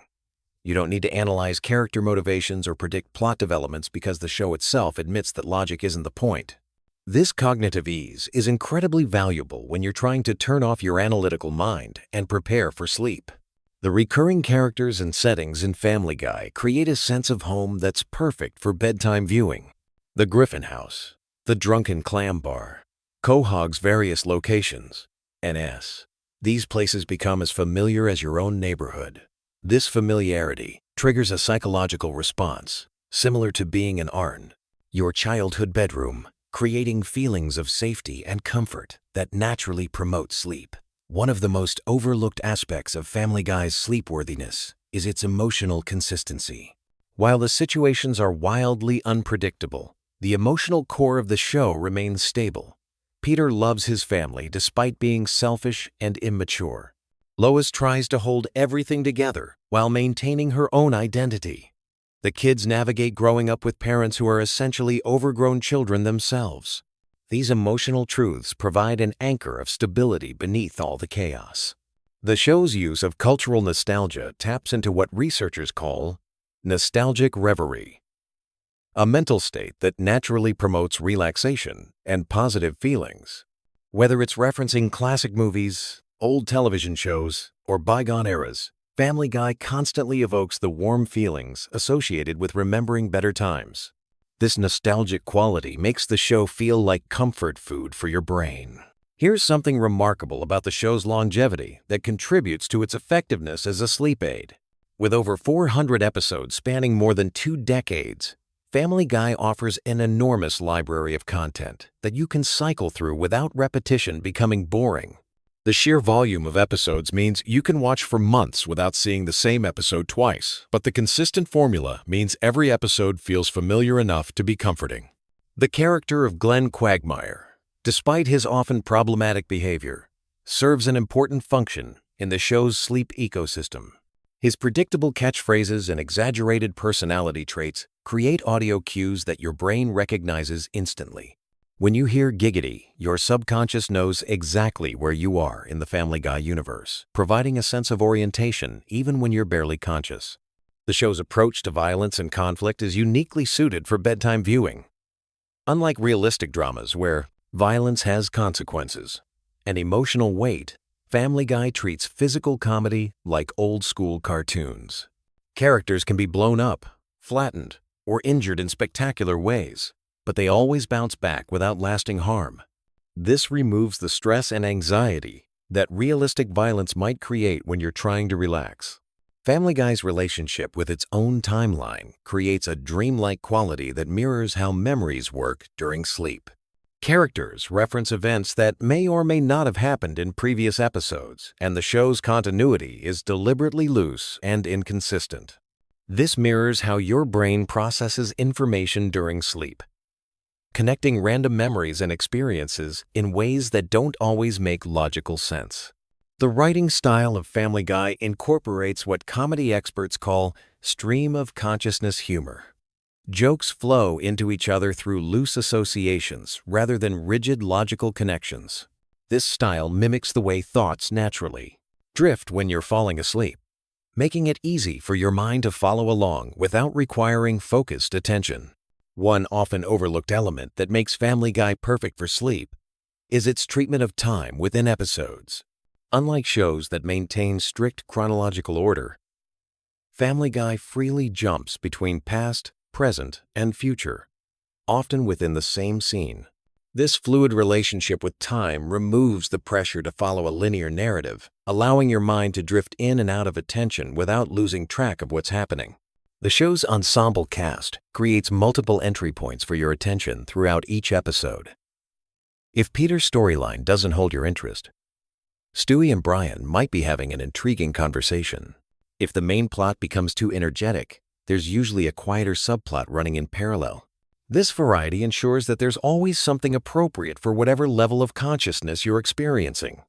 You don't need to analyze character motivations or predict plot developments because the show itself admits that logic isn't the point. This cognitive ease is incredibly valuable when you're trying to turn off your analytical mind and prepare for sleep. The recurring characters and settings in Family Guy create a sense of home that's perfect for bedtime viewing. The Griffin House, the Drunken Clam Bar, Quahog's various locations, NS. These places become as familiar as your own neighborhood. This familiarity triggers a psychological response, similar to being in Arn, your childhood bedroom, creating feelings of safety and comfort that naturally promote sleep. One of the most overlooked aspects of Family Guy's sleepworthiness is its emotional consistency. While the situations are wildly unpredictable, the emotional core of the show remains stable. Peter loves his family despite being selfish and immature. Lois tries to hold everything together while maintaining her own identity. The kids navigate growing up with parents who are essentially overgrown children themselves. These emotional truths provide an anchor of stability beneath all the chaos. The show's use of cultural nostalgia taps into what researchers call nostalgic reverie, a mental state that naturally promotes relaxation and positive feelings. Whether it's referencing classic movies, old television shows, or bygone eras, Family Guy constantly evokes the warm feelings associated with remembering better times. This nostalgic quality makes the show feel like comfort food for your brain. Here's something remarkable about the show's longevity that contributes to its effectiveness as a sleep aid. With over 400 episodes spanning more than 2 decades, Family Guy offers an enormous library of content that you can cycle through without repetition becoming boring. The sheer volume of episodes means you can watch for months without seeing the same episode twice, but the consistent formula means every episode feels familiar enough to be comforting. The character of Glenn Quagmire, despite his often problematic behavior, serves an important function in the show's sleep ecosystem. His predictable catchphrases and exaggerated personality traits create audio cues that your brain recognizes instantly. When you hear giggity, your subconscious knows exactly where you are in the Family Guy universe, providing a sense of orientation even when you're barely conscious. The show's approach to violence and conflict is uniquely suited for bedtime viewing. Unlike realistic dramas where violence has consequences and emotional weight, Family Guy treats physical comedy like old-school cartoons. Characters can be blown up, flattened, or injured in spectacular ways, but they always bounce back without lasting harm. This removes the stress and anxiety that realistic violence might create when you're trying to relax. Family Guy's relationship with its own timeline creates a dreamlike quality that mirrors how memories work during sleep. Characters reference events that may or may not have happened in previous episodes, and the show's continuity is deliberately loose and inconsistent. This mirrors how your brain processes information during sleep, connecting random memories and experiences in ways that don't always make logical sense. The writing style of Family Guy incorporates what comedy experts call stream of consciousness humor. Jokes flow into each other through loose associations rather than rigid logical connections. This style mimics the way thoughts naturally drift when you're falling asleep, making it easy for your mind to follow along without requiring focused attention. One often overlooked element that makes Family Guy perfect for sleep is its treatment of time within episodes. Unlike shows that maintain strict chronological order, Family Guy freely jumps between past, present, and future, often within the same scene. This fluid relationship with time removes the pressure to follow a linear narrative, allowing your mind to drift in and out of attention without losing track of what's happening. The show's ensemble cast creates multiple entry points for your attention throughout each episode. If Peter's storyline doesn't hold your interest, Stewie and Brian might be having an intriguing conversation. If the main plot becomes too energetic, there's usually a quieter subplot running in parallel. This variety ensures that there's always something appropriate for whatever level of consciousness you're experiencing.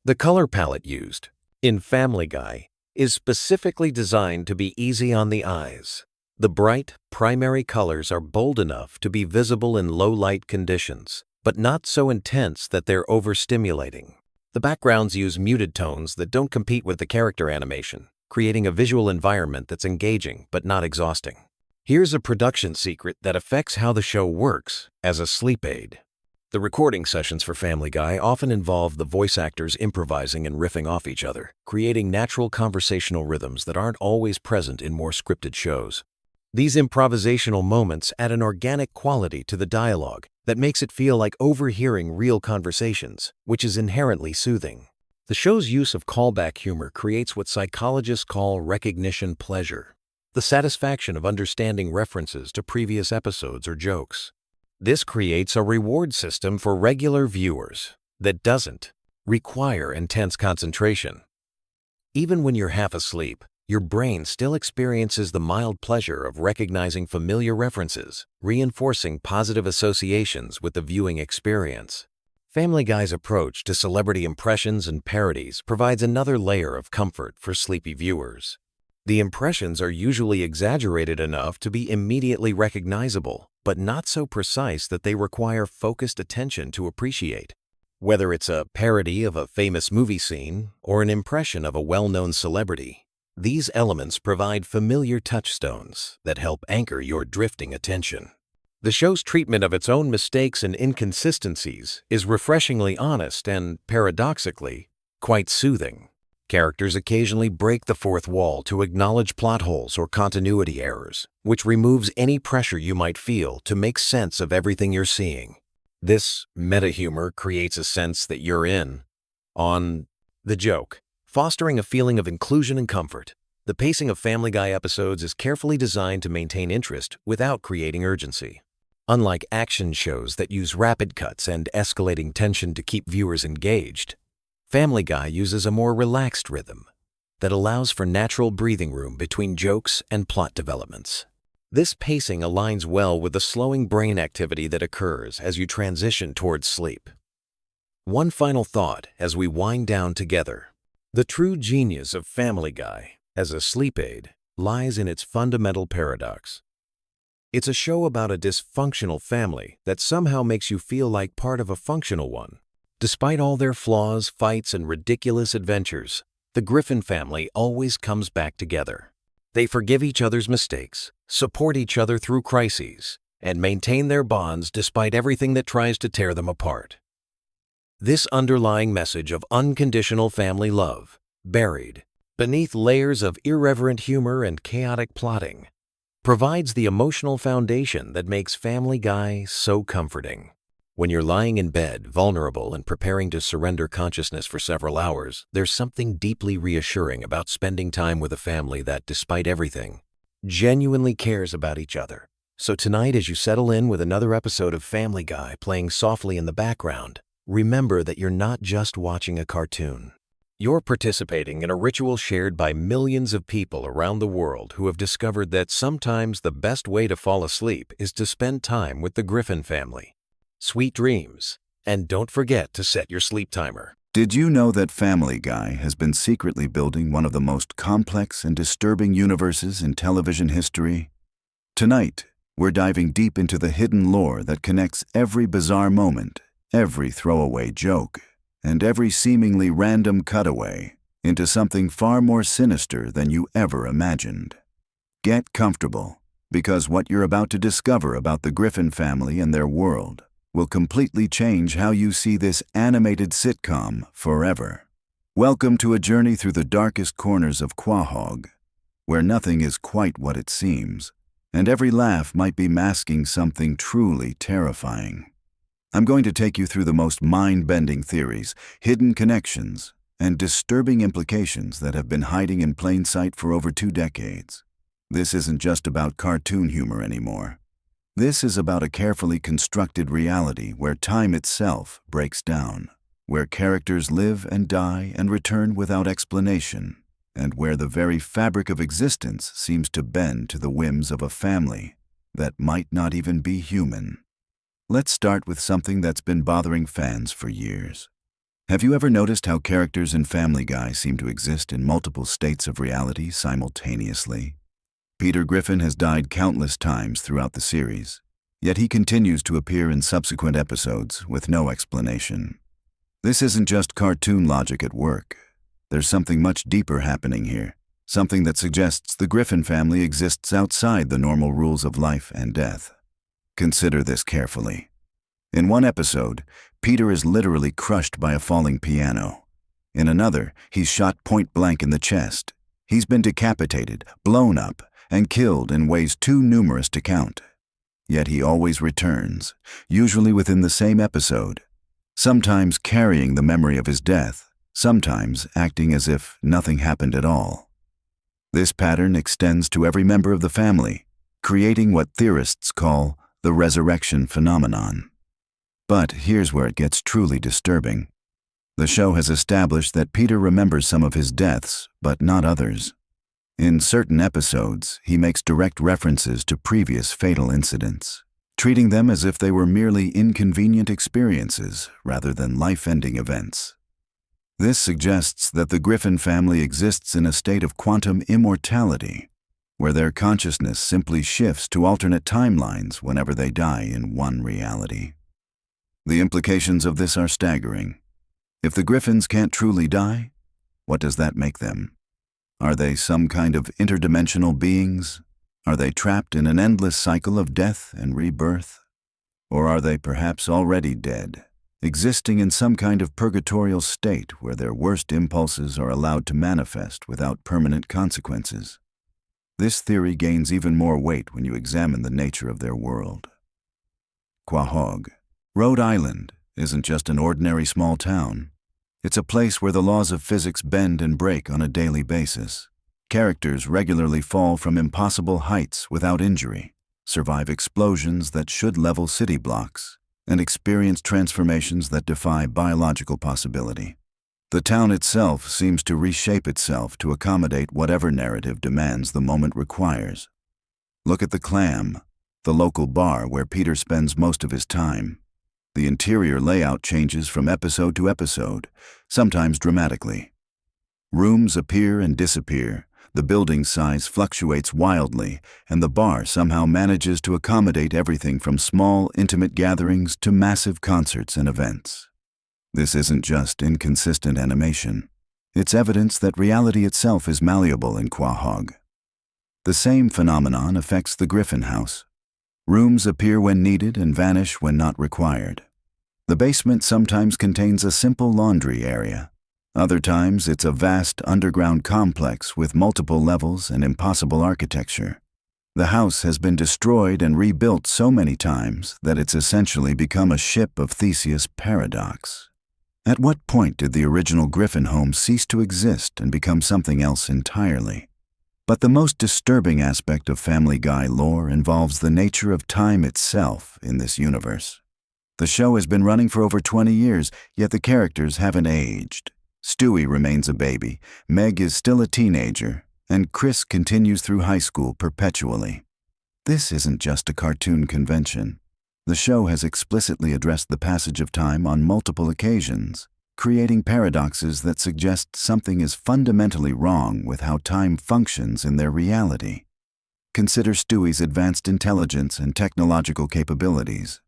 The color palette used in Family Guy is specifically designed to be easy on the eyes. The bright, primary colors are bold enough to be visible in low-light conditions, but not so intense that they're overstimulating. The backgrounds use muted tones that don't compete with the character animation, creating a visual environment that's engaging but not exhausting. Here's a production secret that affects how the show works as a sleep aid. The recording sessions for Family Guy often involve the voice actors improvising and riffing off each other, creating natural conversational rhythms that aren't always present in more scripted shows. These improvisational moments add an organic quality to the dialogue that makes it feel like overhearing real conversations, which is inherently soothing. The show's use of callback humor creates what psychologists call recognition pleasure, the satisfaction of understanding references to previous episodes or jokes. This creates a reward system for regular viewers that doesn't require intense concentration. Even when you're half asleep, your brain still experiences the mild pleasure of recognizing familiar references, reinforcing positive associations with the viewing experience. Family Guy's approach to celebrity impressions and parodies provides another layer of comfort for sleepy viewers. The impressions are usually exaggerated enough to be immediately recognizable, but not so precise that they require focused attention to appreciate. Whether it's a parody of a famous movie scene or an impression of a well-known celebrity, these elements provide familiar touchstones that help anchor your drifting attention. The show's treatment of its own mistakes and inconsistencies is refreshingly honest and, paradoxically, quite soothing. Characters occasionally break the fourth wall to acknowledge plot holes or continuity errors, which removes any pressure you might feel to make sense of everything you're seeing. This meta-humor creates a sense that you're in on the joke, fostering a feeling of inclusion and comfort. The pacing of Family Guy episodes is carefully designed to maintain interest without creating urgency. Unlike action shows that use rapid cuts and escalating tension to keep viewers engaged, Family Guy uses a more relaxed rhythm that allows for natural breathing room between jokes and plot developments. This pacing aligns well with the slowing brain activity that occurs as you transition towards sleep. One final thought as we wind down together. The true genius of Family Guy as a sleep aid lies in its fundamental paradox. It's a show about a dysfunctional family that somehow makes you feel like part of a functional one. Despite all their flaws, fights, and ridiculous adventures, the Griffin family always comes back together. They forgive each other's mistakes, support each other through crises, and maintain their bonds despite everything that tries to tear them apart. This underlying message of unconditional family love, buried beneath layers of irreverent humor and chaotic plotting, provides the emotional foundation that makes Family Guy so comforting. When you're lying in bed, vulnerable and preparing to surrender consciousness for several hours, there's something deeply reassuring about spending time with a family that, despite everything, genuinely cares about each other. So tonight, as you settle in with another episode of Family Guy playing softly in the background, remember that you're not just watching a cartoon. You're participating in a ritual shared by millions of people around the world who have discovered that sometimes the best way to fall asleep is to spend time with the Griffin family. Sweet dreams, and don't forget to set your sleep timer. Did you know that Family Guy has been secretly building one of the most complex and disturbing universes in television history? Tonight, we're diving deep into the hidden lore that connects every bizarre moment, every throwaway joke, and every seemingly random cutaway into something far more sinister than you ever imagined. Get comfortable, because what you're about to discover about the Griffin family and their world will completely change how you see this animated sitcom forever. Welcome to a journey through the darkest corners of Quahog, where nothing is quite what it seems, and every laugh might be masking something truly terrifying. I'm going to take you through the most mind-bending theories, hidden connections, and disturbing implications that have been hiding in plain sight for over 2 decades. This isn't just about cartoon humor anymore. This is about a carefully constructed reality where time itself breaks down, where characters live and die and return without explanation, and where the very fabric of existence seems to bend to the whims of a family that might not even be human. Let's start with something that's been bothering fans for years. Have you ever noticed how characters in Family Guy seem to exist in multiple states of reality simultaneously? Peter Griffin has died countless times throughout the series, yet he continues to appear in subsequent episodes with no explanation. This isn't just cartoon logic at work. There's something much deeper happening here, something that suggests the Griffin family exists outside the normal rules of life and death. Consider this carefully. In one episode, Peter is literally crushed by a falling piano. In another, he's shot point blank in the chest. He's been decapitated, blown up, and killed in ways too numerous to count. Yet he always returns, usually within the same episode, sometimes carrying the memory of his death, sometimes acting as if nothing happened at all. This pattern extends to every member of the family, creating what theorists call the resurrection phenomenon. But here's where it gets truly disturbing. The show has established that Peter remembers some of his deaths, but not others. In certain episodes, he makes direct references to previous fatal incidents, treating them as if they were merely inconvenient experiences rather than life-ending events. This suggests that the Griffin family exists in a state of quantum immortality, where their consciousness simply shifts to alternate timelines whenever they die in one reality. The implications of this are staggering. If the Griffins can't truly die, what does that make them? Are they some kind of interdimensional beings? Are they trapped in an endless cycle of death and rebirth? Or are they perhaps already dead, existing in some kind of purgatorial state where their worst impulses are allowed to manifest without permanent consequences? This theory gains even more weight when you examine the nature of their world. Quahog, Rhode Island, isn't just an ordinary small town. It's a place where the laws of physics bend and break on a daily basis. Characters regularly fall from impossible heights without injury, survive explosions that should level city blocks, and experience transformations that defy biological possibility. The town itself seems to reshape itself to accommodate whatever narrative demands the moment requires. Look at the Clam, the local bar where Peter spends most of his time. The interior layout changes from episode to episode, sometimes dramatically. Rooms appear and disappear, the building size fluctuates wildly, and the bar somehow manages to accommodate everything from small, intimate gatherings to massive concerts and events. This isn't just inconsistent animation. It's evidence that reality itself is malleable in Quahog. The same phenomenon affects the Griffin house. Rooms appear when needed and vanish when not required. The basement sometimes contains a simple laundry area. Other times, it's a vast underground complex with multiple levels and impossible architecture. The house has been destroyed and rebuilt so many times that it's essentially become a ship of Theseus' paradox. At what point did the original Griffin home cease to exist and become something else entirely? But the most disturbing aspect of Family Guy lore involves the nature of time itself in this universe. The show has been running for over 20 years, yet the characters haven't aged. Stewie remains a baby, Meg is still a teenager, and Chris continues through high school perpetually. This isn't just a cartoon convention. The show has explicitly addressed the passage of time on multiple occasions, creating paradoxes that suggest something is fundamentally wrong with how time functions in their reality. Consider Stewie's advanced intelligence and technological capabilities.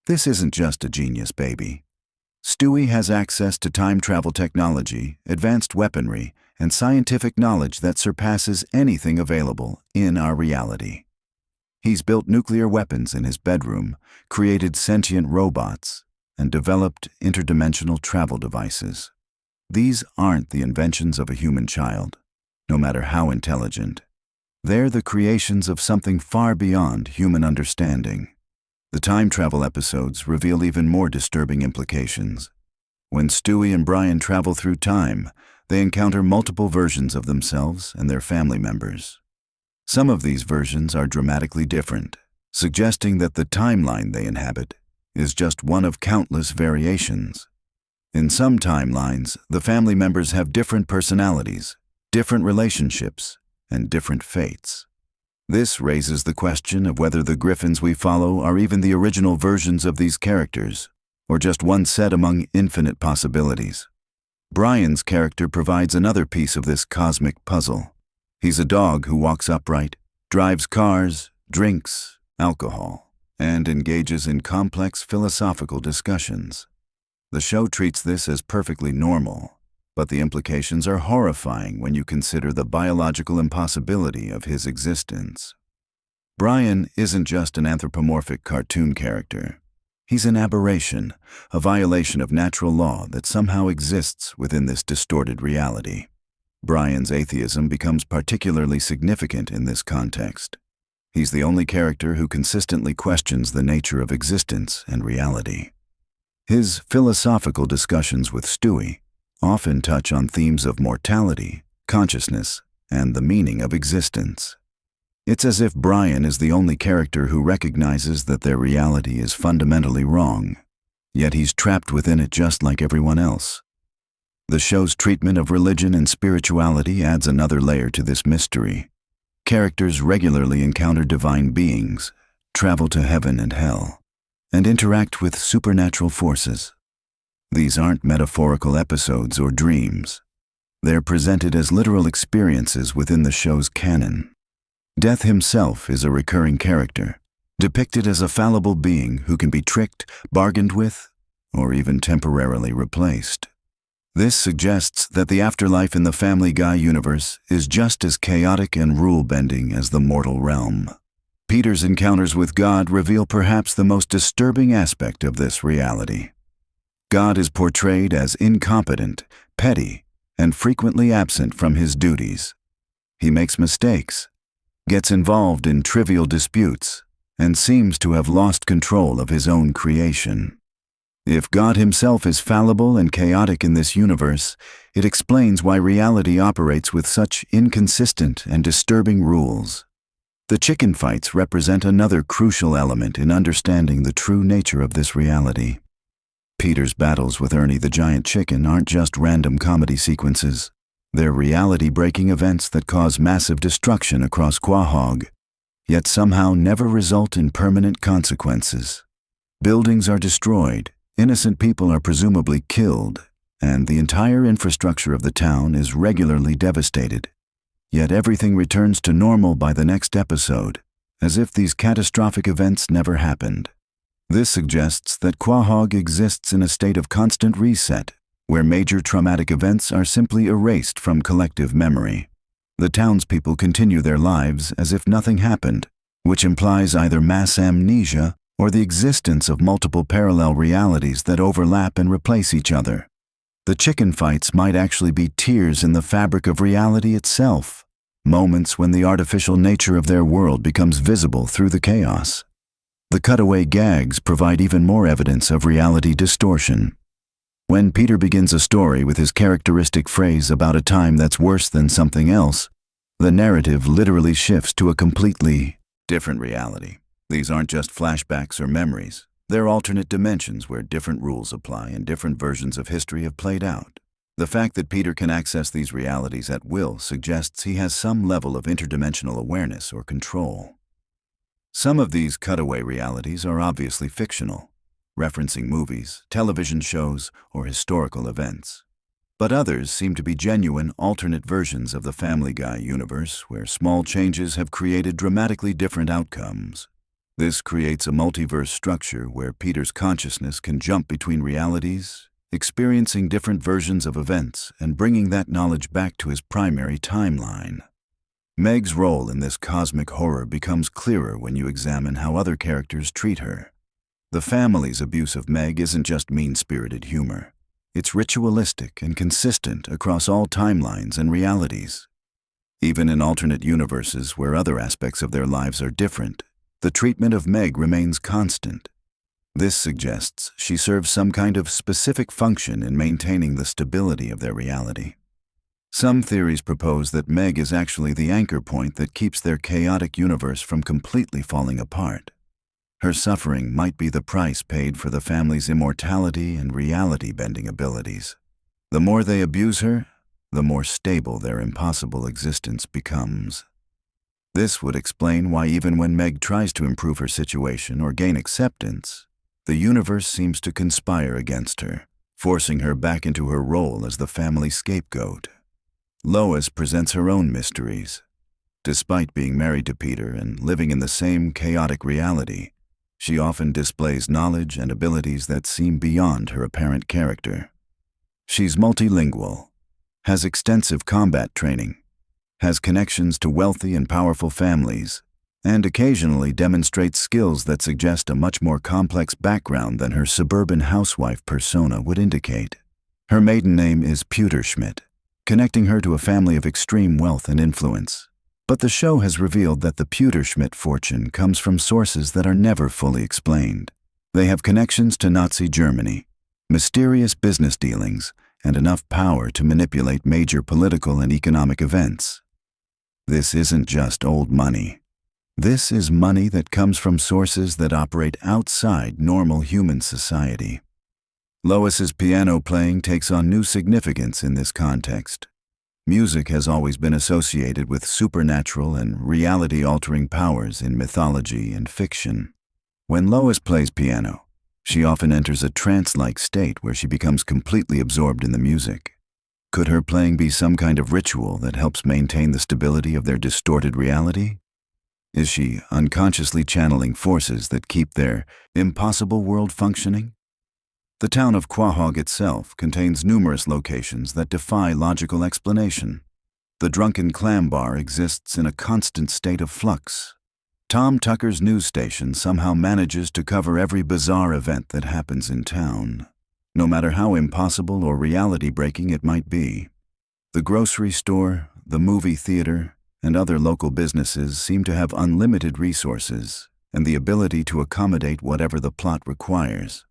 This isn't just a genius baby. Stewie has access to time travel technology, advanced weaponry, and scientific knowledge that surpasses anything available in our reality. He's built nuclear weapons in his bedroom, created sentient robots, and developed interdimensional travel devices. These aren't the inventions of a human child, no matter how intelligent. They're the creations of something far beyond human understanding. The time travel episodes reveal even more disturbing implications. When Stewie and Brian travel through time, they encounter multiple versions of themselves and their family members. Some of these versions are dramatically different, suggesting that the timeline they inhabit is just one of countless variations. In some timelines, the family members have different personalities, different relationships, and different fates. This raises the question of whether the Griffins we follow are even the original versions of these characters, or just one set among infinite possibilities. Brian's character provides another piece of this cosmic puzzle. He's a dog who walks upright, drives cars, drinks alcohol, and engages in complex philosophical discussions. The show treats this as perfectly normal, but the implications are horrifying when you consider the biological impossibility of his existence. Brian isn't just an anthropomorphic cartoon character. He's an aberration, a violation of natural law that somehow exists within this distorted reality. Brian's atheism becomes particularly significant in this context. He's the only character who consistently questions the nature of existence and reality. His philosophical discussions with Stewie often touch on themes of mortality, consciousness, and the meaning of existence. It's as if Brian is the only character who recognizes that their reality is fundamentally wrong, yet he's trapped within it just like everyone else. The show's treatment of religion and spirituality adds another layer to this mystery. Characters regularly encounter divine beings, travel to heaven and hell, and interact with supernatural forces. These aren't metaphorical episodes or dreams. They're presented as literal experiences within the show's canon. Death himself is a recurring character, depicted as a fallible being who can be tricked, bargained with, or even temporarily replaced. This suggests that the afterlife in the Family Guy universe is just as chaotic and rule-bending as the mortal realm. Peter's encounters with God reveal perhaps the most disturbing aspect of this reality. God is portrayed as incompetent, petty, and frequently absent from his duties. He makes mistakes, gets involved in trivial disputes, and seems to have lost control of his own creation. If God himself is fallible and chaotic in this universe, it explains why reality operates with such inconsistent and disturbing rules. The chicken fights represent another crucial element in understanding the true nature of this reality. Peter's battles with Ernie the giant chicken aren't just random comedy sequences. They're reality-breaking events that cause massive destruction across Quahog, yet somehow never result in permanent consequences. Buildings are destroyed, innocent people are presumably killed, and the entire infrastructure of the town is regularly devastated. Yet everything returns to normal by the next episode, as if these catastrophic events never happened. This suggests that Quahog exists in a state of constant reset, where major traumatic events are simply erased from collective memory. The townspeople continue their lives as if nothing happened, which implies either mass amnesia or the existence of multiple parallel realities that overlap and replace each other. The chicken fights might actually be tears in the fabric of reality itself, moments when the artificial nature of their world becomes visible through the chaos. The cutaway gags provide even more evidence of reality distortion. When Peter begins a story with his characteristic phrase about a time that's worse than something else, the narrative literally shifts to a completely different reality. These aren't just flashbacks or memories. They're alternate dimensions where different rules apply and different versions of history have played out. The fact that Peter can access these realities at will suggests he has some level of interdimensional awareness or control. Some of these cutaway realities are obviously fictional, referencing movies, television shows, or historical events. But others seem to be genuine alternate versions of the Family Guy universe where small changes have created dramatically different outcomes. This creates a multiverse structure where Peter's consciousness can jump between realities, experiencing different versions of events and bringing that knowledge back to his primary timeline. Meg's role in this cosmic horror becomes clearer when you examine how other characters treat her. The family's abuse of Meg isn't just mean-spirited humor. It's ritualistic and consistent across all timelines and realities. Even in alternate universes where other aspects of their lives are different, the treatment of Meg remains constant. This suggests she serves some kind of specific function in maintaining the stability of their reality. Some theories propose that Meg is actually the anchor point that keeps their chaotic universe from completely falling apart. Her suffering might be the price paid for the family's immortality and reality-bending abilities. The more they abuse her, the more stable their impossible existence becomes. This would explain why even when Meg tries to improve her situation or gain acceptance, the universe seems to conspire against her, forcing her back into her role as the family scapegoat. Lois presents her own mysteries. Despite being married to Peter and living in the same chaotic reality, she often displays knowledge and abilities that seem beyond her apparent character. She's multilingual, has extensive combat training, has connections to wealthy and powerful families, and occasionally demonstrates skills that suggest a much more complex background than her suburban housewife persona would indicate. Her maiden name is Pewterschmidt, connecting her to a family of extreme wealth and influence. But the show has revealed that the Pewterschmidt fortune comes from sources that are never fully explained. They have connections to Nazi Germany, mysterious business dealings, and enough power to manipulate major political and economic events. This isn't just old money. This is money that comes from sources that operate outside normal human society. Lois's piano playing takes on new significance in this context. Music has always been associated with supernatural and reality-altering powers in mythology and fiction. When Lois plays piano, she often enters a trance-like state where she becomes completely absorbed in the music. Could her playing be some kind of ritual that helps maintain the stability of their distorted reality? Is she unconsciously channeling forces that keep their impossible world functioning? The town of Quahog itself contains numerous locations that defy logical explanation. The Drunken Clam Bar exists in a constant state of flux. Tom Tucker's news station somehow manages to cover every bizarre event that happens in town, no matter how impossible or reality-breaking it might be. The grocery store, the movie theater, and other local businesses seem to have unlimited resources and the ability to accommodate whatever the plot requires.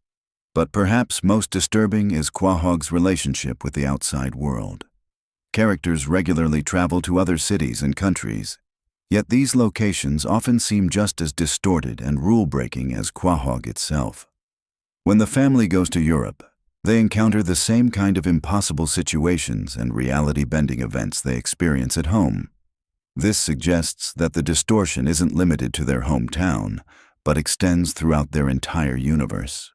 But perhaps most disturbing is Quahog's relationship with the outside world. Characters regularly travel to other cities and countries, yet these locations often seem just as distorted and rule-breaking as Quahog itself. When the family goes to Europe, they encounter the same kind of impossible situations and reality-bending events they experience at home. This suggests that the distortion isn't limited to their hometown, but extends throughout their entire universe.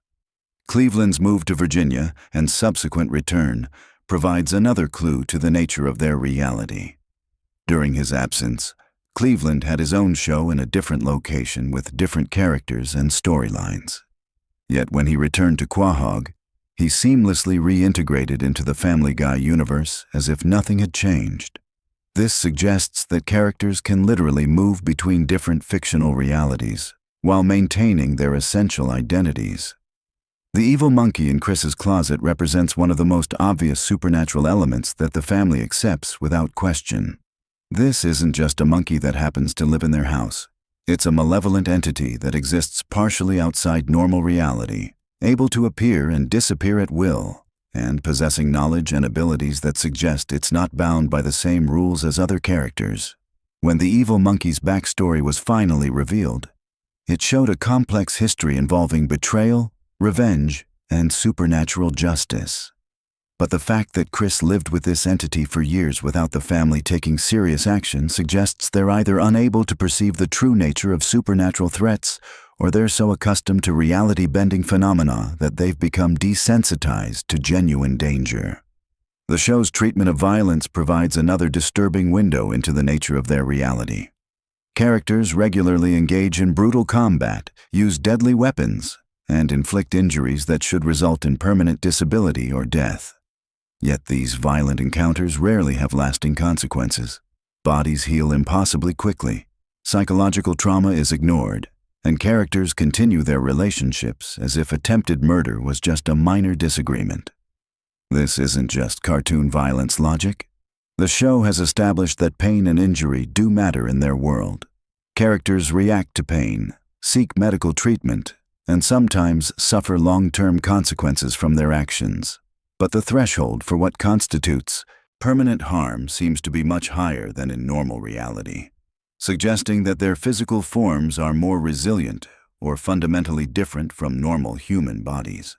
Cleveland's move to Virginia and subsequent return provides another clue to the nature of their reality. During his absence, Cleveland had his own show in a different location with different characters and storylines. Yet when he returned to Quahog, he seamlessly reintegrated into the Family Guy universe as if nothing had changed. This suggests that characters can literally move between different fictional realities while maintaining their essential identities. The evil monkey in Chris's closet represents one of the most obvious supernatural elements that the family accepts without question. This isn't just a monkey that happens to live in their house. It's a malevolent entity that exists partially outside normal reality, able to appear and disappear at will, and possessing knowledge and abilities that suggest it's not bound by the same rules as other characters. When the evil monkey's backstory was finally revealed, it showed a complex history involving betrayal, revenge, and supernatural justice. But the fact that Chris lived with this entity for years without the family taking serious action suggests they're either unable to perceive the true nature of supernatural threats, or they're so accustomed to reality-bending phenomena that they've become desensitized to genuine danger. The show's treatment of violence provides another disturbing window into the nature of their reality. Characters regularly engage in brutal combat, use deadly weapons, and inflict injuries that should result in permanent disability or death. Yet these violent encounters rarely have lasting consequences. Bodies heal impossibly quickly, psychological trauma is ignored, and characters continue their relationships as if attempted murder was just a minor disagreement. This isn't just cartoon violence logic. The show has established that pain and injury do matter in their world. Characters react to pain, seek medical treatment, and sometimes suffer long-term consequences from their actions. But the threshold for what constitutes permanent harm seems to be much higher than in normal reality, suggesting that their physical forms are more resilient or fundamentally different from normal human bodies.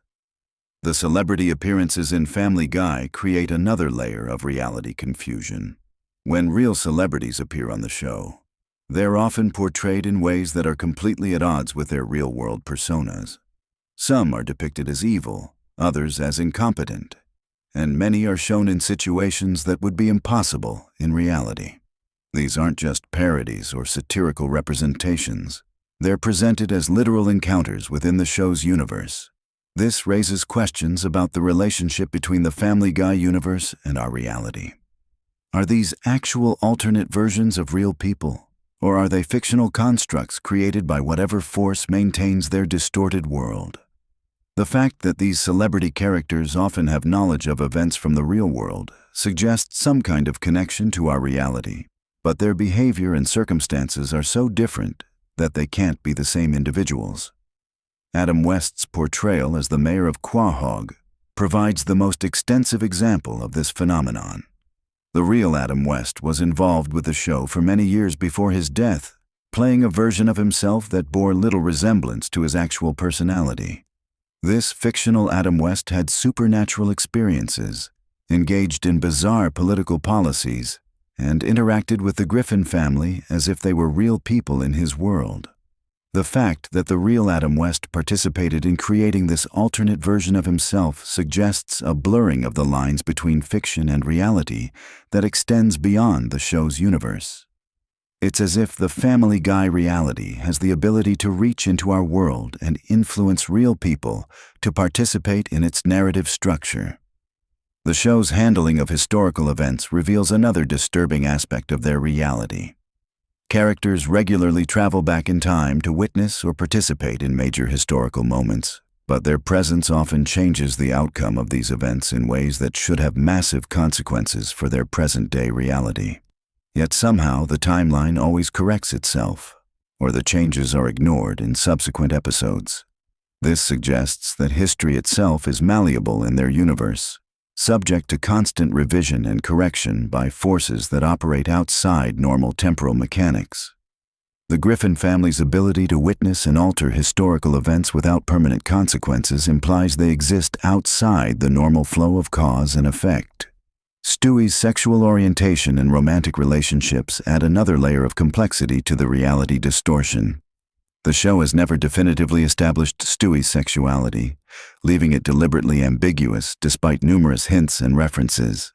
The celebrity appearances in Family Guy create another layer of reality confusion. When real celebrities appear on the show, they're often portrayed in ways that are completely at odds with their real-world personas. Some are depicted as evil, others as incompetent, and many are shown in situations that would be impossible in reality. These aren't just parodies or satirical representations. They're presented as literal encounters within the show's universe. This raises questions about the relationship between the Family Guy universe and our reality. Are these actual alternate versions of real people, or are they fictional constructs created by whatever force maintains their distorted world? The fact that these celebrity characters often have knowledge of events from the real world suggests some kind of connection to our reality, but their behavior and circumstances are so different that they can't be the same individuals. Adam West's portrayal as the mayor of Quahog provides the most extensive example of this phenomenon. The real Adam West was involved with the show for many years before his death, playing a version of himself that bore little resemblance to his actual personality. This fictional Adam West had supernatural experiences, engaged in bizarre political policies, and interacted with the Griffin family as if they were real people in his world. The fact that the real Adam West participated in creating this alternate version of himself suggests a blurring of the lines between fiction and reality that extends beyond the show's universe. It's as if the Family Guy reality has the ability to reach into our world and influence real people to participate in its narrative structure. The show's handling of historical events reveals another disturbing aspect of their reality. Characters regularly travel back in time to witness or participate in major historical moments, but their presence often changes the outcome of these events in ways that should have massive consequences for their present-day reality. Yet somehow the timeline always corrects itself, or the changes are ignored in subsequent episodes. This suggests that history itself is malleable in their universe, subject to constant revision and correction by forces that operate outside normal temporal mechanics. The Griffin family's ability to witness and alter historical events without permanent consequences implies they exist outside the normal flow of cause and effect. Stewie's sexual orientation and romantic relationships add another layer of complexity to the reality distortion. The show has never definitively established Stewie's sexuality, leaving it deliberately ambiguous despite numerous hints and references.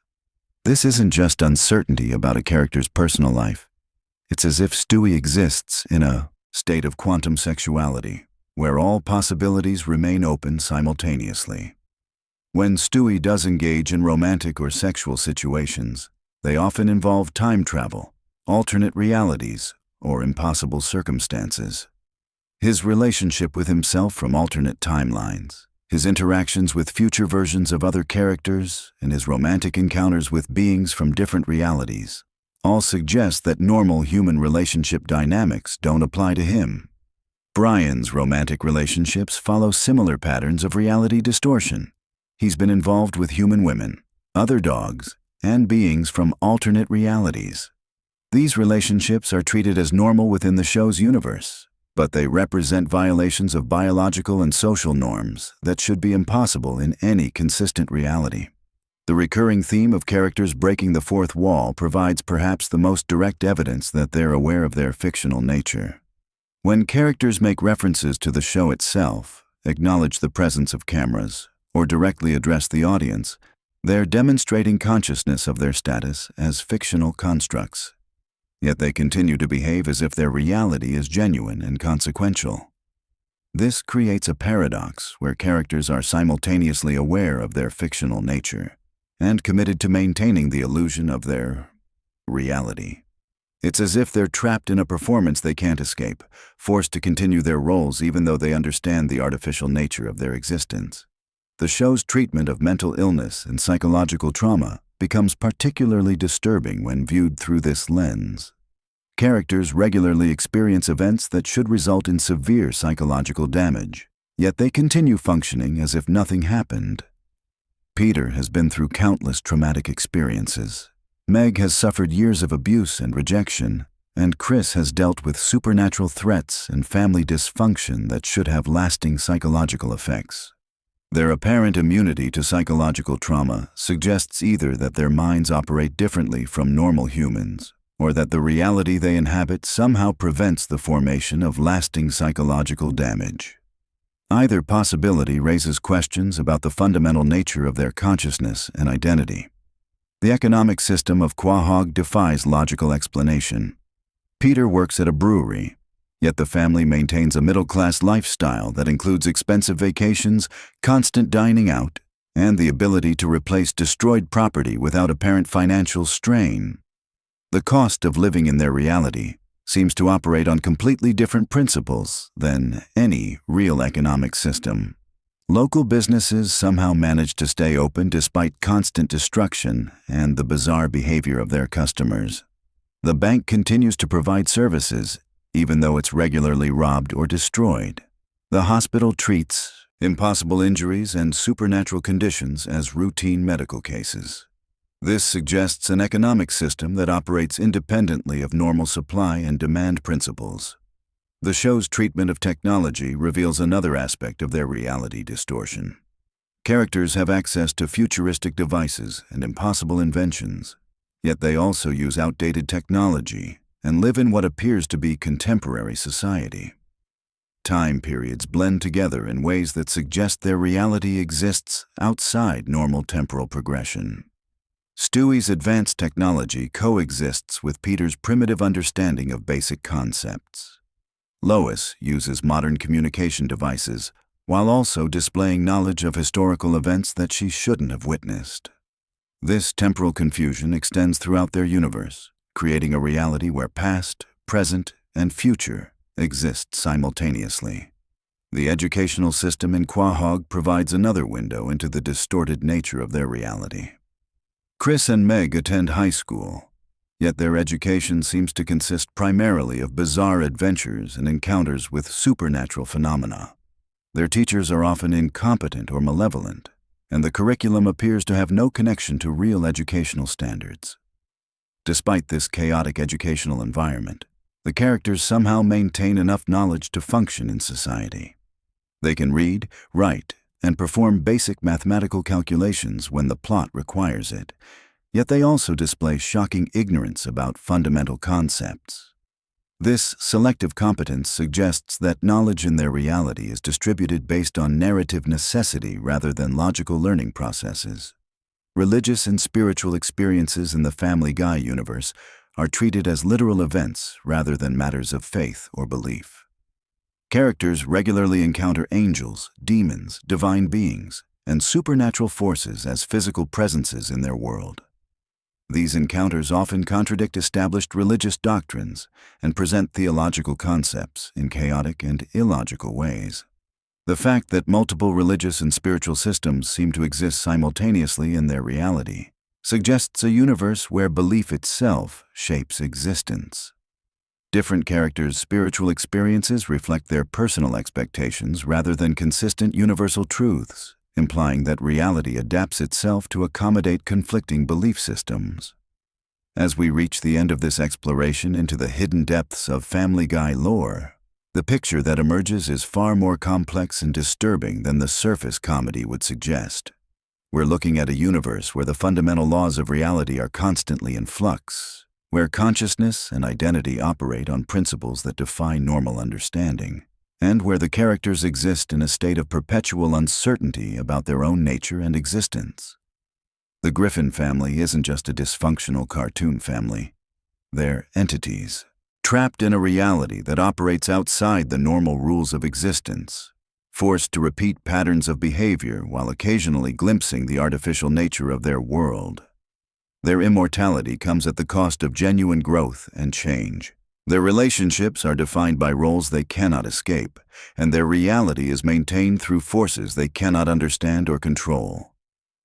This isn't just uncertainty about a character's personal life. It's as if Stewie exists in a state of quantum sexuality, where all possibilities remain open simultaneously. When Stewie does engage in romantic or sexual situations, they often involve time travel, alternate realities, or impossible circumstances. His relationship with himself from alternate timelines, his interactions with future versions of other characters, and his romantic encounters with beings from different realities all suggest that normal human relationship dynamics don't apply to him. Brian's romantic relationships follow similar patterns of reality distortion. He's been involved with human women, other dogs, and beings from alternate realities. These relationships are treated as normal within the show's universe, but they represent violations of biological and social norms that should be impossible in any consistent reality. The recurring theme of characters breaking the fourth wall provides perhaps the most direct evidence that they're aware of their fictional nature. When characters make references to the show itself, acknowledge the presence of cameras, or directly address the audience, they're demonstrating consciousness of their status as fictional constructs. Yet they continue to behave as if their reality is genuine and consequential. This creates a paradox where characters are simultaneously aware of their fictional nature and committed to maintaining the illusion of their reality. It's as if they're trapped in a performance they can't escape, forced to continue their roles even though they understand the artificial nature of their existence. The show's treatment of mental illness and psychological trauma becomes particularly disturbing when viewed through this lens. Characters regularly experience events that should result in severe psychological damage, yet they continue functioning as if nothing happened. Peter has been through countless traumatic experiences. Meg has suffered years of abuse and rejection, and Chris has dealt with supernatural threats and family dysfunction that should have lasting psychological effects. Their apparent immunity to psychological trauma suggests either that their minds operate differently from normal humans, or that the reality they inhabit somehow prevents the formation of lasting psychological damage. Either possibility raises questions about the fundamental nature of their consciousness and identity. The economic system of Quahog defies logical explanation. Peter works at a brewery, yet the family maintains a middle-class lifestyle that includes expensive vacations, constant dining out, and the ability to replace destroyed property without apparent financial strain. The cost of living in their reality seems to operate on completely different principles than any real economic system. Local businesses somehow manage to stay open despite constant destruction and the bizarre behavior of their customers. The bank continues to provide services, even though it's regularly robbed or destroyed. The hospital treats impossible injuries and supernatural conditions as routine medical cases. This suggests an economic system that operates independently of normal supply and demand principles. The show's treatment of technology reveals another aspect of their reality distortion. Characters have access to futuristic devices and impossible inventions, yet they also use outdated technology and live in what appears to be contemporary society. Time periods blend together in ways that suggest their reality exists outside normal temporal progression. Stewie's advanced technology coexists with Peter's primitive understanding of basic concepts. Lois uses modern communication devices while also displaying knowledge of historical events that she shouldn't have witnessed. This temporal confusion extends throughout their universe, creating a reality where past, present, and future exist simultaneously. The educational system in Quahog provides another window into the distorted nature of their reality. Chris and Meg attend high school, yet their education seems to consist primarily of bizarre adventures and encounters with supernatural phenomena. Their teachers are often incompetent or malevolent, and the curriculum appears to have no connection to real educational standards. Despite this chaotic educational environment, the characters somehow maintain enough knowledge to function in society. They can read, write, and perform basic mathematical calculations when the plot requires it, yet they also display shocking ignorance about fundamental concepts. This selective competence suggests that knowledge in their reality is distributed based on narrative necessity rather than logical learning processes. Religious and spiritual experiences in the Family Guy universe are treated as literal events rather than matters of faith or belief. Characters regularly encounter angels, demons, divine beings, and supernatural forces as physical presences in their world. These encounters often contradict established religious doctrines and present theological concepts in chaotic and illogical ways. The fact that multiple religious and spiritual systems seem to exist simultaneously in their reality suggests a universe where belief itself shapes existence. Different characters' spiritual experiences reflect their personal expectations rather than consistent universal truths, implying that reality adapts itself to accommodate conflicting belief systems. As we reach the end of this exploration into the hidden depths of Family Guy lore, the picture that emerges is far more complex and disturbing than the surface comedy would suggest. We're looking at a universe where the fundamental laws of reality are constantly in flux, where consciousness and identity operate on principles that defy normal understanding, and where the characters exist in a state of perpetual uncertainty about their own nature and existence. The Griffin family isn't just a dysfunctional cartoon family. They're entities, trapped in a reality that operates outside the normal rules of existence, forced to repeat patterns of behavior while occasionally glimpsing the artificial nature of their world. Their immortality comes at the cost of genuine growth and change. Their relationships are defined by roles they cannot escape, and their reality is maintained through forces they cannot understand or control.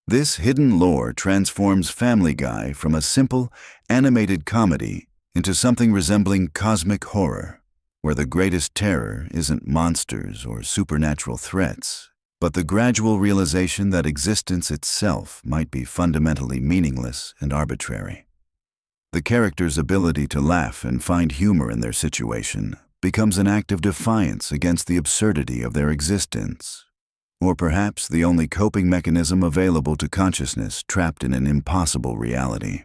This hidden lore transforms Family Guy from a simple, animated comedy into something resembling cosmic horror, where the greatest terror isn't monsters or supernatural threats, but the gradual realization that existence itself might be fundamentally meaningless and arbitrary. The character's ability to laugh and find humor in their situation becomes an act of defiance against the absurdity of their existence, or perhaps the only coping mechanism available to consciousness trapped in an impossible reality.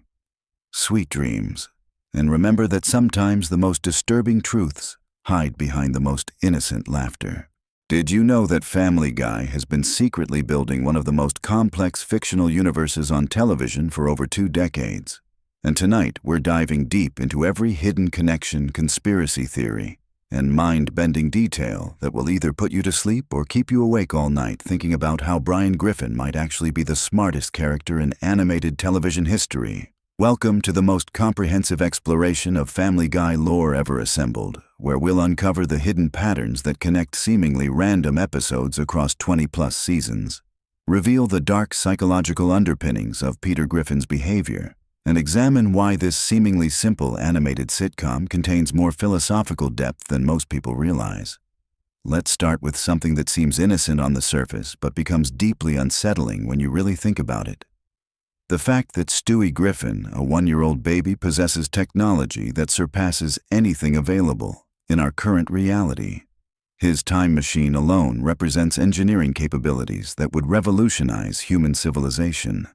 Sweet dreams, and remember that sometimes the most disturbing truths hide behind the most innocent laughter. Did you know that Family Guy has been secretly building one of the most complex fictional universes on television for over 2 decades? And tonight we're diving deep into every hidden connection, conspiracy theory, and mind-bending detail that will either put you to sleep or keep you awake all night thinking about how Brian Griffin might actually be the smartest character in animated television history. Welcome to the most comprehensive exploration of Family Guy lore ever assembled, where we'll uncover the hidden patterns that connect seemingly random episodes across 20-plus seasons, reveal the dark psychological underpinnings of Peter Griffin's behavior, and examine why this seemingly simple animated sitcom contains more philosophical depth than most people realize. Let's start with something that seems innocent on the surface but becomes deeply unsettling when you really think about it. The fact that Stewie Griffin, a 1-year-old baby, possesses technology that surpasses anything available in our current reality. His time machine alone represents engineering capabilities that would revolutionize human civilization.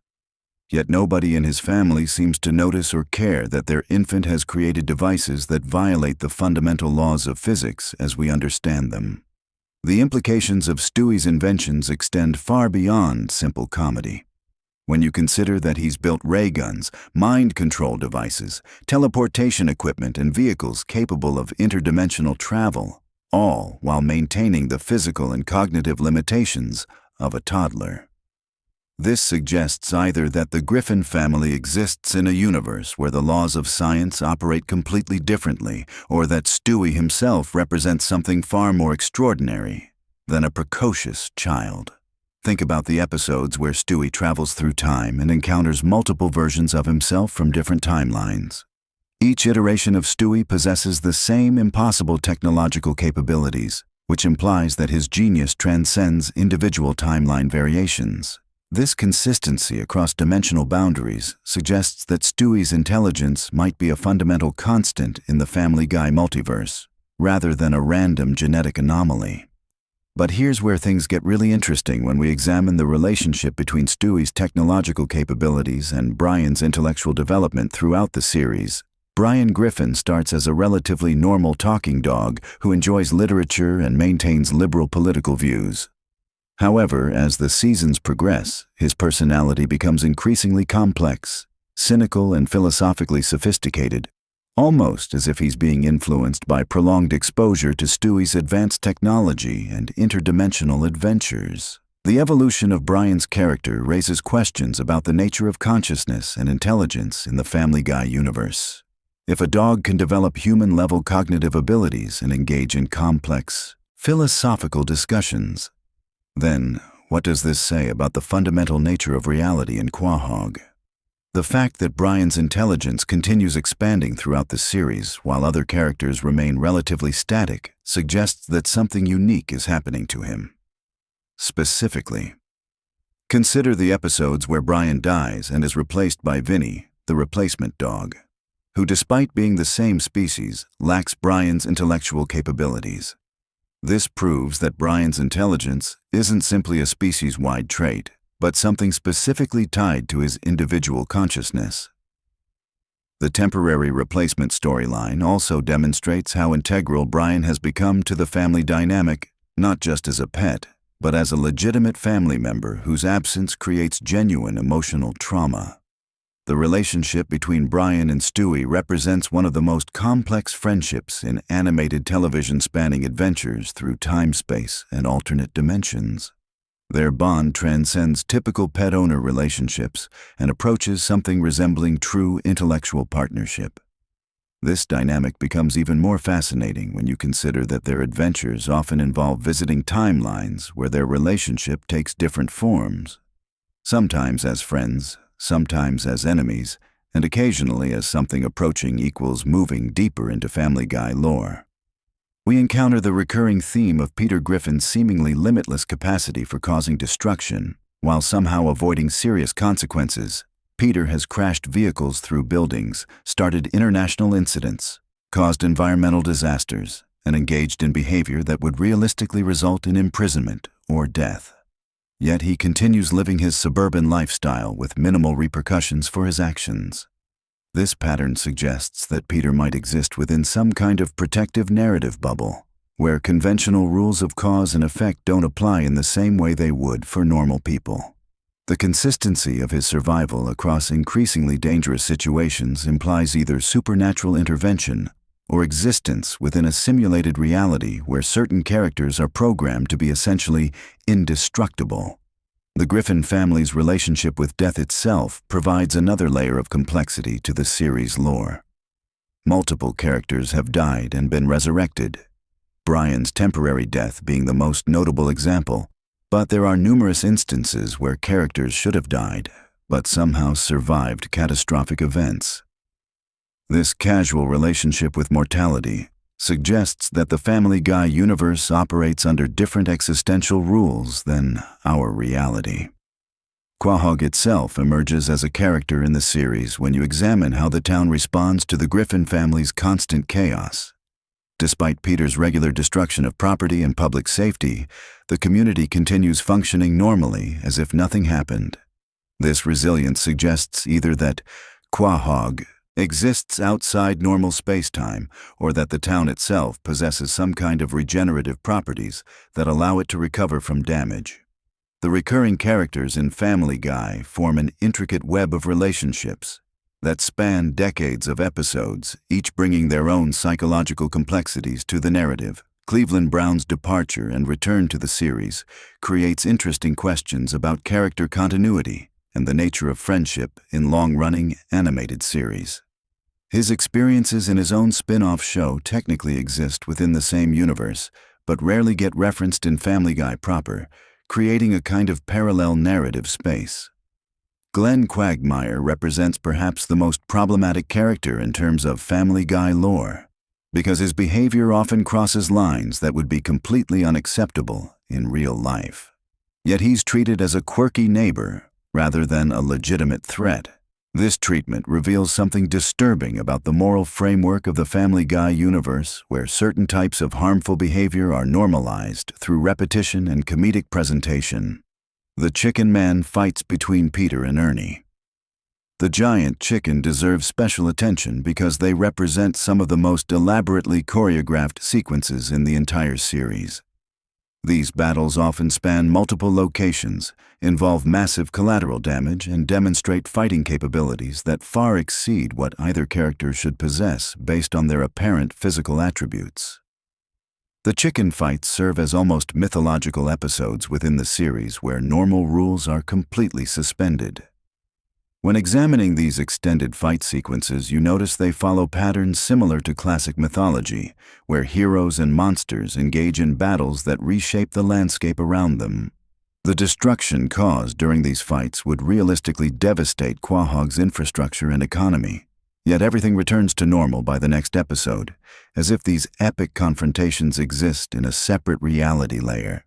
Yet nobody in his family seems to notice or care that their infant has created devices that violate the fundamental laws of physics as we understand them. The implications of Stewie's inventions extend far beyond simple comedy. When you consider that he's built ray guns, mind control devices, teleportation equipment, and vehicles capable of interdimensional travel, all while maintaining the physical and cognitive limitations of a toddler. This suggests either that the Griffin family exists in a universe where the laws of science operate completely differently, or that Stewie himself represents something far more extraordinary than a precocious child. Think about the episodes where Stewie travels through time and encounters multiple versions of himself from different timelines. Each iteration of Stewie possesses the same impossible technological capabilities, which implies that his genius transcends individual timeline variations. This consistency across dimensional boundaries suggests that Stewie's intelligence might be a fundamental constant in the Family Guy multiverse, rather than a random genetic anomaly. But here's where things get really interesting when we examine the relationship between Stewie's technological capabilities and Brian's intellectual development throughout the series. Brian Griffin starts as a relatively normal talking dog who enjoys literature and maintains liberal political views. However, as the seasons progress, his personality becomes increasingly complex, cynical, and philosophically sophisticated, almost as if he's being influenced by prolonged exposure to Stewie's advanced technology and interdimensional adventures. The evolution of Brian's character raises questions about the nature of consciousness and intelligence in the Family Guy universe. If a dog can develop human-level cognitive abilities and engage in complex, philosophical discussions, then what does this say about the fundamental nature of reality in Quahog? The fact that Brian's intelligence continues expanding throughout the series while other characters remain relatively static suggests that something unique is happening to him. Specifically, consider the episodes where Brian dies and is replaced by Vinny, the replacement dog, who, despite being the same species, lacks Brian's intellectual capabilities. This proves that Brian's intelligence isn't simply a species-wide trait, but something specifically tied to his individual consciousness. The temporary replacement storyline also demonstrates how integral Brian has become to the family dynamic, not just as a pet, but as a legitimate family member whose absence creates genuine emotional trauma. The relationship between Brian and Stewie represents one of the most complex friendships in animated television, spanning adventures through time, space, and alternate dimensions. Their bond transcends typical pet-owner relationships and approaches something resembling true intellectual partnership. This dynamic becomes even more fascinating when you consider that their adventures often involve visiting timelines where their relationship takes different forms, sometimes as friends, sometimes as enemies, and occasionally as something approaching equals moving deeper into Family Guy lore. We encounter the recurring theme of Peter Griffin's seemingly limitless capacity for causing destruction, while somehow avoiding serious consequences. Peter has crashed vehicles through buildings, started international incidents, caused environmental disasters, and engaged in behavior that would realistically result in imprisonment or death. Yet he continues living his suburban lifestyle with minimal repercussions for his actions. This pattern suggests that Peter might exist within some kind of protective narrative bubble, where conventional rules of cause and effect don't apply in the same way they would for normal people. The consistency of his survival across increasingly dangerous situations implies either supernatural intervention or existence within a simulated reality where certain characters are programmed to be essentially indestructible. The Griffin family's relationship with death itself provides another layer of complexity to the series' lore. Multiple characters have died and been resurrected, Brian's temporary death being the most notable example, but there are numerous instances where characters should have died, but somehow survived catastrophic events. This casual relationship with mortality suggests that the Family Guy universe operates under different existential rules than our reality. Quahog itself emerges as a character in the series when you examine how the town responds to the Griffin family's constant chaos. Despite Peter's regular destruction of property and public safety, the community continues functioning normally as if nothing happened. This resilience suggests either that Quahog exists outside normal space-time, or that the town itself possesses some kind of regenerative properties that allow it to recover from damage. The recurring characters in Family Guy form an intricate web of relationships that span decades of episodes, each bringing their own psychological complexities to the narrative. Cleveland Brown's departure and return to the series creates interesting questions about character continuity and the nature of friendship in long-running animated series. His experiences in his own spin-off show technically exist within the same universe, but rarely get referenced in Family Guy proper, creating a kind of parallel narrative space. Glenn Quagmire represents perhaps the most problematic character in terms of Family Guy lore, because his behavior often crosses lines that would be completely unacceptable in real life. Yet he's treated as a quirky neighbor rather than a legitimate threat. This treatment reveals something disturbing about the moral framework of the Family Guy universe, where certain types of harmful behavior are normalized through repetition and comedic presentation. The Chicken Man fights between Peter and Ernie. The giant chicken deserves special attention because they represent some of the most elaborately choreographed sequences in the entire series. These battles often span multiple locations, involve massive collateral damage, and demonstrate fighting capabilities that far exceed what either character should possess based on their apparent physical attributes. The chicken fights serve as almost mythological episodes within the series where normal rules are completely suspended. When examining these extended fight sequences, you notice they follow patterns similar to classic mythology, where heroes and monsters engage in battles that reshape the landscape around them. The destruction caused during these fights would realistically devastate Quahog's infrastructure and economy. Yet everything returns to normal by the next episode, as if these epic confrontations exist in a separate reality layer.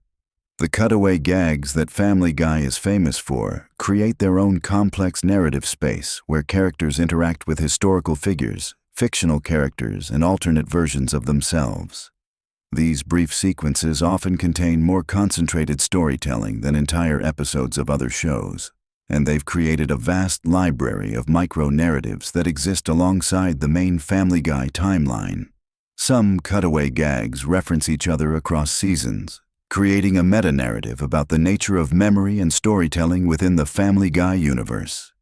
The cutaway gags that Family Guy is famous for create their own complex narrative space where characters interact with historical figures, fictional characters, and alternate versions of themselves. These brief sequences often contain more concentrated storytelling than entire episodes of other shows, and they've created a vast library of micro-narratives that exist alongside the main Family Guy timeline. Some cutaway gags reference each other across seasons, creating a meta-narrative about the nature of memory and storytelling within the Family Guy universe.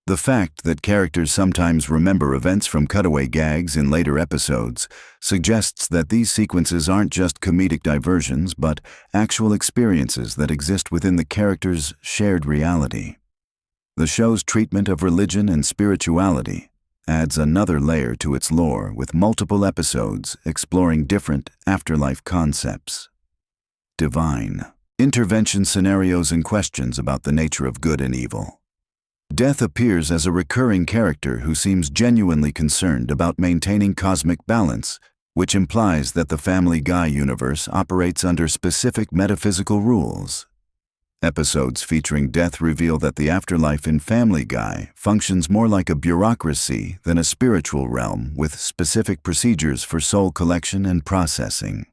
The fact that characters sometimes remember events from cutaway gags in later episodes suggests that these sequences aren't just comedic diversions but actual experiences that exist within the characters' shared reality. The show's treatment of religion and spirituality adds another layer to its lore, with multiple episodes exploring different afterlife concepts. Divine intervention scenarios and questions about the nature of good and evil. Death appears as a recurring character who seems genuinely concerned about maintaining cosmic balance, which implies that the Family Guy universe operates under specific metaphysical rules. Episodes featuring death reveal that the afterlife in Family Guy functions more like a bureaucracy than a spiritual realm with specific procedures for soul collection and processing.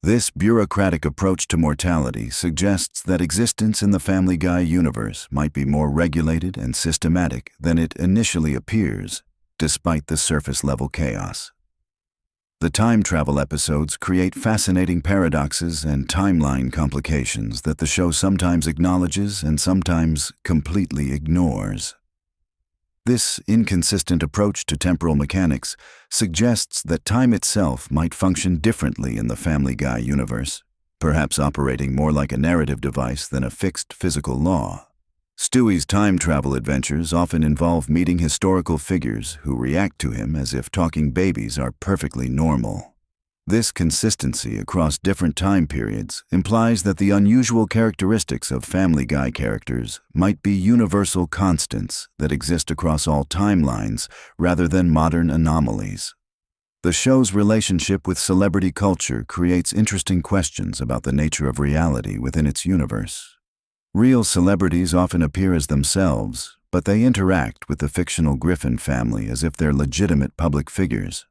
This bureaucratic approach to mortality suggests that existence in the Family Guy universe might be more regulated and systematic than it initially appears, despite the surface-level chaos. The time travel episodes create fascinating paradoxes and timeline complications that the show sometimes acknowledges and sometimes completely ignores. This inconsistent approach to temporal mechanics suggests that time itself might function differently in the Family Guy universe, perhaps operating more like a narrative device than a fixed physical law. Stewie's time travel adventures often involve meeting historical figures who react to him as if talking babies are perfectly normal. This consistency across different time periods implies that the unusual characteristics of Family Guy characters might be universal constants that exist across all timelines rather than modern anomalies. The show's relationship with celebrity culture creates interesting questions about the nature of reality within its universe. Real celebrities often appear as themselves, but they interact with the fictional Griffin family as if they're legitimate public figures.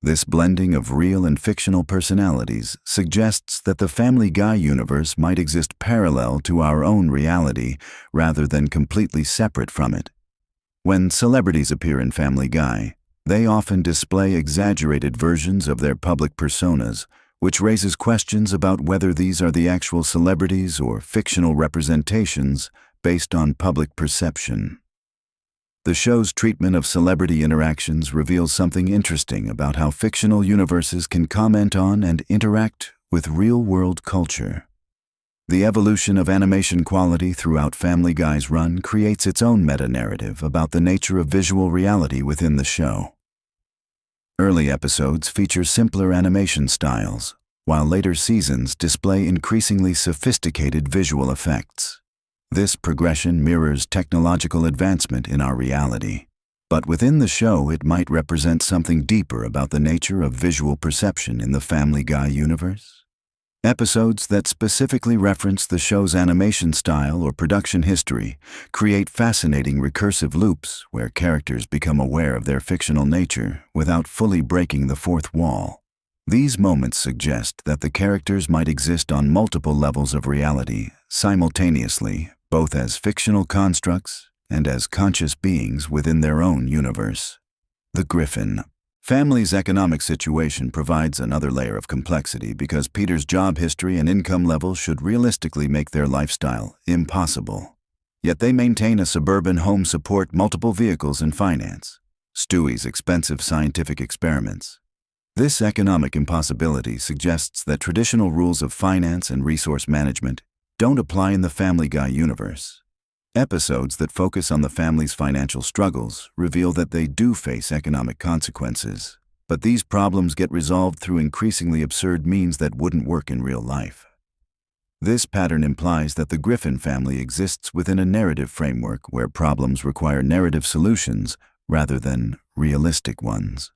This blending of real and fictional personalities suggests that the Family Guy universe might exist parallel to our own reality rather than completely separate from it. When celebrities appear in Family Guy, they often display exaggerated versions of their public personas, which raises questions about whether these are the actual celebrities or fictional representations based on public perception. The show's treatment of celebrity interactions reveals something interesting about how fictional universes can comment on and interact with real-world culture. The evolution of animation quality throughout Family Guy's run creates its own meta-narrative about the nature of visual reality within the show. Early episodes feature simpler animation styles, while later seasons display increasingly sophisticated visual effects. This progression mirrors technological advancement in our reality, but within the show it might represent something deeper about the nature of visual perception in the Family Guy universe. Episodes that specifically reference the show's animation style or production history create fascinating recursive loops where characters become aware of their fictional nature without fully breaking the fourth wall. These moments suggest that the characters might exist on multiple levels of reality simultaneously, both as fictional constructs and as conscious beings within their own universe. The Griffin family's economic situation provides another layer of complexity because Peter's job history and income level should realistically make their lifestyle impossible. Yet they maintain a suburban home, support multiple vehicles, and finance Stewie's expensive scientific experiments. This economic impossibility suggests that traditional rules of finance and resource management don't apply in the Family Guy universe. Episodes that focus on the family's financial struggles reveal that they do face economic consequences, but these problems get resolved through increasingly absurd means that wouldn't work in real life. This pattern implies that the Griffin family exists within a narrative framework where problems require narrative solutions rather than realistic ones.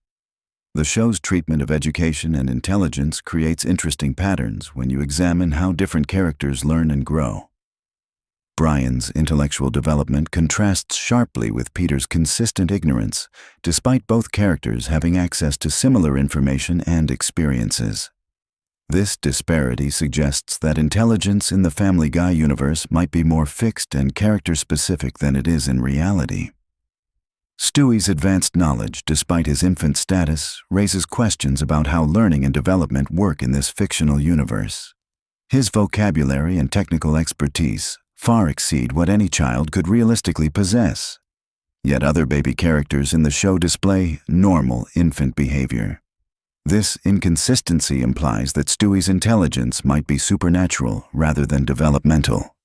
The show's treatment of education and intelligence creates interesting patterns when you examine how different characters learn and grow. Brian's intellectual development contrasts sharply with Peter's consistent ignorance, despite both characters having access to similar information and experiences. This disparity suggests that intelligence in the Family Guy universe might be more fixed and character-specific than it is in reality. Stewie's advanced knowledge, despite his infant status, raises questions about how learning and development work in this fictional universe. His vocabulary and technical expertise far exceed what any child could realistically possess. Yet other baby characters in the show display normal infant behavior. This inconsistency implies that Stewie's intelligence might be supernatural rather than developmental.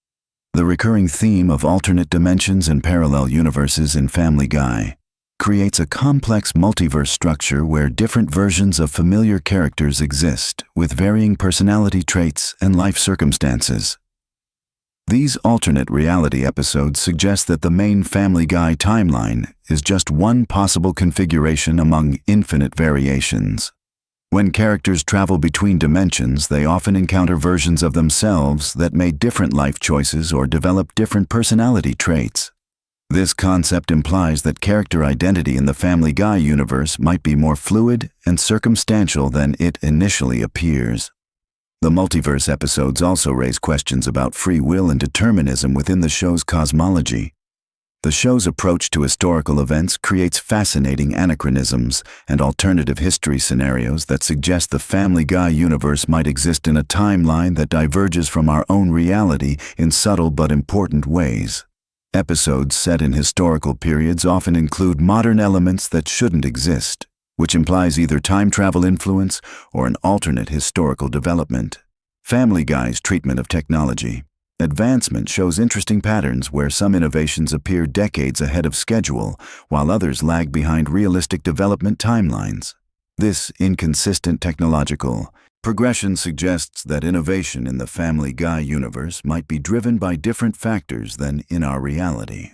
The recurring theme of alternate dimensions and parallel universes in Family Guy creates a complex multiverse structure where different versions of familiar characters exist with varying personality traits and life circumstances. These alternate reality episodes suggest that the main Family Guy timeline is just one possible configuration among infinite variations. When characters travel between dimensions, they often encounter versions of themselves that made different life choices or develop different personality traits. This concept implies that character identity in the Family Guy universe might be more fluid and circumstantial than it initially appears. The multiverse episodes also raise questions about free will and determinism within the show's cosmology. The show's approach to historical events creates fascinating anachronisms and alternative history scenarios that suggest the Family Guy universe might exist in a timeline that diverges from our own reality in subtle but important ways. Episodes set in historical periods often include modern elements that shouldn't exist, which implies either time travel influence or an alternate historical development. Family Guy's treatment of technology advancement shows interesting patterns where some innovations appear decades ahead of schedule, while others lag behind realistic development timelines. This inconsistent technological progression suggests that innovation in the Family Guy universe might be driven by different factors than in our reality.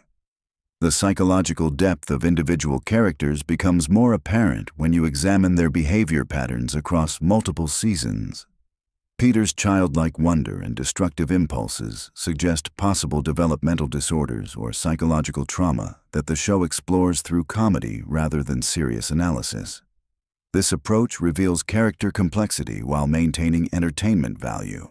The psychological depth of individual characters becomes more apparent when you examine their behavior patterns across multiple seasons. Peter's childlike wonder and destructive impulses suggest possible developmental disorders or psychological trauma that the show explores through comedy rather than serious analysis. This approach reveals character complexity while maintaining entertainment value.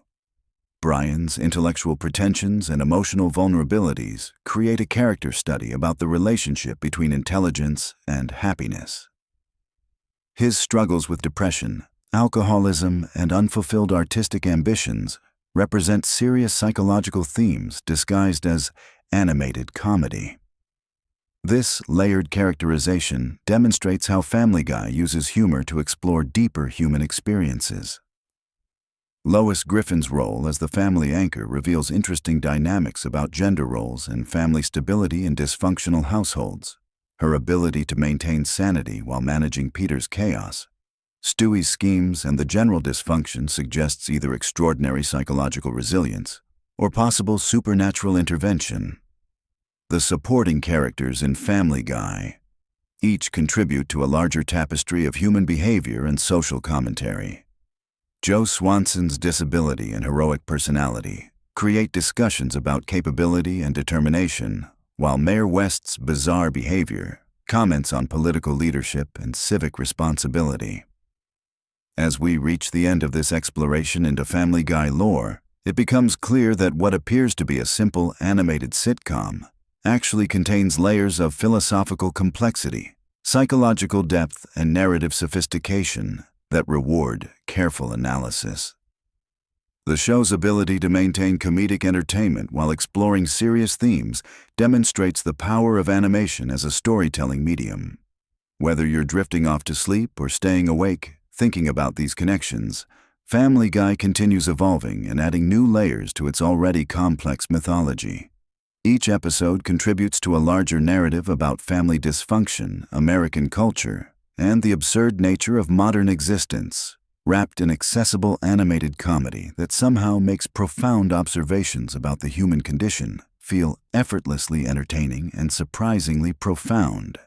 Brian's intellectual pretensions and emotional vulnerabilities create a character study about the relationship between intelligence and happiness. His struggles with depression, alcoholism, and unfulfilled artistic ambitions represent serious psychological themes disguised as animated comedy. This layered characterization demonstrates how Family Guy uses humor to explore deeper human experiences. Lois Griffin's role as the family anchor reveals interesting dynamics about gender roles and family stability in dysfunctional households. Her ability to maintain sanity while managing Peter's chaos, Stewie's schemes, and the general dysfunction suggests either extraordinary psychological resilience or possible supernatural intervention. The supporting characters in Family Guy each contribute to a larger tapestry of human behavior and social commentary. Joe Swanson's disability and heroic personality create discussions about capability and determination, while Mayor West's bizarre behavior comments on political leadership and civic responsibility. As we reach the end of this exploration into Family Guy lore, it becomes clear that what appears to be a simple animated sitcom actually contains layers of philosophical complexity, psychological depth, and narrative sophistication that reward careful analysis. The show's ability to maintain comedic entertainment while exploring serious themes demonstrates the power of animation as a storytelling medium. Whether you're drifting off to sleep or staying awake, thinking about these connections, Family Guy continues evolving and adding new layers to its already complex mythology. Each episode contributes to a larger narrative about family dysfunction, American culture, and the absurd nature of modern existence, wrapped in accessible animated comedy that somehow makes profound observations about the human condition feel effortlessly entertaining and surprisingly profound.